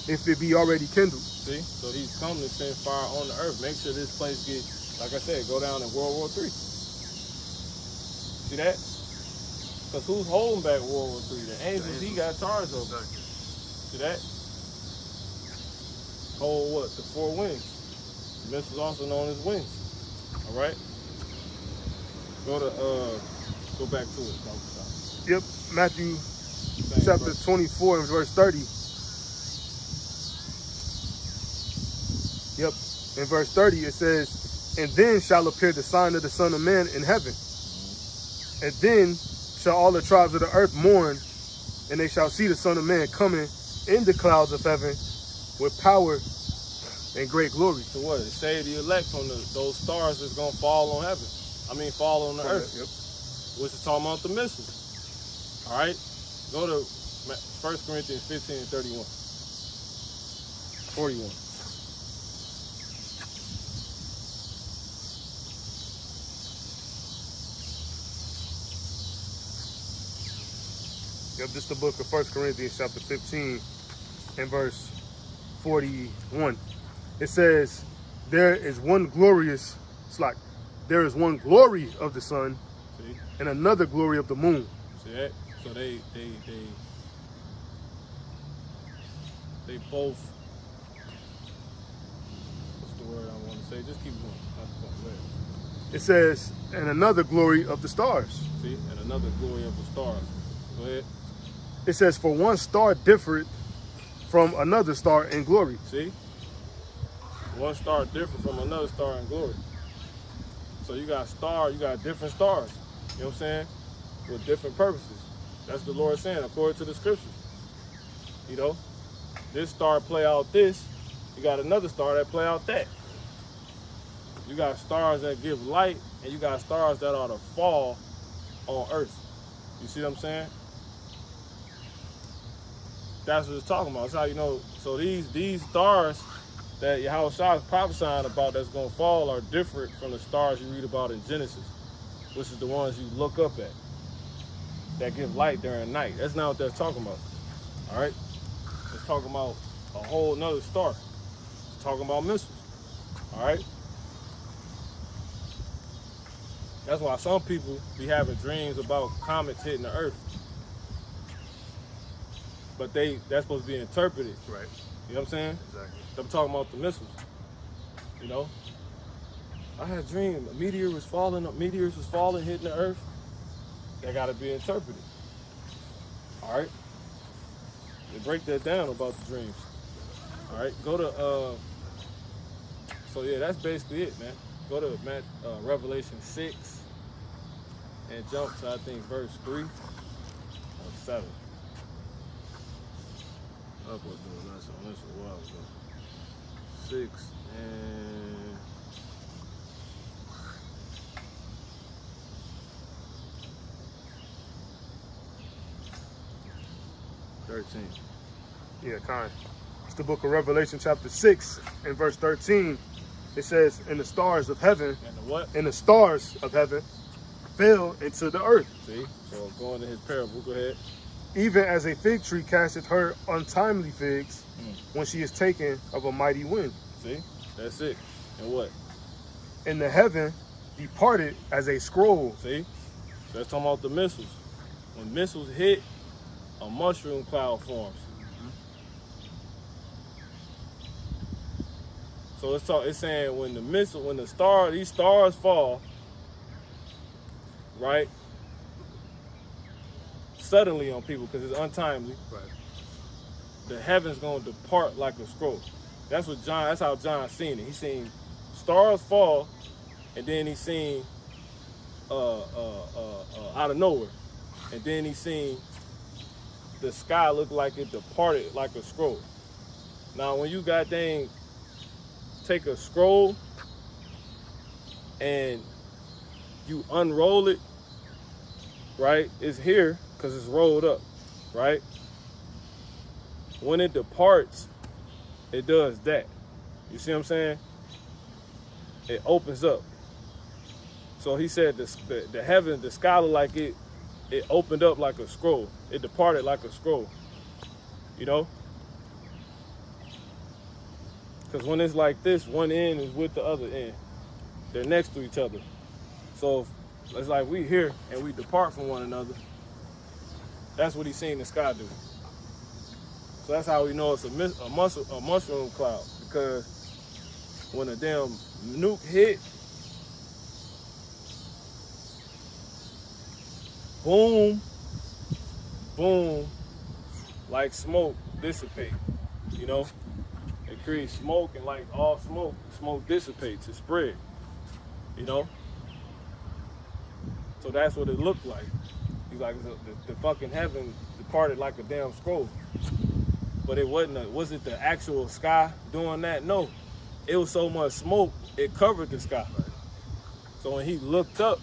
if it be already kindled? See? So he's come to send fire on the earth. Make sure this place get, like I said, go down in World War III. See that? Because who's holding back World War III? The angels he got charge of. Exactly. See that? Hold what? The four winds. This is also known as winds. All right? Go back to it. Yep. Matthew Same chapter verse. 24 and verse 30. Yep. In verse 30 it says, and then shall appear the sign of the Son of Man in heaven. And then shall all the tribes of the earth mourn, and they shall see the Son of Man coming in the clouds of heaven with power and great glory. So what? It say the elect from those stars that's going to fall on heaven. I mean, fall on the earth. Yep. Which is talking about the missiles. All right? Go to 1 Corinthians 15 and 31. 41. Yep, this is the book of 1 Corinthians chapter 15 and verse 41. It says, there is one glory of the sun, See? and another glory of the moon. See that? So they both, what's the word I want to say. Just keep going. Go ahead. It says, and another glory of the stars. See, and another glory of the stars. Go ahead. It says, for one star differed from another star in glory. See, one star different from another star in glory. So you got different stars. You know what I'm saying? With different purposes. That's the Lord saying, according to the scriptures. You know, this star play out this. You got another star that play out that. You got stars that give light, and you got stars that are to fall on earth. You see what I'm saying? That's what it's talking about. That's how you know. So these stars that Yahushua is prophesying about that's going to fall are different from the stars you read about in Genesis, which is the ones you look up at that give light during night. That's not what they're talking about. All right? It's talking about a whole nother star. It's talking about missiles. All right? That's why some people be having dreams about comets hitting the earth. But that's supposed to be interpreted. Right. You know what I'm saying? Exactly. I'm talking about the missiles. You know? I had a dream. Meteors was falling, hitting the earth. That gotta be interpreted. All right? They break that down about the dreams. All right, go to, so yeah, that's basically it, man. Go to Revelation 6 and jump to, I think, verse 3 or 7. I was doing this on this a while ago. 6 and 13. Yeah, kind. It's the book of Revelation, chapter 6 and verse 13. It says, and the stars of heaven, And the what? and the stars of heaven fell into the earth, See? So going to his parable, go ahead. even as a fig tree casteth her untimely figs when she is taken of a mighty wind. See? That's it. And what? And the heaven departed as a scroll. See? That's talking about the missiles. When missiles hit, a mushroom cloud forms. So it's saying when these stars fall, right? Suddenly on people because it's untimely. Right. The heaven's gonna depart like a scroll. That's how John seen it. He seen stars fall, and then he seen out of nowhere, and then he seen the sky look like it departed like a scroll. Now when you take a scroll and you unroll it, right? It's here because it's rolled up, right? When it departs, it does that. You see what I'm saying? It opens up. So he said the heaven, the sky looked like it opened up like a scroll. It departed like a scroll, you know? Because when it's like this, one end is with the other end. They're next to each other. So it's like we here and we depart from one another. That's what he's seen the sky do. So that's how we know it's a mushroom cloud. Because when a damn nuke hit, boom, boom, like smoke dissipate, you know? It creates smoke, and like all smoke dissipates, it spread, you know? So that's what it looked like. He's like, the fucking heaven departed like a damn scroll. But it was it the actual sky doing that? No. It was so much smoke, it covered the sky. So when he looked up,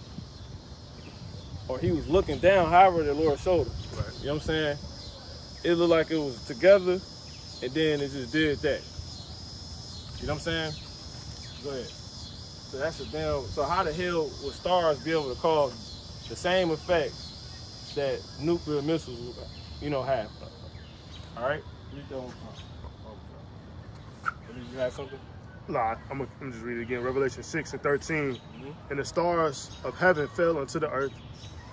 or he was looking down, however the Lord showed him. Right. You know what I'm saying? It looked like it was together, and then it just did that. You know what I'm saying? Go ahead. So that's a damn. So how the hell would stars be able to cause the same effect that nuclear missiles, have? All right. You don't. Did you have something? Nah, I'm just read it again. Revelation 6 and 13. And the stars of heaven fell unto the earth,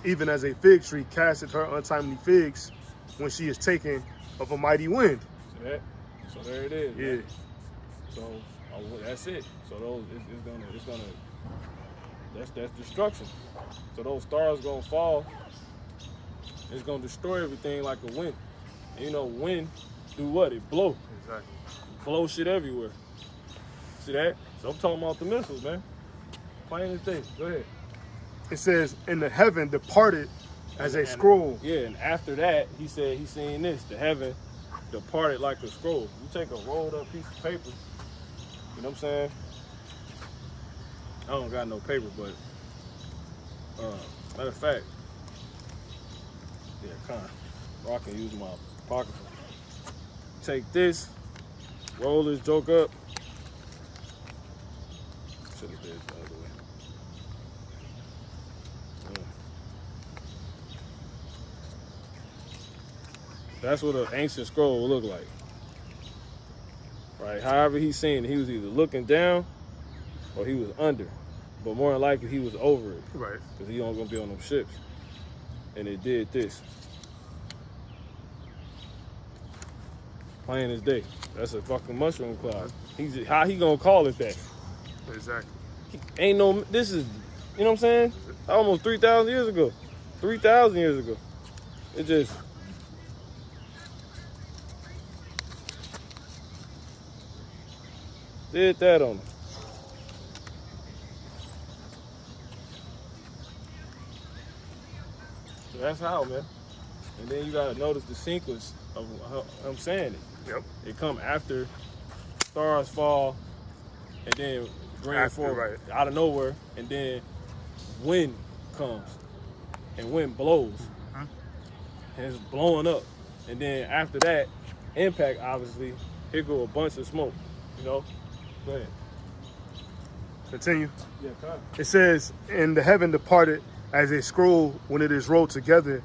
even as a fig tree casteth her untimely figs when she is taken of a mighty wind. See that? So there it is. Yeah. Man. So Oh, well, that's it. So those it's gonna that's destruction. So those stars gonna fall. It's gonna destroy everything like a wind. And you know, wind do what? It blow. Exactly. Blow shit everywhere. See that? So I'm talking about the missiles, man. Plain as day. Go ahead. It says, "In the heaven departed as a And- scroll." Yeah, and after that, he said he seen this. The heaven departed like a scroll. You take a rolled up piece of paper. You know what I'm saying? I don't got no paper, but matter of fact, yeah, or I can use my pocket. Take this, roll this joke up. Should have did it the other way. Yeah. That's what an ancient scroll will look like. Right? However he's seen it, he was either looking down or he was under. But more than likely he was over it. Right. Because he don't gonna be on them ships. And it did this. Plain as day. That's a fucking mushroom cloud. How he gonna call it that? Exactly. Ain't no, this is, you know what I'm saying? Almost 3,000 years ago. 3,000 years ago. It just, did that on him. So that's how, man. And then you gotta notice the sequence of how I'm saying it. Yep. It come after stars fall, and then bring After, forth right. out of nowhere, and then wind comes, and wind blows, and it's blowing up, and then after that, impact obviously, here go a bunch of smoke, you know. Go ahead. Continue. Yeah, come. It says, "In the heaven departed as a scroll when it is rolled together,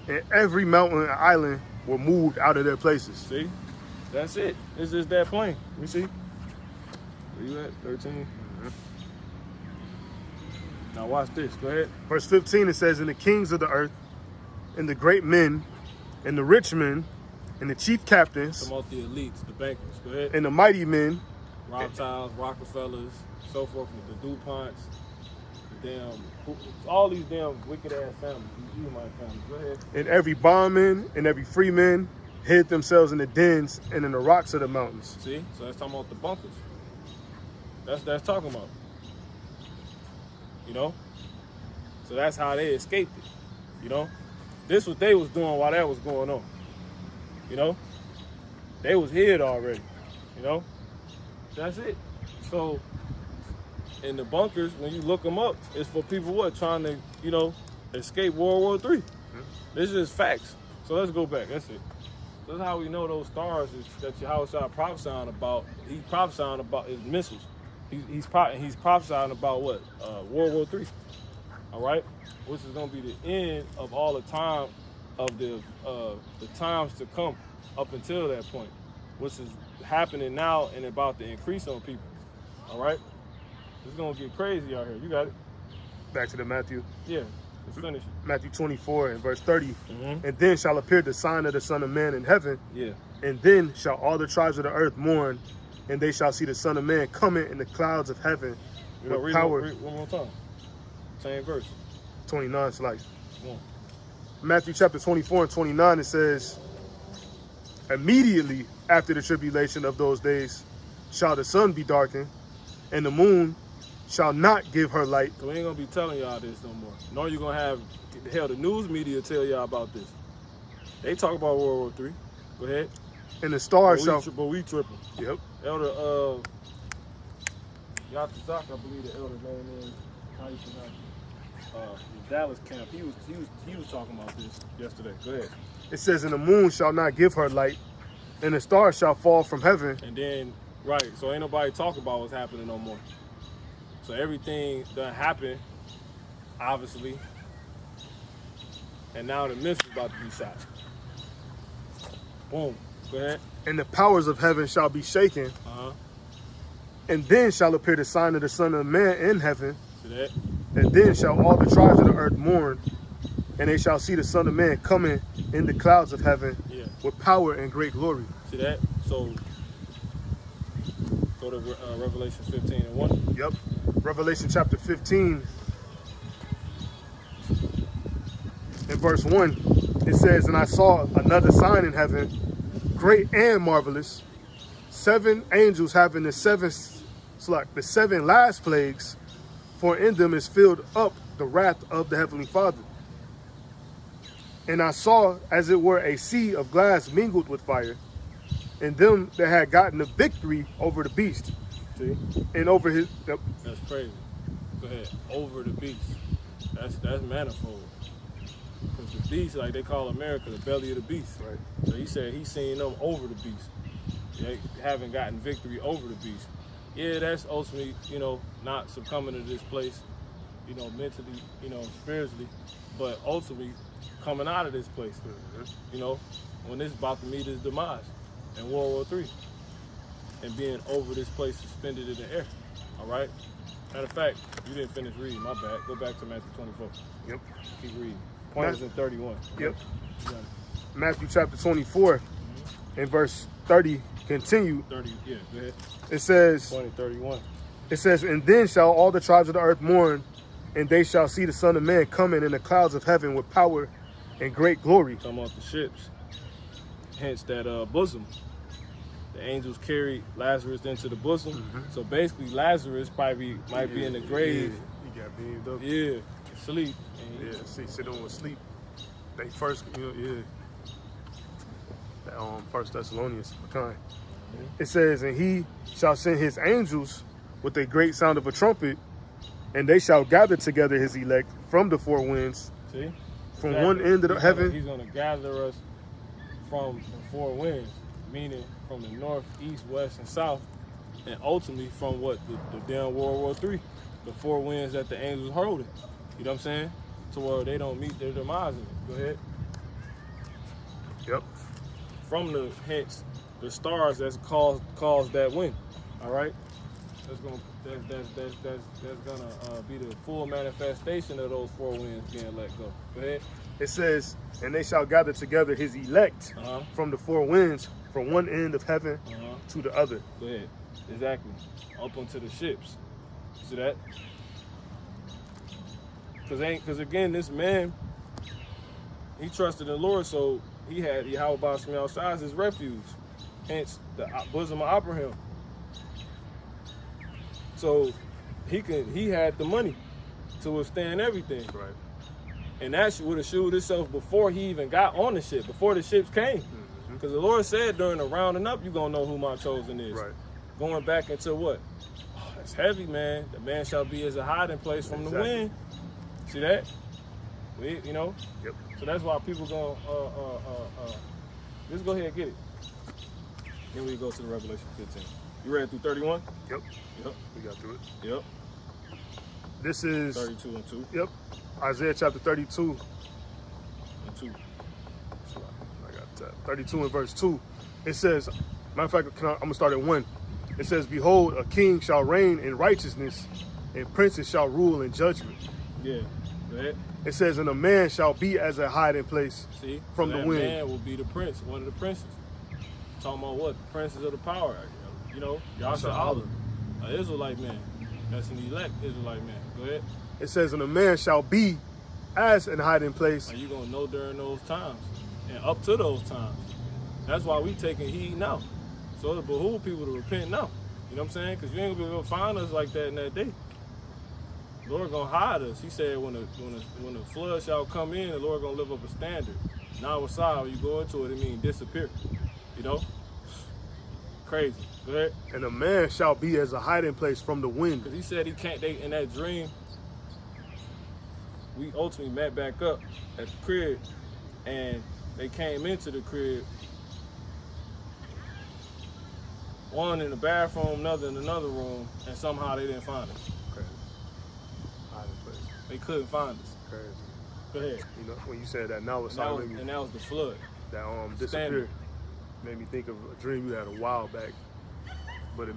and every mountain and island were moved out of their places." See, that's it. It's just that plain. We see. Where you at? 13. Now watch this. Go ahead. Verse 15, it says, "And the kings of the earth, and the great men, and the rich men, and the chief captains, Come out the elites, the bankers. Go ahead. and the mighty men, Rothschilds, Rockefellers, so forth with the DuPonts, the damn, all these damn wicked ass families, these Edomite families. Go ahead. and every bondman, and every free man, hid themselves in the dens and in the rocks of the mountains." See, so that's talking about the bunkers. That's talking about. You know, so that's how they escaped it. You know, this what they was doing while that was going on. You know, they was hid already. You know, that's it. So in the bunkers, when you look them up, it's for people what trying to, you know, escape World War III. This is facts. So let's go back. That's it. That's how we know those stars is that Yahushua prophesying about. He's prophesying about his missiles. He's prophesying about what? World War III. All right, which is gonna be the end of all the time of the times to come up until that point, which is happening now and about to increase on people. All right, it's gonna get crazy out here. You got it? Back to the Matthew. Yeah, let's finish it. Matthew 24 and verse 30. Mhm. "And then shall appear the sign of the Son of Man in heaven, Yeah. and then shall all the tribes of the earth mourn, and they shall see the Son of Man coming in the clouds of heaven You know, with read power." one more time. Same verse. 29 slice. Come on. Matthew chapter 24 and 29, it says, "Immediately after the tribulation of those days shall the sun be darkened, and the moon shall not give her light, So we ain't gonna be telling y'all this no more. Nor you gonna have the news media tell y'all about this. They talk about World War III. Go ahead. and the stars shall..." But we tripping. Yep. Elder Yatazak, I believe the elder's name is. How you pronounce it? The Dallas camp. He was talking about this yesterday. Go ahead. It says, "And the moon shall not give her light, and the stars shall fall from heaven." And then right, so ain't nobody talking about what's happening no more. So everything done happened, obviously. And now the mist is about to be shot. Boom. Go ahead. "And the powers of heaven shall be shaken, Uh-huh. and then shall appear the sign of the Son of Man in heaven, See that? and then shall all the tribes of the earth mourn, and they shall see the Son of Man coming in the clouds of heaven Yeah. with power and great glory." See that? So Go to Revelation 15 and 1. Yep. Revelation chapter 15 in verse 1, it says, "And I saw another sign in heaven, great and marvelous, 7 angels having the seven last plagues, for in them is filled up the wrath of the heavenly Father. And I saw, as it were, a sea of glass mingled with fire, and them that had gotten the victory over the beast, See? and over his." That's crazy. Go ahead. Over the beast. That's manifold. Because the beast, like they call America, the belly of the beast. Right. So he said he's seen them over the beast. They haven't gotten victory over the beast. Yeah, that's ultimately, not succumbing to this place, mentally, spiritually, but ultimately coming out of this place, when it's about to meet its demise in World War III and being over this place suspended in the air. All right? Matter of fact, you didn't finish reading, my bad. Go back to Matthew 24. Yep. Keep reading. Point is in 31. Yep. Yeah. Matthew chapter 24 and verse 30 continue. 30, yeah, go ahead. It says, 20, 31. It says, "And then shall all the tribes of the earth mourn, and they shall see the Son of Man coming in the clouds of heaven with power and great glory." Talking about the ships. Hence that bosom. The angels carried Lazarus into the bosom. So basically Lazarus might be in the grave. He got beamed up. Yeah. Sleep. And Yeah, sit on with sleep. They first, That, 1 Thessalonians, kind. It says, "And he shall send his angels with a great sound of a trumpet, and they shall gather together his elect from the four winds, See? from Exactly. one end of the heaven." He's going to gather us from the four winds, meaning from the north, east, west, and south, and ultimately from what the damn World War III, the four winds that the angels holding. You know what I'm saying? To where they don't meet their demise in it. Go ahead. Yep. From hence the stars that's caused that wind. All right. That's gonna be the full manifestation of those four winds being let go. Go ahead. It says, "And they shall gather together his elect from the four winds, from one end of heaven to the other." Go ahead. Exactly. Up onto the ships. See that? Because again, this man, he trusted in the Lord, so he had Yahweh outside as his refuge. Hence the bosom of Abraham. So he had the money to withstand everything. Right. And that would have showed itself before he even got on the ship, before the ships came. Because the Lord said during the rounding up, you're going to know who my chosen is. Right. Going back into what? Oh, that's heavy, man. The man shall be as a hiding place from the wind. See that? Yep. So that's why people go, just go ahead and get it. Then we go to the Revelation 15. You read through 31? Yep. Yep. We got through it. Yep. This is 32 and 2. Yep. Isaiah chapter 32. And 2. I got that. 32 and verse 2. It says, matter of fact, I'm going to start at 1. It says, "Behold, a king shall reign in righteousness, and princes shall rule in judgment." Yeah. Go ahead. It says, "And a man shall be as a hiding place See? from So the that wind." man will be the prince, one of the princes. Talking about what? Princes of the power. Yasha Allah. An Israelite man. That's an elect Israelite man. Go ahead. It says, "And a man shall be as an hiding place." And you're going to know during those times. And up to those times. That's why we taking heed now. So it behoove people to repent now. You know what I'm saying? Because you ain't going to be able to find us like that in that day. The Lord going to hide us. He said when the flood shall come in, the Lord going to lift up a standard. Now aside, when you go into it, it means disappear. Crazy. Go ahead. "And a man shall be as a hiding place from the wind." Because he said he can't, in that dream, we ultimately met back up at the crib, and they came into the crib, one in the bathroom, another in another room, and somehow they didn't find us. Crazy. Hiding place. They couldn't find us. Crazy. Go ahead. When you said that, now it's And that was the flood. that disappeared. Made me think of a dream you had a while back, but it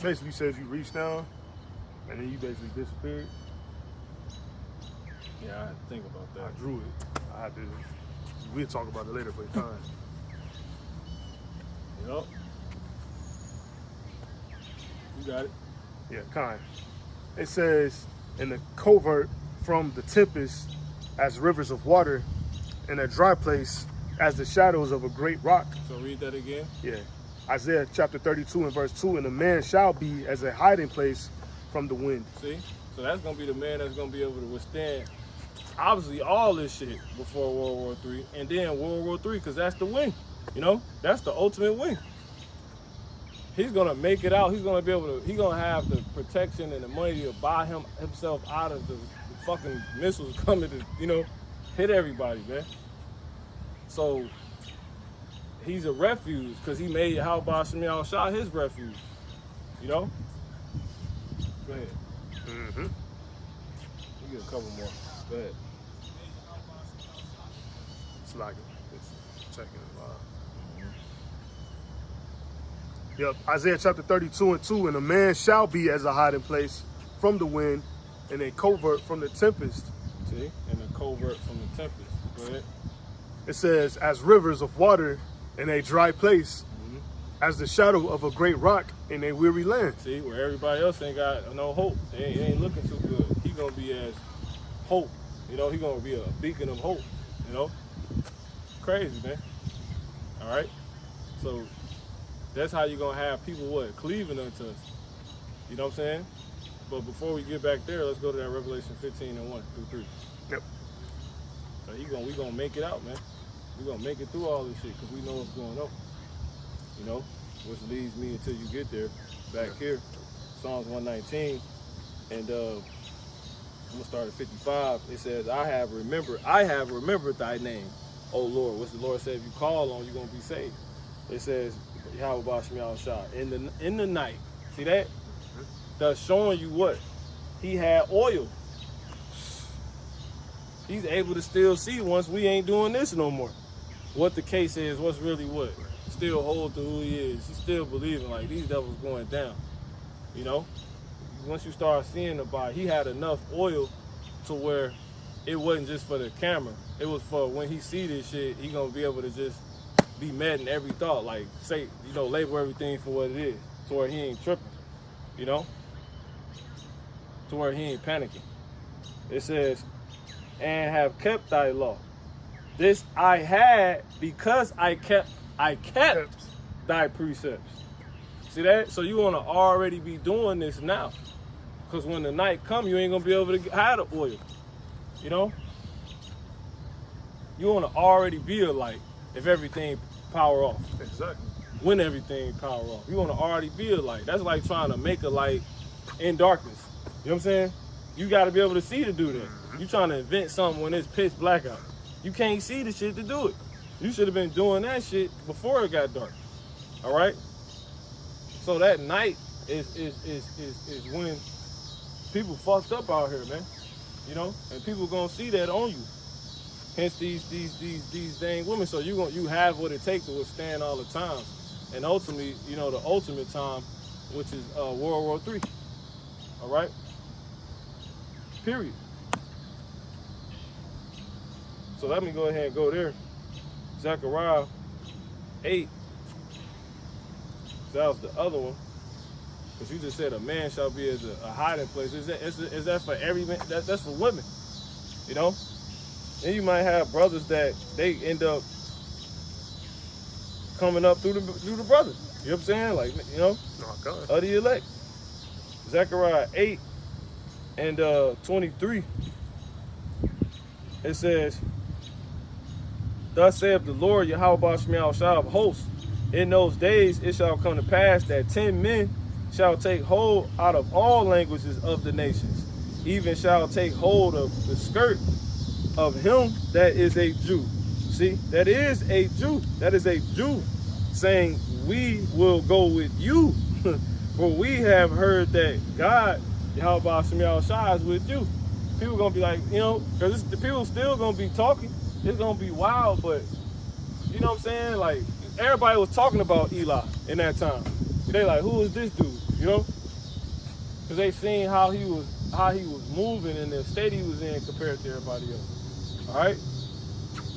basically says you reached down and then you basically disappeared. Yeah, I had to think about that. I drew it. I had to. We'll talk about it later for the time. Yep. got it. Yeah, kind. It says, in the covert from the tempest as rivers of water, in a dry place as the shadows of a great rock. So read that again. Yeah. Isaiah chapter 32 and verse 2, and a man shall be as a hiding place from the wind. See? So that's going to be the man that's going to be able to withstand, obviously, all this shit before World War III, and then World War III, because that's the win. You know? That's the ultimate win. He's going to make it out. He's going to be able to, he's going to have the protection and the money to buy himself out of the fucking missiles coming to, you know, hit everybody, man. So he's a refuge because he made Yahweh Shem Shah his refuge. You know? Go ahead. Mm-hmm. You get a couple more. Go ahead. It's like it's checking it live. Yep, Isaiah chapter 32 and 2, and a man shall be as a hiding place from the wind, and a covert from the tempest. See? And a covert from the tempest. Go ahead. It says, as rivers of water in a dry place, as the shadow of a great rock in a weary land. See, where everybody else ain't got no hope. They ain't looking too good. He gonna be as hope. You know, he gonna be a beacon of hope. You know? Crazy, man. All right? So that's how you're gonna have people cleaving unto us. You know what I'm saying? But before we get back there, let's go to that Revelation 15 and 1 through 3. Yep. So we gonna make it out, man. We gonna make it through all this shit because we know what's going on. You know, which leads me until you get there, back here, Psalms 119, and I'm gonna start at 55. It says, I have remembered thy name, O Lord. What's the Lord said? If you call on, you're gonna be saved. It says, Yahweh Shem Shah, in the night. See that? That's showing you what? He had oil. He's able to still see once we ain't doing this no more. What the case is, what's really what. Still hold to who he is. He's still believing like these devils going down. You know? Once you start seeing the body, he had enough oil to where it wasn't just for the camera. It was for when he see this shit, he gonna be able to just be met in every thought. Like say, you know, label everything for what it is. To where he ain't tripping. You know? To where he ain't panicking. It says, and have kept thy law. This I had because I kept thy precepts. See that? So you want to already be doing this now. Because when the night come, you ain't going to be able to hide the oil. You know? You want to already be a light if everything power off. Exactly. When everything power off. You want to already be a light. That's like trying to make a light in darkness. You know what I'm saying? You got to be able to see to do that. You trying to invent something when it's pitch black out. You can't see the shit to do it. You should have been doing that shit before it got dark. All right? So that night is when people fucked up out here, man. You know? And people gonna see that on you. Hence these dang women. So you have what it takes to withstand all the time. And ultimately, you know, the ultimate time, which is World War III. All right? Period. So let me go ahead and go there. Zechariah 8. That was the other one. Because you just said a man shall be as a hiding place. Is that for every man? That's for women. You know? And you might have brothers that they end up coming up through the brothers. You know what I'm saying? Like, you know? Of the elect. Zechariah 8 and 23. It says, thus saith the Lord Yahweh Shem Shah of hosts, in those days it shall come to pass that 10 men shall take hold out of all languages of the nations, even shall take hold of the skirt of him that is a Jew. See, that is a Jew. That is a Jew saying, we will go with you. For we have heard that God, Yahweh Shem Shah, is with you. People gonna be like, you know, because the people still gonna be talking. It's gonna be wild, but you know what I'm saying? Like, everybody was talking about Eli in that time. They like, who is this dude? You know? Because they seen how he was moving in the state he was in compared to everybody else. All right?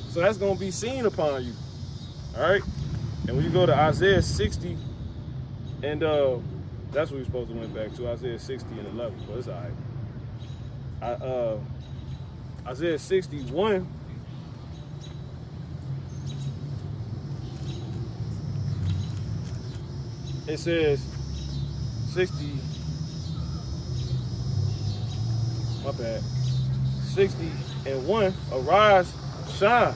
So that's gonna be seen upon you. All right? And when you go to Isaiah 60 and That's what we're supposed to went back to, Isaiah 60 and 11, but it's all right. Isaiah 61. It says 60. My bad. 60:1. Arise, shine,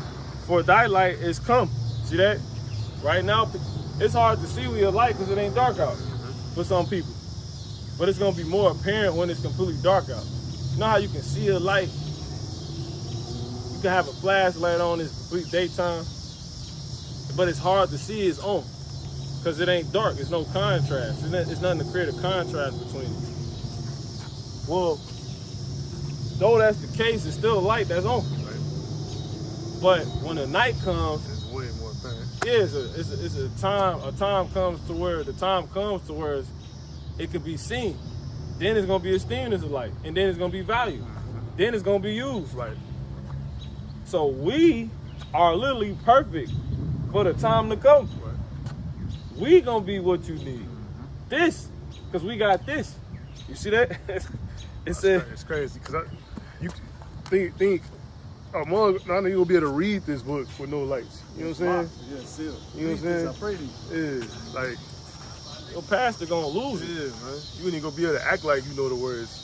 for thy light is come. See that? Right now, it's hard to see with your light because it ain't dark out for some people. But it's gonna be more apparent when it's completely dark out. You know how you can see a light? You can have a flashlight on, it's complete daytime, but it's hard to see it's on because it ain't dark. It's no contrast. It's nothing to create a contrast between it. Well, though that's the case, it's still a light that's on. Right. But when the night comes, It's way more apparent. yeah, it's a time. A time comes to where it can be seen. Then it's gonna be esteemed as a light, and then it's gonna be valued. Then it's gonna be used. Right. So we are literally perfect for the time to come. Right. We gonna be what you need. This, because we got this. You see that? It said, It's crazy because you think among I know you'll be able to read this book with no lights. You know what I'm saying? Yeah, still. You know what I'm saying? I pray to you. Yeah, like your pastor gonna lose it. yeah, man. You ain't even gonna be able to act like you know the words.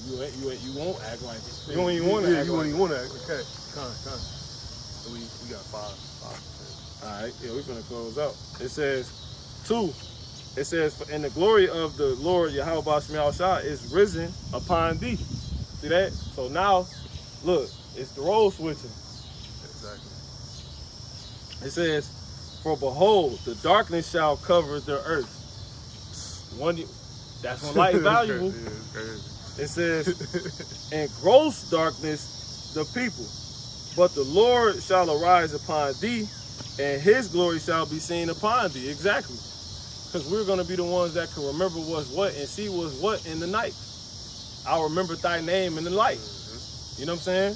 Yeah, you won't act like it. You don't even want to Yeah, act you like won't it. even want to act. Okay, come. So we got five. All right, yeah, we're gonna close out. It says 2. It says, and the glory of the Lord Yahweh Bashem Yahushua is risen upon thee. See that? So now, look, it's the role switching. Exactly. It says, for behold, the darkness shall cover the earth. That's when light is valuable. Yeah, it's crazy. It says, and gross darkness the people. But the Lord shall arise upon thee, and his glory shall be seen upon thee. Exactly. Because we're going to be the ones that can remember what's what and see what's what in the night. I'll remember thy name in the light. You know what I'm saying?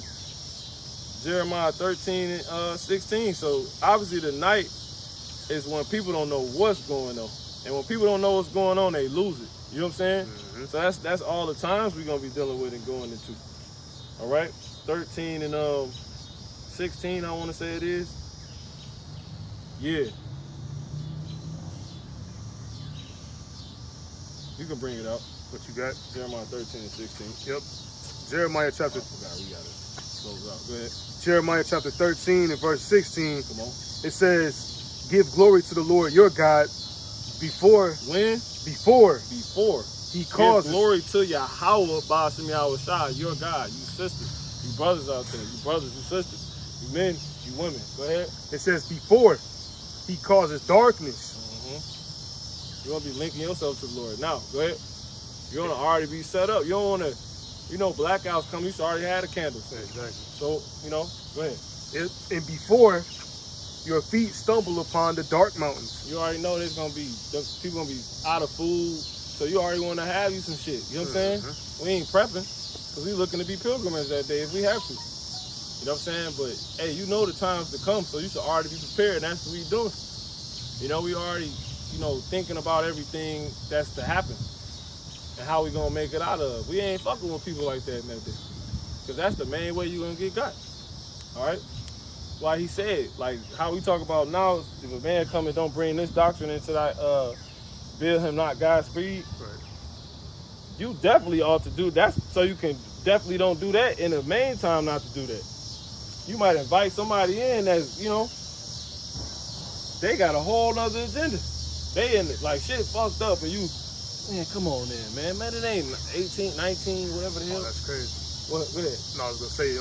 Jeremiah 13:16. So obviously the night is when people don't know what's going on. And when people don't know what's going on, they lose it. You know what I'm saying? So that's all the times we're going to be dealing with and going into. All right? 13 and 16, I want to say it is. Yeah. You can bring it out. What you got? Jeremiah 13 and 16. Yep. Jeremiah chapter. I forgot we got it. Close out. Go ahead. Jeremiah chapter 13 and verse 16. Come on. It says, "Give glory to the Lord your God before When? Before He He causes." Give glory to Yahweh, Bashem Yahushua, your God, you sisters, you brothers out there, you brothers, you sisters, you men, you women. Go ahead. It says before He causes darkness. You want to be linking yourself to the Lord. Now, go ahead. You want to already be set up. You don't want to, blackouts come, you should already have a candle. Exactly. So, go ahead. And before your feet stumble upon the dark mountains. You already know there's going to be, people going to be out of food. So you already want to have you some shit. You know what I'm saying? We ain't prepping because we looking to be pilgrims that day if we have to. You know what I'm saying? But, hey, you know the times to come, so you should already be prepared. And that's what we doing. We already, thinking about everything that's to happen and how we going to make it out of. We ain't fucking with people like that, man. Because that's the main way you going to get got. All right? Why he said, like how we talk about now, if a man come and don't bring this doctrine into that, build him not Godspeed, Right. you definitely ought to do that. So you can definitely don't do that in the main time not to do that. You might invite somebody in that's, they got a whole nother agenda. They in it, like shit fucked up and you, man, come on then, man. Man, it ain't 18, 19, whatever the Oh, hell. that's crazy. What it? No, I was gonna say,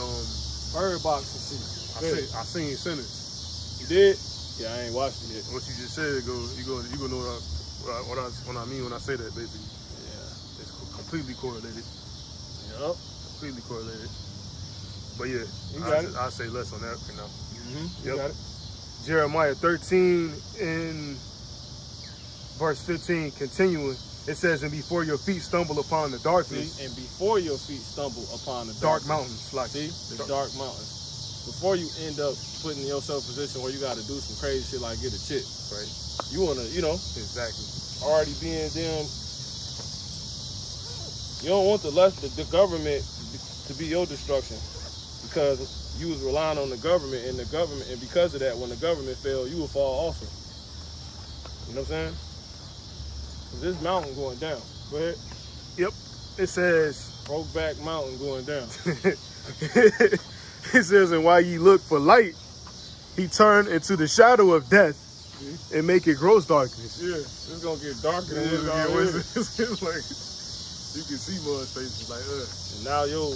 Bird box and shit. I seen Sinners. You did? Yeah, I ain't watched it yet. What you just said, you gonna know what I mean when I say that. Basically, Yeah. it's completely correlated. Yup. Completely correlated. But yeah, You got it. I'll say less on that for now. You got it. Jeremiah 13 in verse 15, continuing, it says, "And before your feet stumble upon the darkness." See? And before your feet stumble upon the Dark darkness. mountains, like See? The dark mountains. Before you end up putting yourself in a position where you got to do some crazy shit like get a chick. Right. You want to, Exactly. already being them. You don't want the government to be your destruction, because you was relying on the government, and because of that, when the government failed, you will fall also. You know what I'm saying? This mountain going down. Go ahead. Yep. It says, Brokeback Mountain going down. it says, and while ye look for light, he turned into the shadow of death and make it gross darkness. Yeah, it's gonna get darker than It's it's already. it's like, you can see mud's faces like, And now you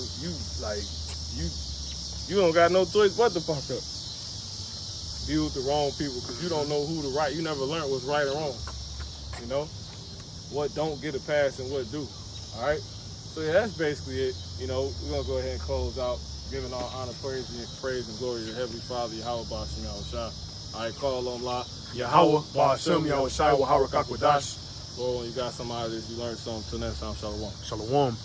don't got no choice but to fuck up. Be with the wrong people, because you don't know who to right. You never learned what's right or wrong. You know? What don't get a pass and what do. Alright? So yeah, that's basically it. You know, we're gonna go ahead and close out, giving all honor, praise and glory to Heavenly Father, Yahweh Ba'ashem Yahushua. Alright, call on La. Yahweh Ba'ashem Yahushua Waharakak Wadash. Lord, when you got some out of this, you learned something. Till next time, Shalom. Shalom.